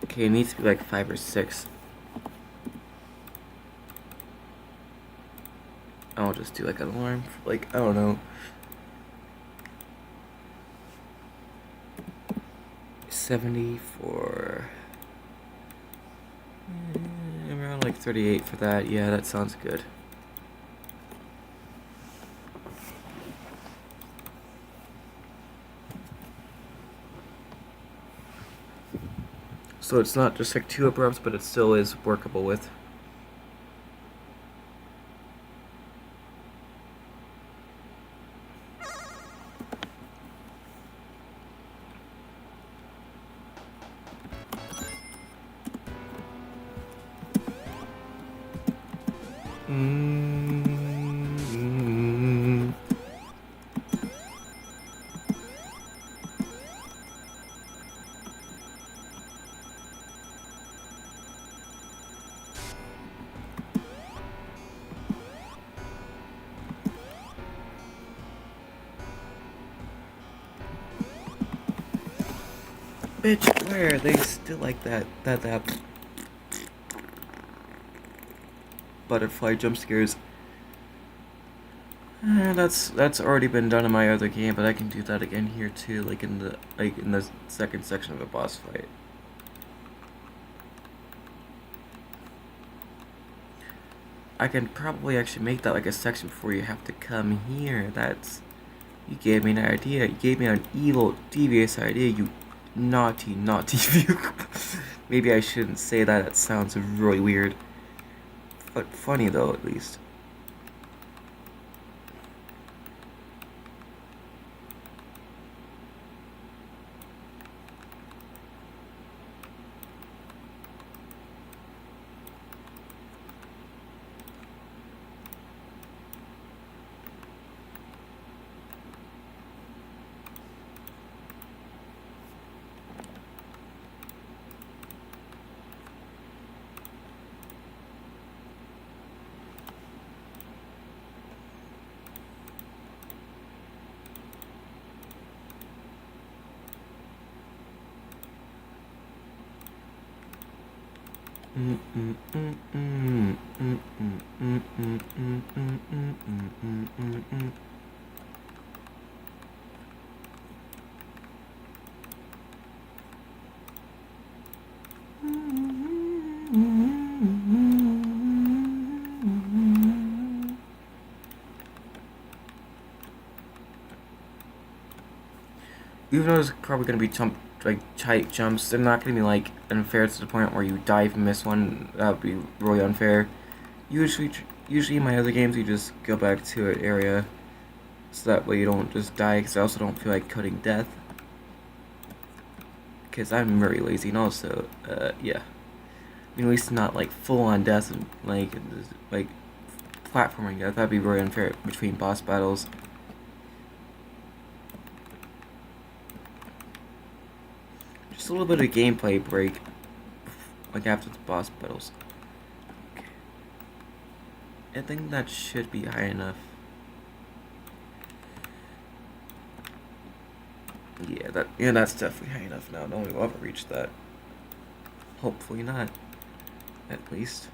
Okay, it needs to be like 5 or 6. I'll just do like an alarm for like, I don't know. 70 for around like 38 for that. Yeah, that sounds good. So it's not just like too abrupt, but it still is workable with. Bitch, where? They still like that butterfly jump scares. That's already been done in my other game, but I can do that again here too, like in the second section of the boss fight. I can probably actually make that like a section before you have to come here. You gave me an idea. You gave me an evil, devious idea, you naughty view. Maybe I shouldn't say that. That sounds really weird. But funny though, at least. Even though it's probably gonna be tight jumps, they're not gonna be like unfair to the point where you dive and miss one. That would be really unfair. Usually in my other games, you just go back to an area, so that way you don't just die. Because I also don't feel like cutting death. because I'm very lazy, and also, yeah. I mean, at least not like full on death and like platforming death. That'd be very unfair between boss battles. Just a little bit of gameplay break, like after the boss battles. Okay. I think that should be high enough. Yeah, that's definitely high enough now. No one will ever reach that. Hopefully not. At least.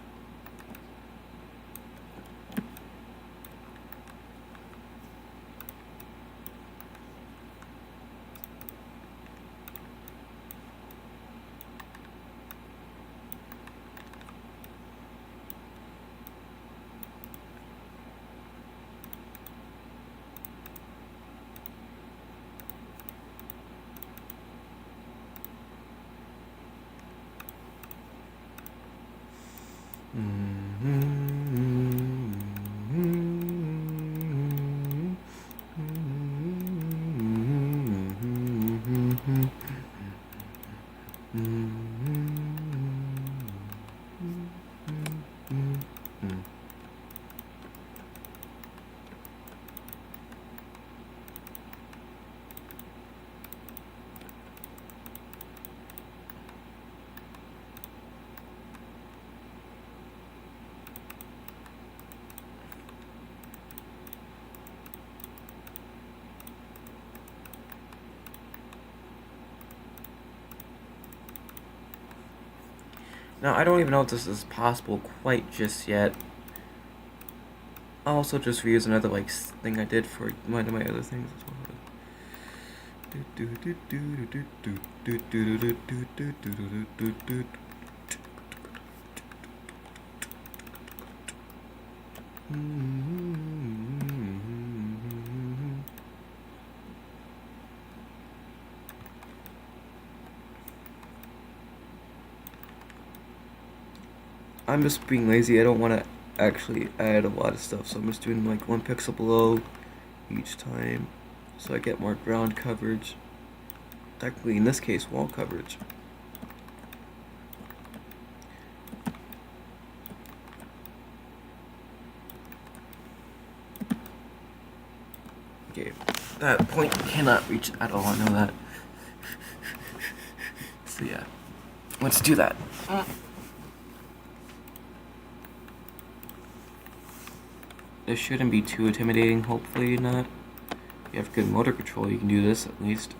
Now, I don't even know if this is possible quite just yet. I'll also just reuse another like thing I did for one of my other things as well. I'm just being lazy. I don't want to actually add a lot of stuff, so I'm just doing like 1 pixel below each time, so I get more ground coverage. Technically, in this case, wall coverage. Okay, that point cannot reach at all. I know that. So yeah, let's do that. This shouldn't be too intimidating, hopefully not. If you have good motor control, you can do this at least.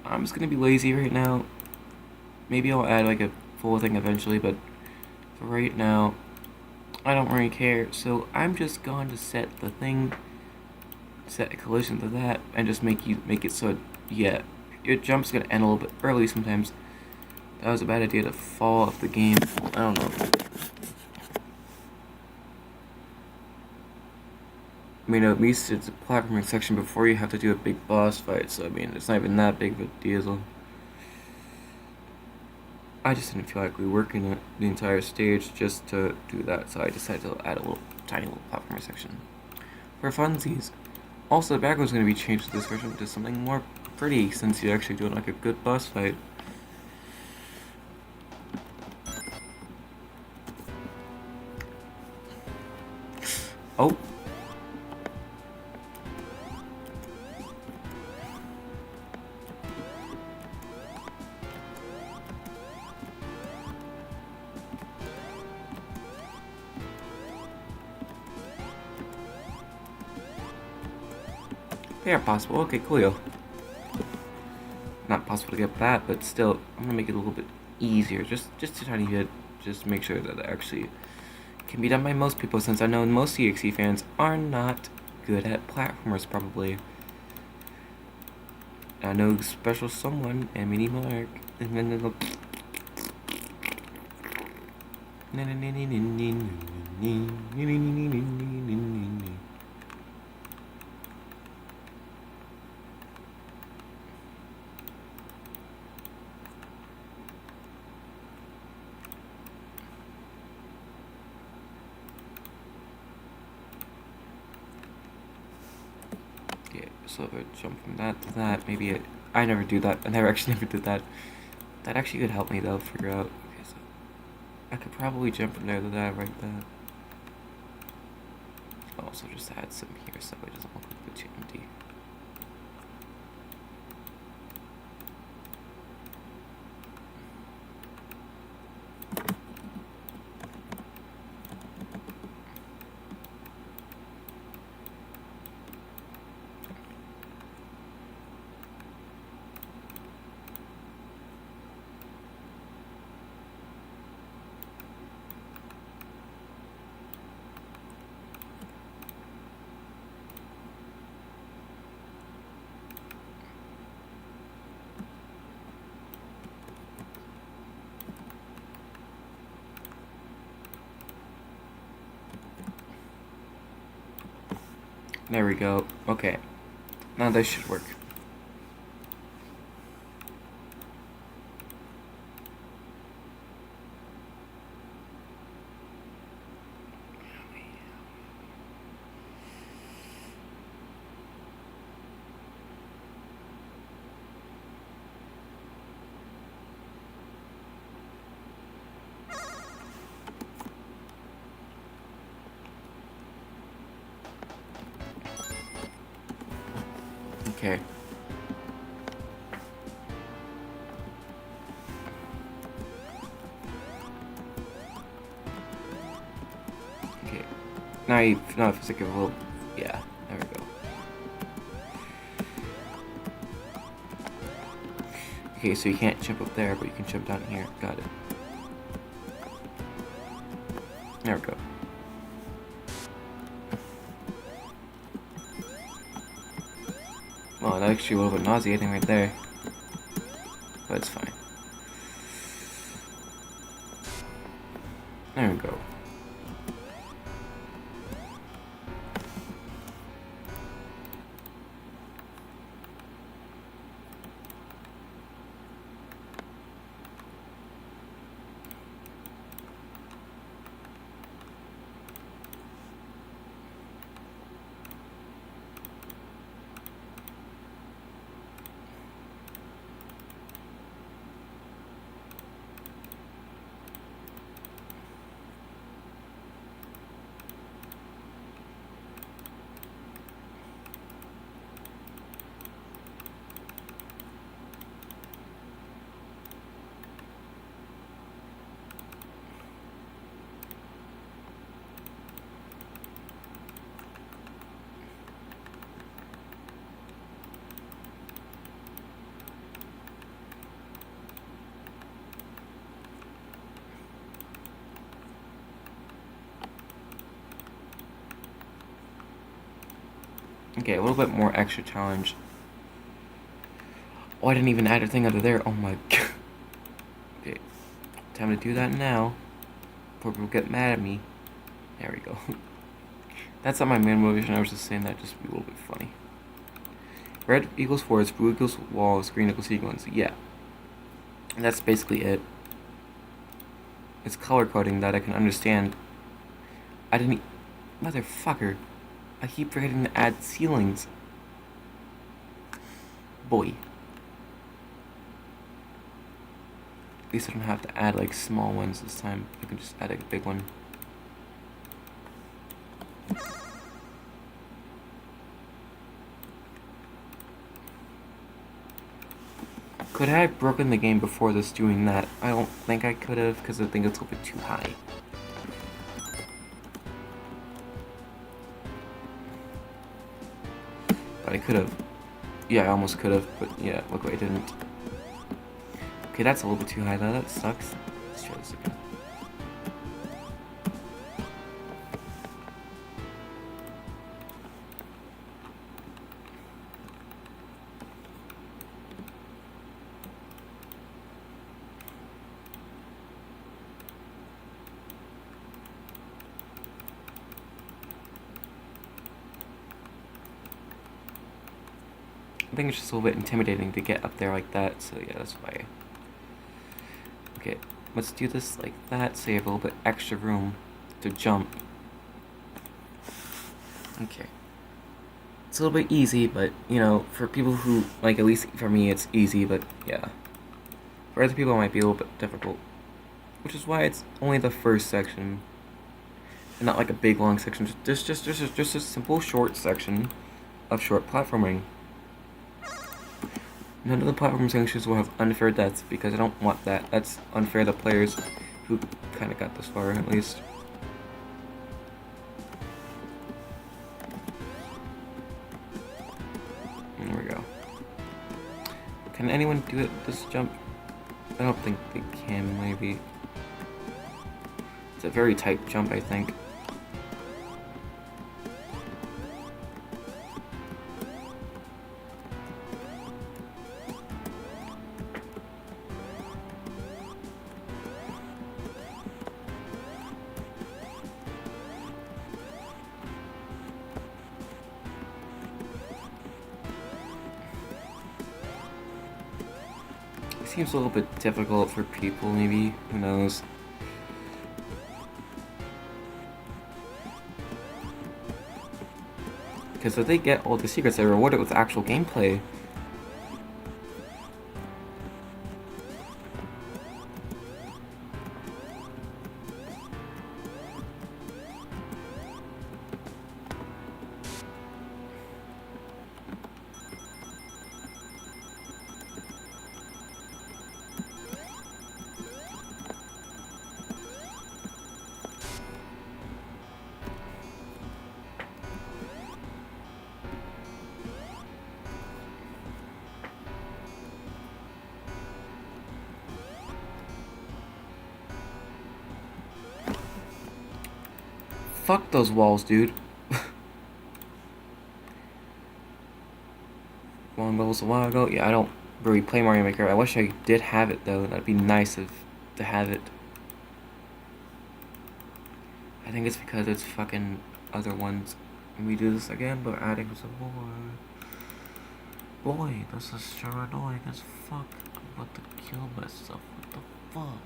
I'm just gonna be lazy right now. Maybe I'll add like a full thing eventually, but for right now, I don't really care. So I'm just going to set a collision to that, and just make it so yeah, your jump's gonna end a little bit early sometimes. That was a bad idea to fall off the game. I don't know. I mean, at least it's a platforming section before you have to do a big boss fight, so I mean, it's not even that big of a deal. I just didn't feel like reworking the entire stage just to do that, so I decided to add a tiny little platformer section. For funsies. Also, the background's going to be changed to this version to something more pretty, since you're actually doing like a good boss fight. Oh. They are possible. Okay, cool. Not possible to get that, but still, I'm gonna make it a little bit easier. Just a tiny bit. Just make sure that it actually can be done by most people, since I know most EXE fans are not good at platformers, probably. I know special someone, and Mini Mark, and then they'll. So if I jump from that to that, maybe I never do that. I never actually never did that. That actually could help me though figure out. Okay, so I could probably jump from there to that right there. I'll also just add some here so it doesn't look like too empty. There we go. Okay. Now this should work. Okay. Okay. Now if it's like a little, yeah, there we go. Okay, so you can't jump up there, but you can jump down here. Got it. There we go. Well, that's actually a little bit nauseating right there. But it's fine. There we go. Okay, a little bit more extra challenge. Oh, I didn't even add a thing under there. Oh my god. Okay, time to do that now. Before people get mad at me. There we go. That's not my main motivation. I was just saying that just to be a little bit funny. Red equals forest, blue equals walls, green equals sequence. Yeah. And that's basically it. It's color coding that I can understand. I didn't. Motherfucker. I keep forgetting to add ceilings. Boy. At least I don't have to add like small ones this time. I can just add a big one. Could I have broken the game before this doing that? I don't think I could have because I think it's a little bit too high. But I could have. Yeah, I almost could have, but yeah, look, I didn't. Okay, that's a little bit too high though, that sucks. Let's try this again. I think it's just a little bit intimidating to get up there like that, so yeah, that's why. Okay, let's do this like that, so you have a little bit extra room to jump. Okay. It's a little bit easy, but, you know, for people who, like, at least for me, it's easy, but, yeah. For other people, it might be a little bit difficult. Which is why it's only the first section. And not like a big, long section. Just a simple, short section of short platforming. None of the platform sections will have unfair deaths, because I don't want that. That's unfair to players who kind of got this far, at least. There we go. Can anyone do it this jump? I don't think they can, maybe. It's a very tight jump, I think. It seems a little bit difficult for people, maybe. Who knows? Because if they get all the secrets, they're rewarded with actual gameplay. Fuck those walls, dude. Long levels a while ago. Yeah, I don't really play Mario Maker. I wish I did have it though. That'd be nice to have it. I think it's because it's fucking other ones. And we do this again, but adding some more. Boy, this is sure annoying as fuck. I'm about to kill myself. What the fuck?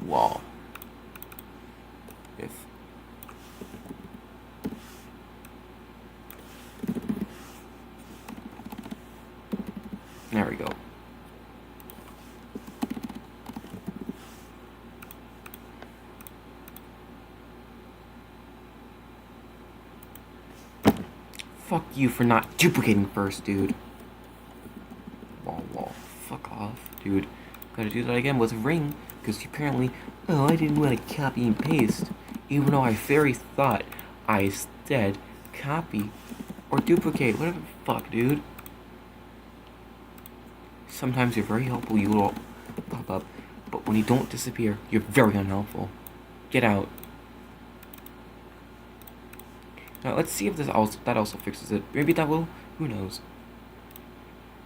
Wall. If there we go. Fuck you for not duplicating first, dude. Wall. Fuck off, dude. Gotta do that again with ring, because apparently, oh, I didn't want to copy and paste. Even though I very thought I instead copy or duplicate. Whatever the fuck, dude. Sometimes you're very helpful, you will pop up. But when you don't disappear, you're very unhelpful. Get out. Now let's see if that also fixes it. Maybe that will. Who knows?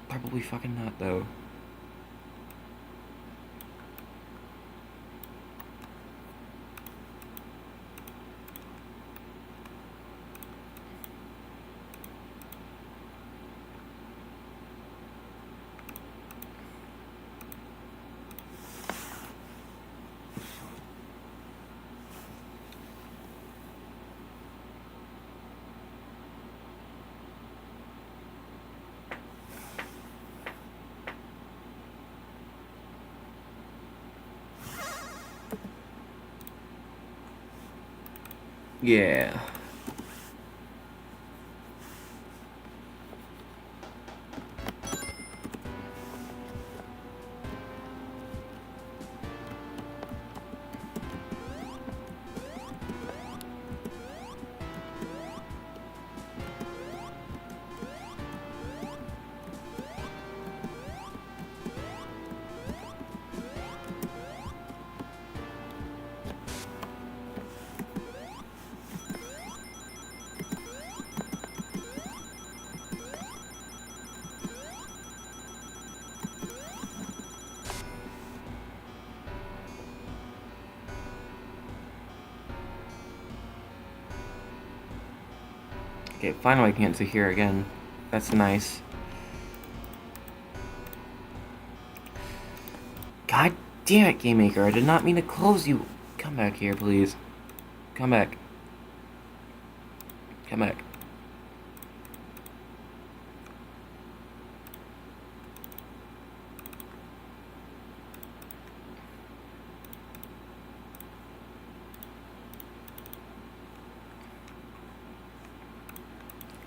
Probably fucking not though. Yeah. Okay, finally I can get to here again. That's nice. God damn it, Game Maker. I did not mean to close you. Come back here, please. Come back. Come back.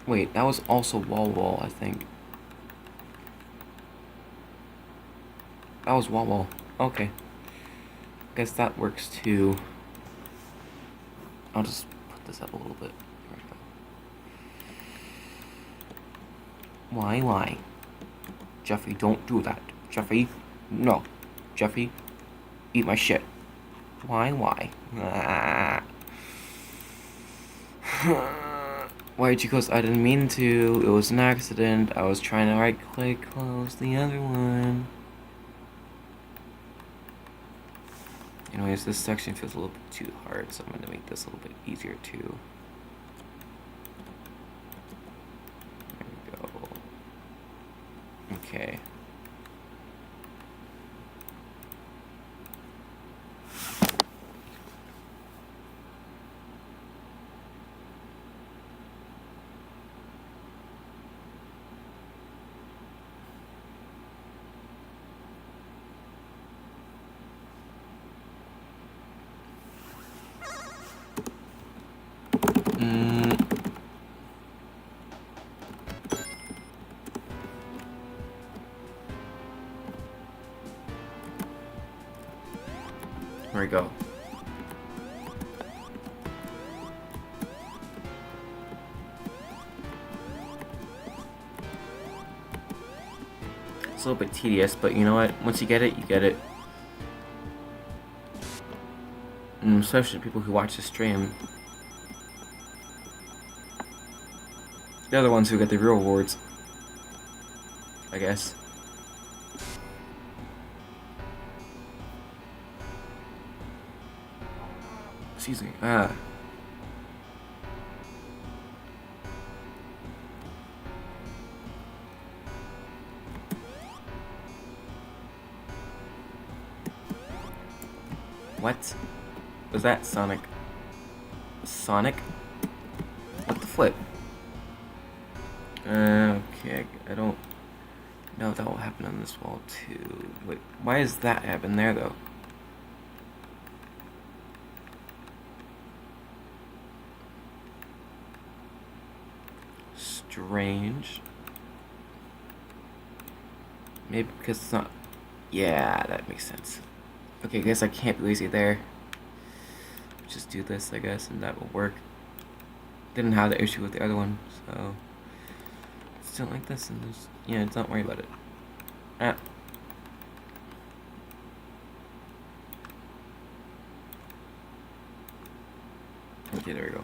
Wait, that was also wall, I think. That was wall. Okay. Guess that works too. I'll just put this up a little bit. There we go. Why? Jeffy, don't do that. Jeffy, no. Jeffy, eat my shit. Why? Ah. Why'd you close? I didn't mean to. It was an accident. I was trying to right click close the other one. Anyways, this section feels a little bit too hard, so I'm going to make this a little bit easier too. There we go. Okay. There we go. It's a little bit tedious, but you know what? Once you get it, you get it. And especially people who watch the stream. They're the ones who get the real rewards, I guess. Excuse me. What? Was that Sonic? Sonic? What the flip? Okay, I don't know if that will happen on this wall too. Wait, why does that happen there though? Strange. Maybe because it's not... Yeah, that makes sense. Okay, I guess I can't be lazy there. Just do this, I guess, and that will work. Didn't have the issue with the other one, so... Still like this, and just... Yeah, don't worry about it. Ah. Okay, there we go.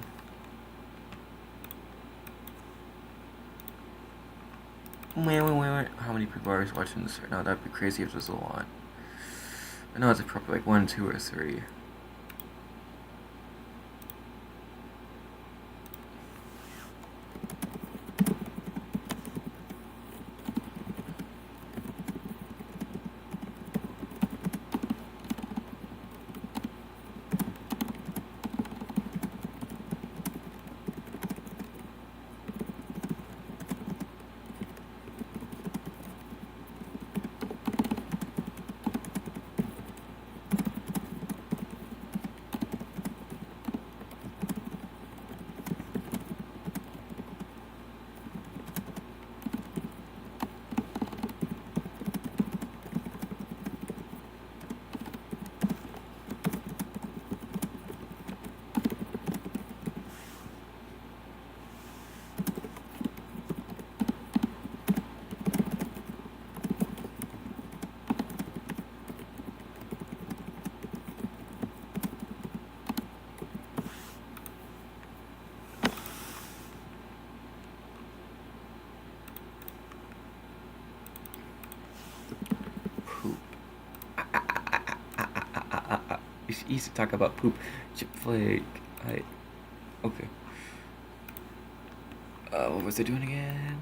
Wait. How many people are watching this right now? That'd be crazy if there's a lot. I know it's probably like 1, 2, or 3. It's easy to talk about poop. Chip flake. Okay. What was I doing again?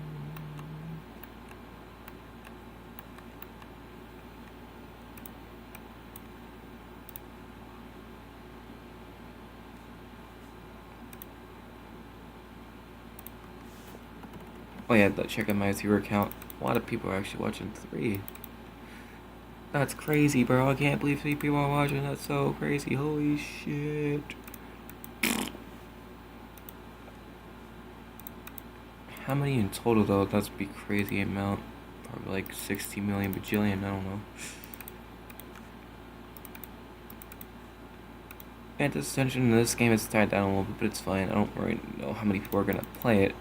Oh yeah, check out my viewer count. A lot of people are actually watching 3. That's crazy, bro. I can't believe 3 people are watching. That's so crazy. Holy shit. How many in total though? That's be crazy amount. Probably like 60 million bajillion. I don't know. And this attention in this game is tied down a little bit, but it's fine. I don't really know how many people are gonna play it.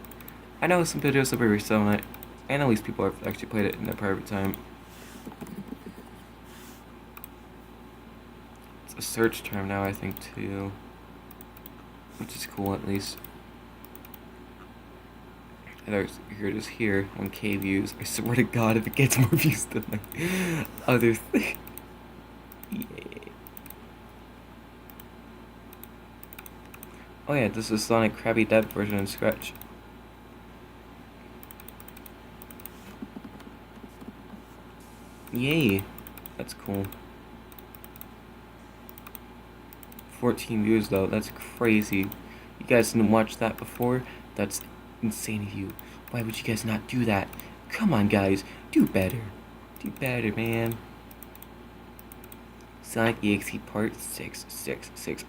I know some videos will be reselling it, and at least people have actually played it in their private time. It's a search term now, I think, too. Which is cool, at least. And here it is here, 1K views. I swear to God, if it gets more views than my other thing. Yay. Oh yeah, this is Sonic Krabby Dev version in Scratch. Yay. That's cool. 14 views though, that's crazy. You guys didn't watch that before? That's insane of you. Why would you guys not do that? Come on guys, do better. Do better, man. Sonic.exe part 666.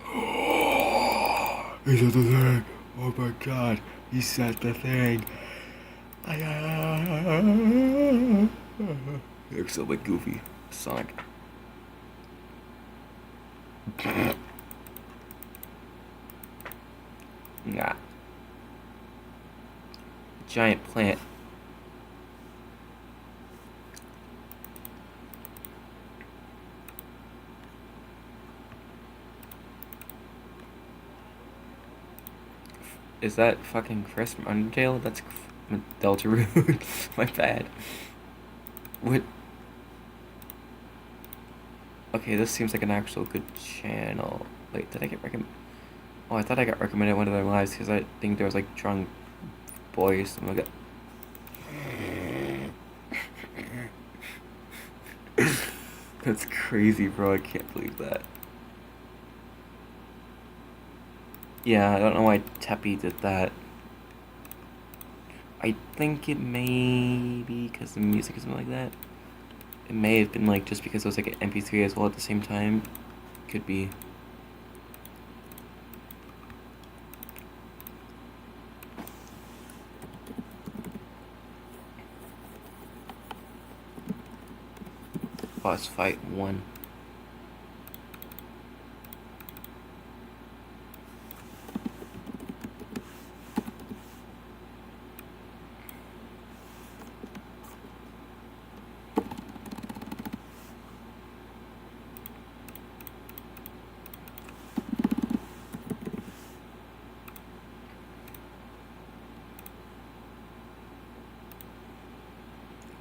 He said the thing. Oh my god, he said the thing. You're so like Goofy. Sonic. Nah. Giant plant. Is that fucking Chris from Undertale? That's Delta Root. My bad. What? Okay, this seems like an actual good channel. Wait, did I get recommended? Oh, I thought I got recommended one of their lives because I think there was like drunk boys. Something like that. That's crazy, bro. I can't believe that. Yeah, I don't know why Teppy did that. I think it may be because the music is something like that. It may have been like just because it was like an MP3 as well at the same time. Could be. Boss fight 1.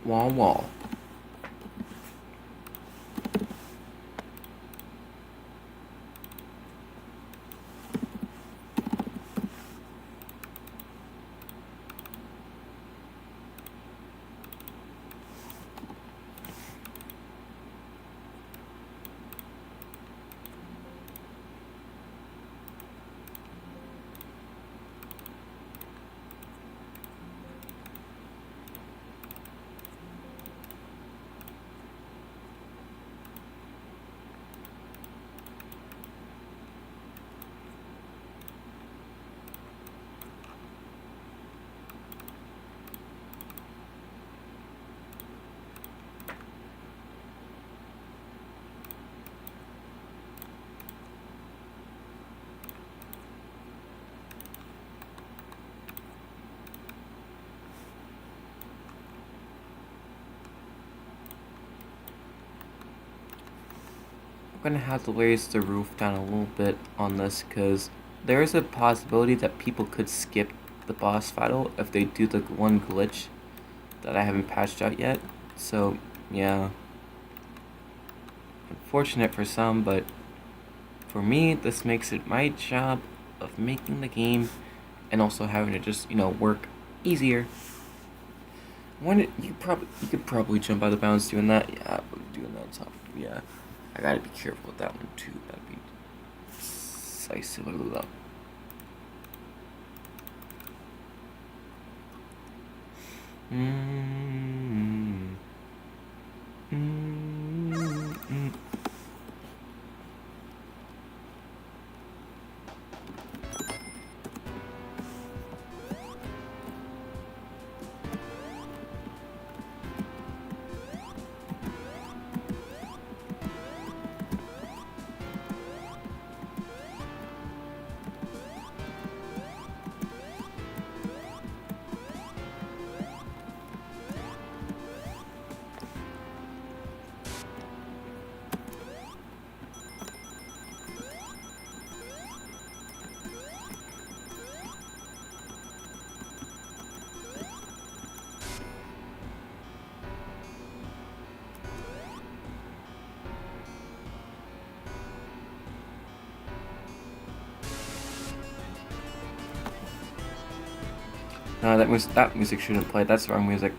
Wall wall. I'm gonna have to raise the roof down a little bit on this because there is a possibility that people could skip the boss battle if they do the one glitch that I haven't patched out yet. So yeah, unfortunate for some, but for me this makes it my job of making the game and also having to just, you know, work easier. You could probably jump out of bounds doing that. Yeah, but doing that on top. Yeah, I gotta be careful with that one too. That'd be decisive. Mm. Mm. No, that music shouldn't play. That's the wrong music.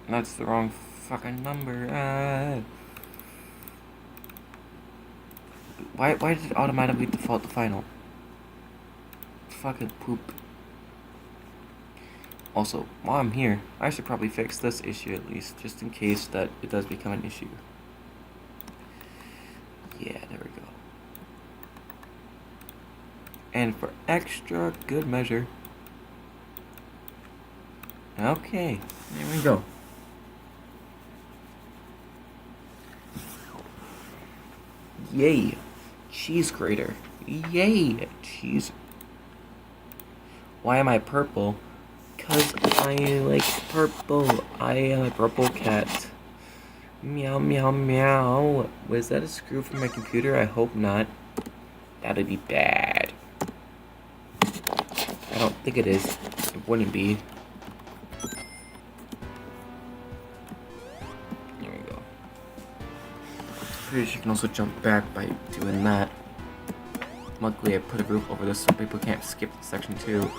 That's the wrong fucking number. Why did it automatically default to final? Fucking poop. Also, while I'm here, I should probably fix this issue at least, just in case that it does become an issue. Yeah, there we go. And for extra good measure. Okay, there we go. Yay, cheese grater. Yay, cheese. Why am I purple? Because I like purple. I am a purple cat. Meow, meow, meow. Was that a screw from my computer? I hope not. That'd be bad. I don't think it is. It wouldn't be. There we go. Pretty sure you can also jump back by doing that. Luckily, I put a roof over this so people can't skip section 2.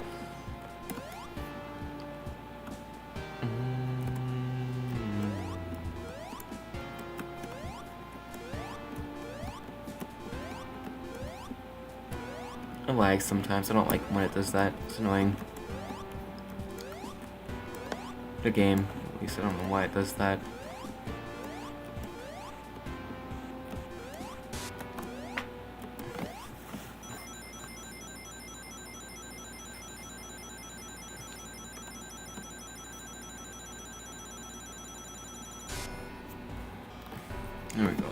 It lags sometimes. I don't like when it does that. It's annoying. The game, at least I don't know why it does that. There we go.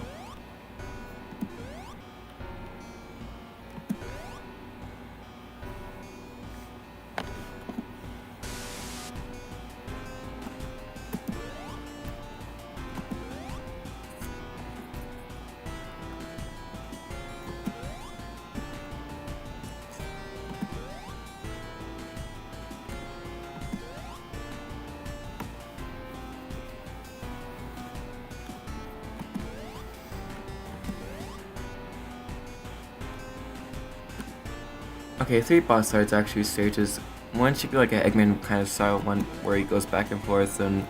Okay, 3 boss fights actually stages. One should be like an Eggman kind of style one where he goes back and forth, and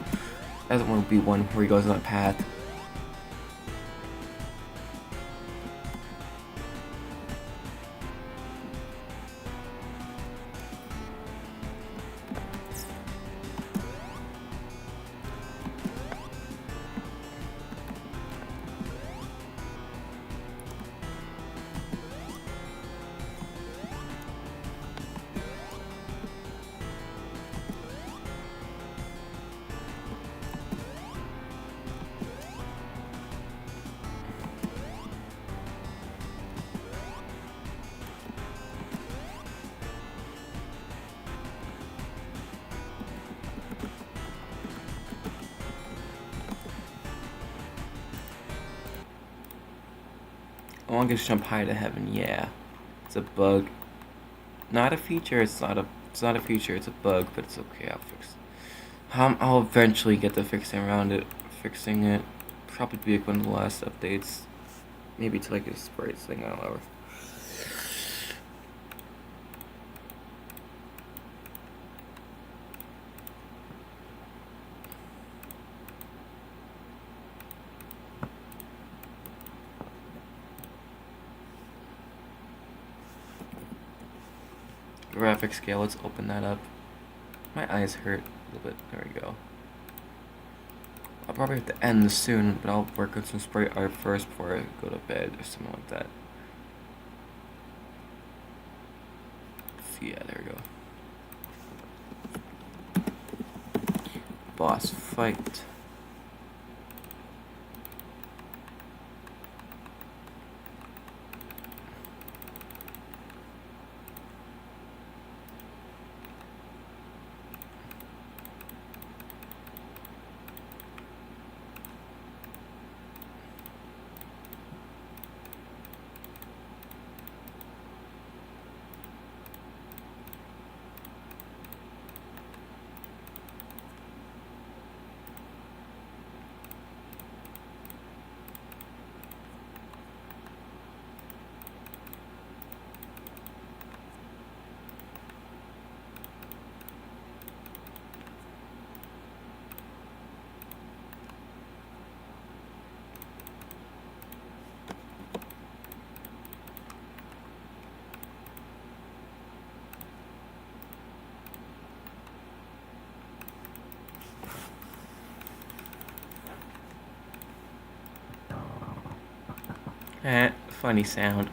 the other one would be one where he goes on a path. Longest jump high to heaven, yeah. It's a bug. Not a feature, it's not a feature, it's a bug, but it's okay, I'll fix it. I'll eventually get to fixing it. Probably be like one of the last updates. Maybe to like a sprite thing, I don't know. Graphic scale, let's open that up. My eyes hurt a little bit. There we go. I'll probably have to end this soon, but I'll work on some spray art first before I go to bed or something like that. So yeah, there we go. Boss fight. Funny sound.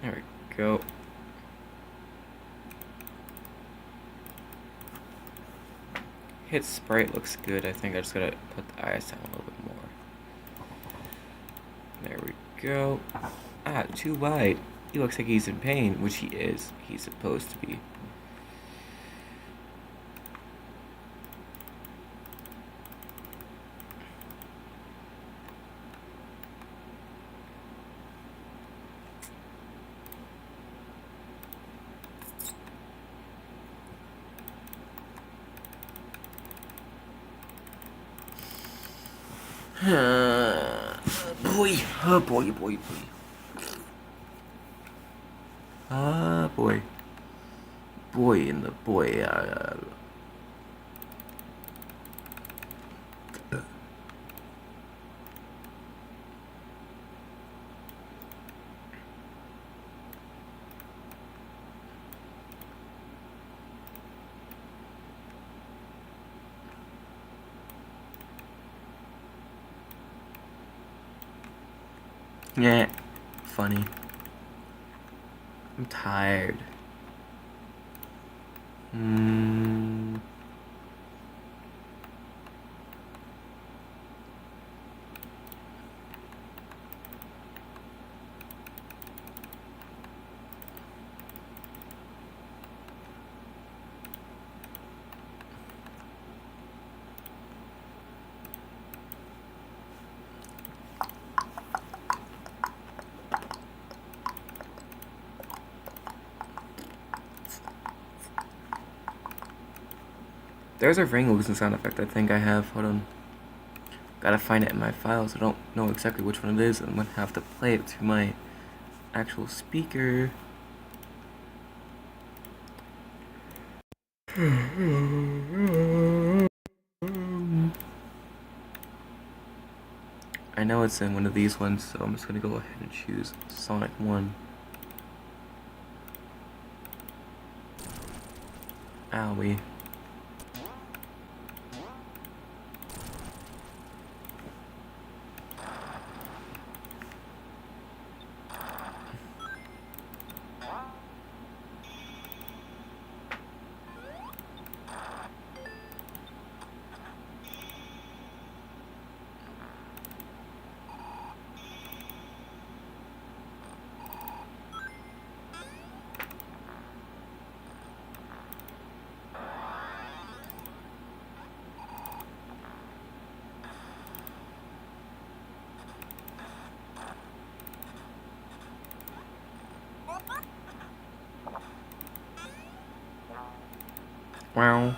There we go. Hit sprite looks good. I think I just gotta put the eyes down a little bit more. There we go. Ah, too wide. He looks like he's in pain, which he is. He's supposed to be. Boy, oh boy, boy, boy. Ah, boy. Boy in the boy. Yeah, funny. I'm tired. There's a ring losing sound effect I think I have. Hold on. Gotta find it in my files. I don't know exactly which one it is. I'm gonna have to play it to my actual speaker. I know it's in one of these ones, so I'm just gonna go ahead and choose Sonic 1. Owie. Wow.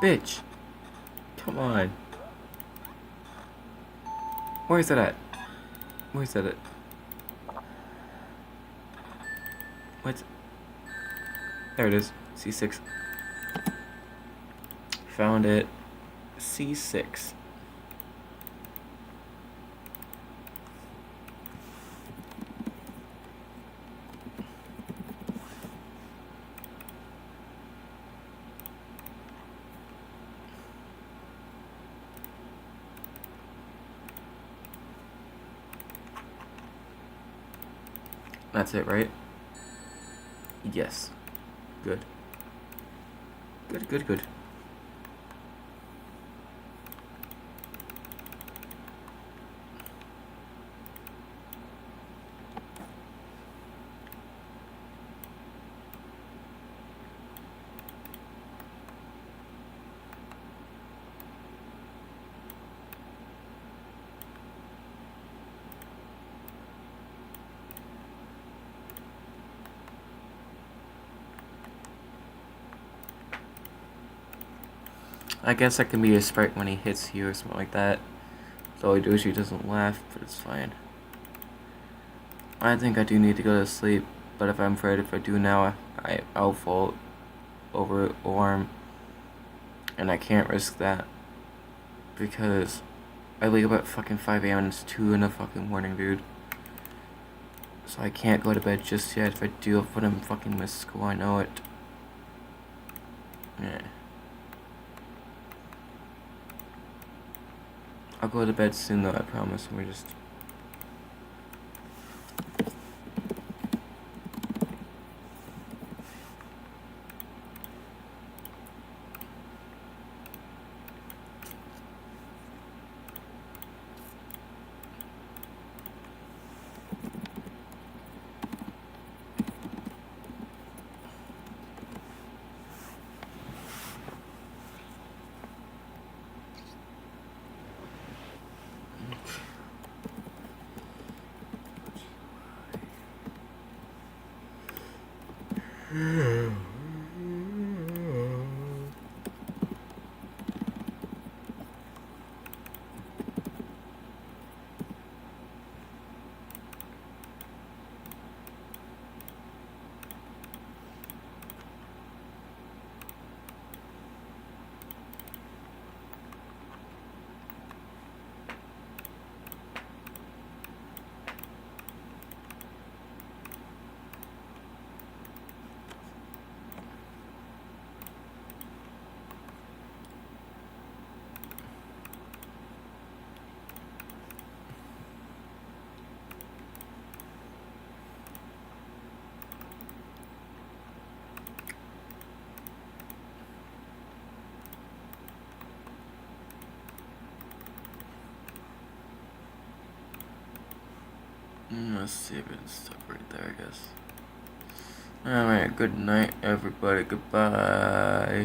bitch. Come on. Where is that at? Where is that at? What? There it is. C6. Found it. C6. That's it, right? Yes. Good. Good, good, good. I guess that can be a sprite when he hits you or something like that. So all he does, he doesn't laugh, but it's fine. I think I do need to go to sleep, but if I'm afraid if I do now, I'll fall over alarm, and I can't risk that because I wake up at fucking 5 a.m. and it's 2 in the fucking morning, dude. So I can't go to bed just yet. If I do, I'll put him fucking miss school. I know it. Yeah. I'll go to bed soon though, I promise. We're just... Let's see if it's stuck right there, I guess. Alright, good night, everybody. Goodbye.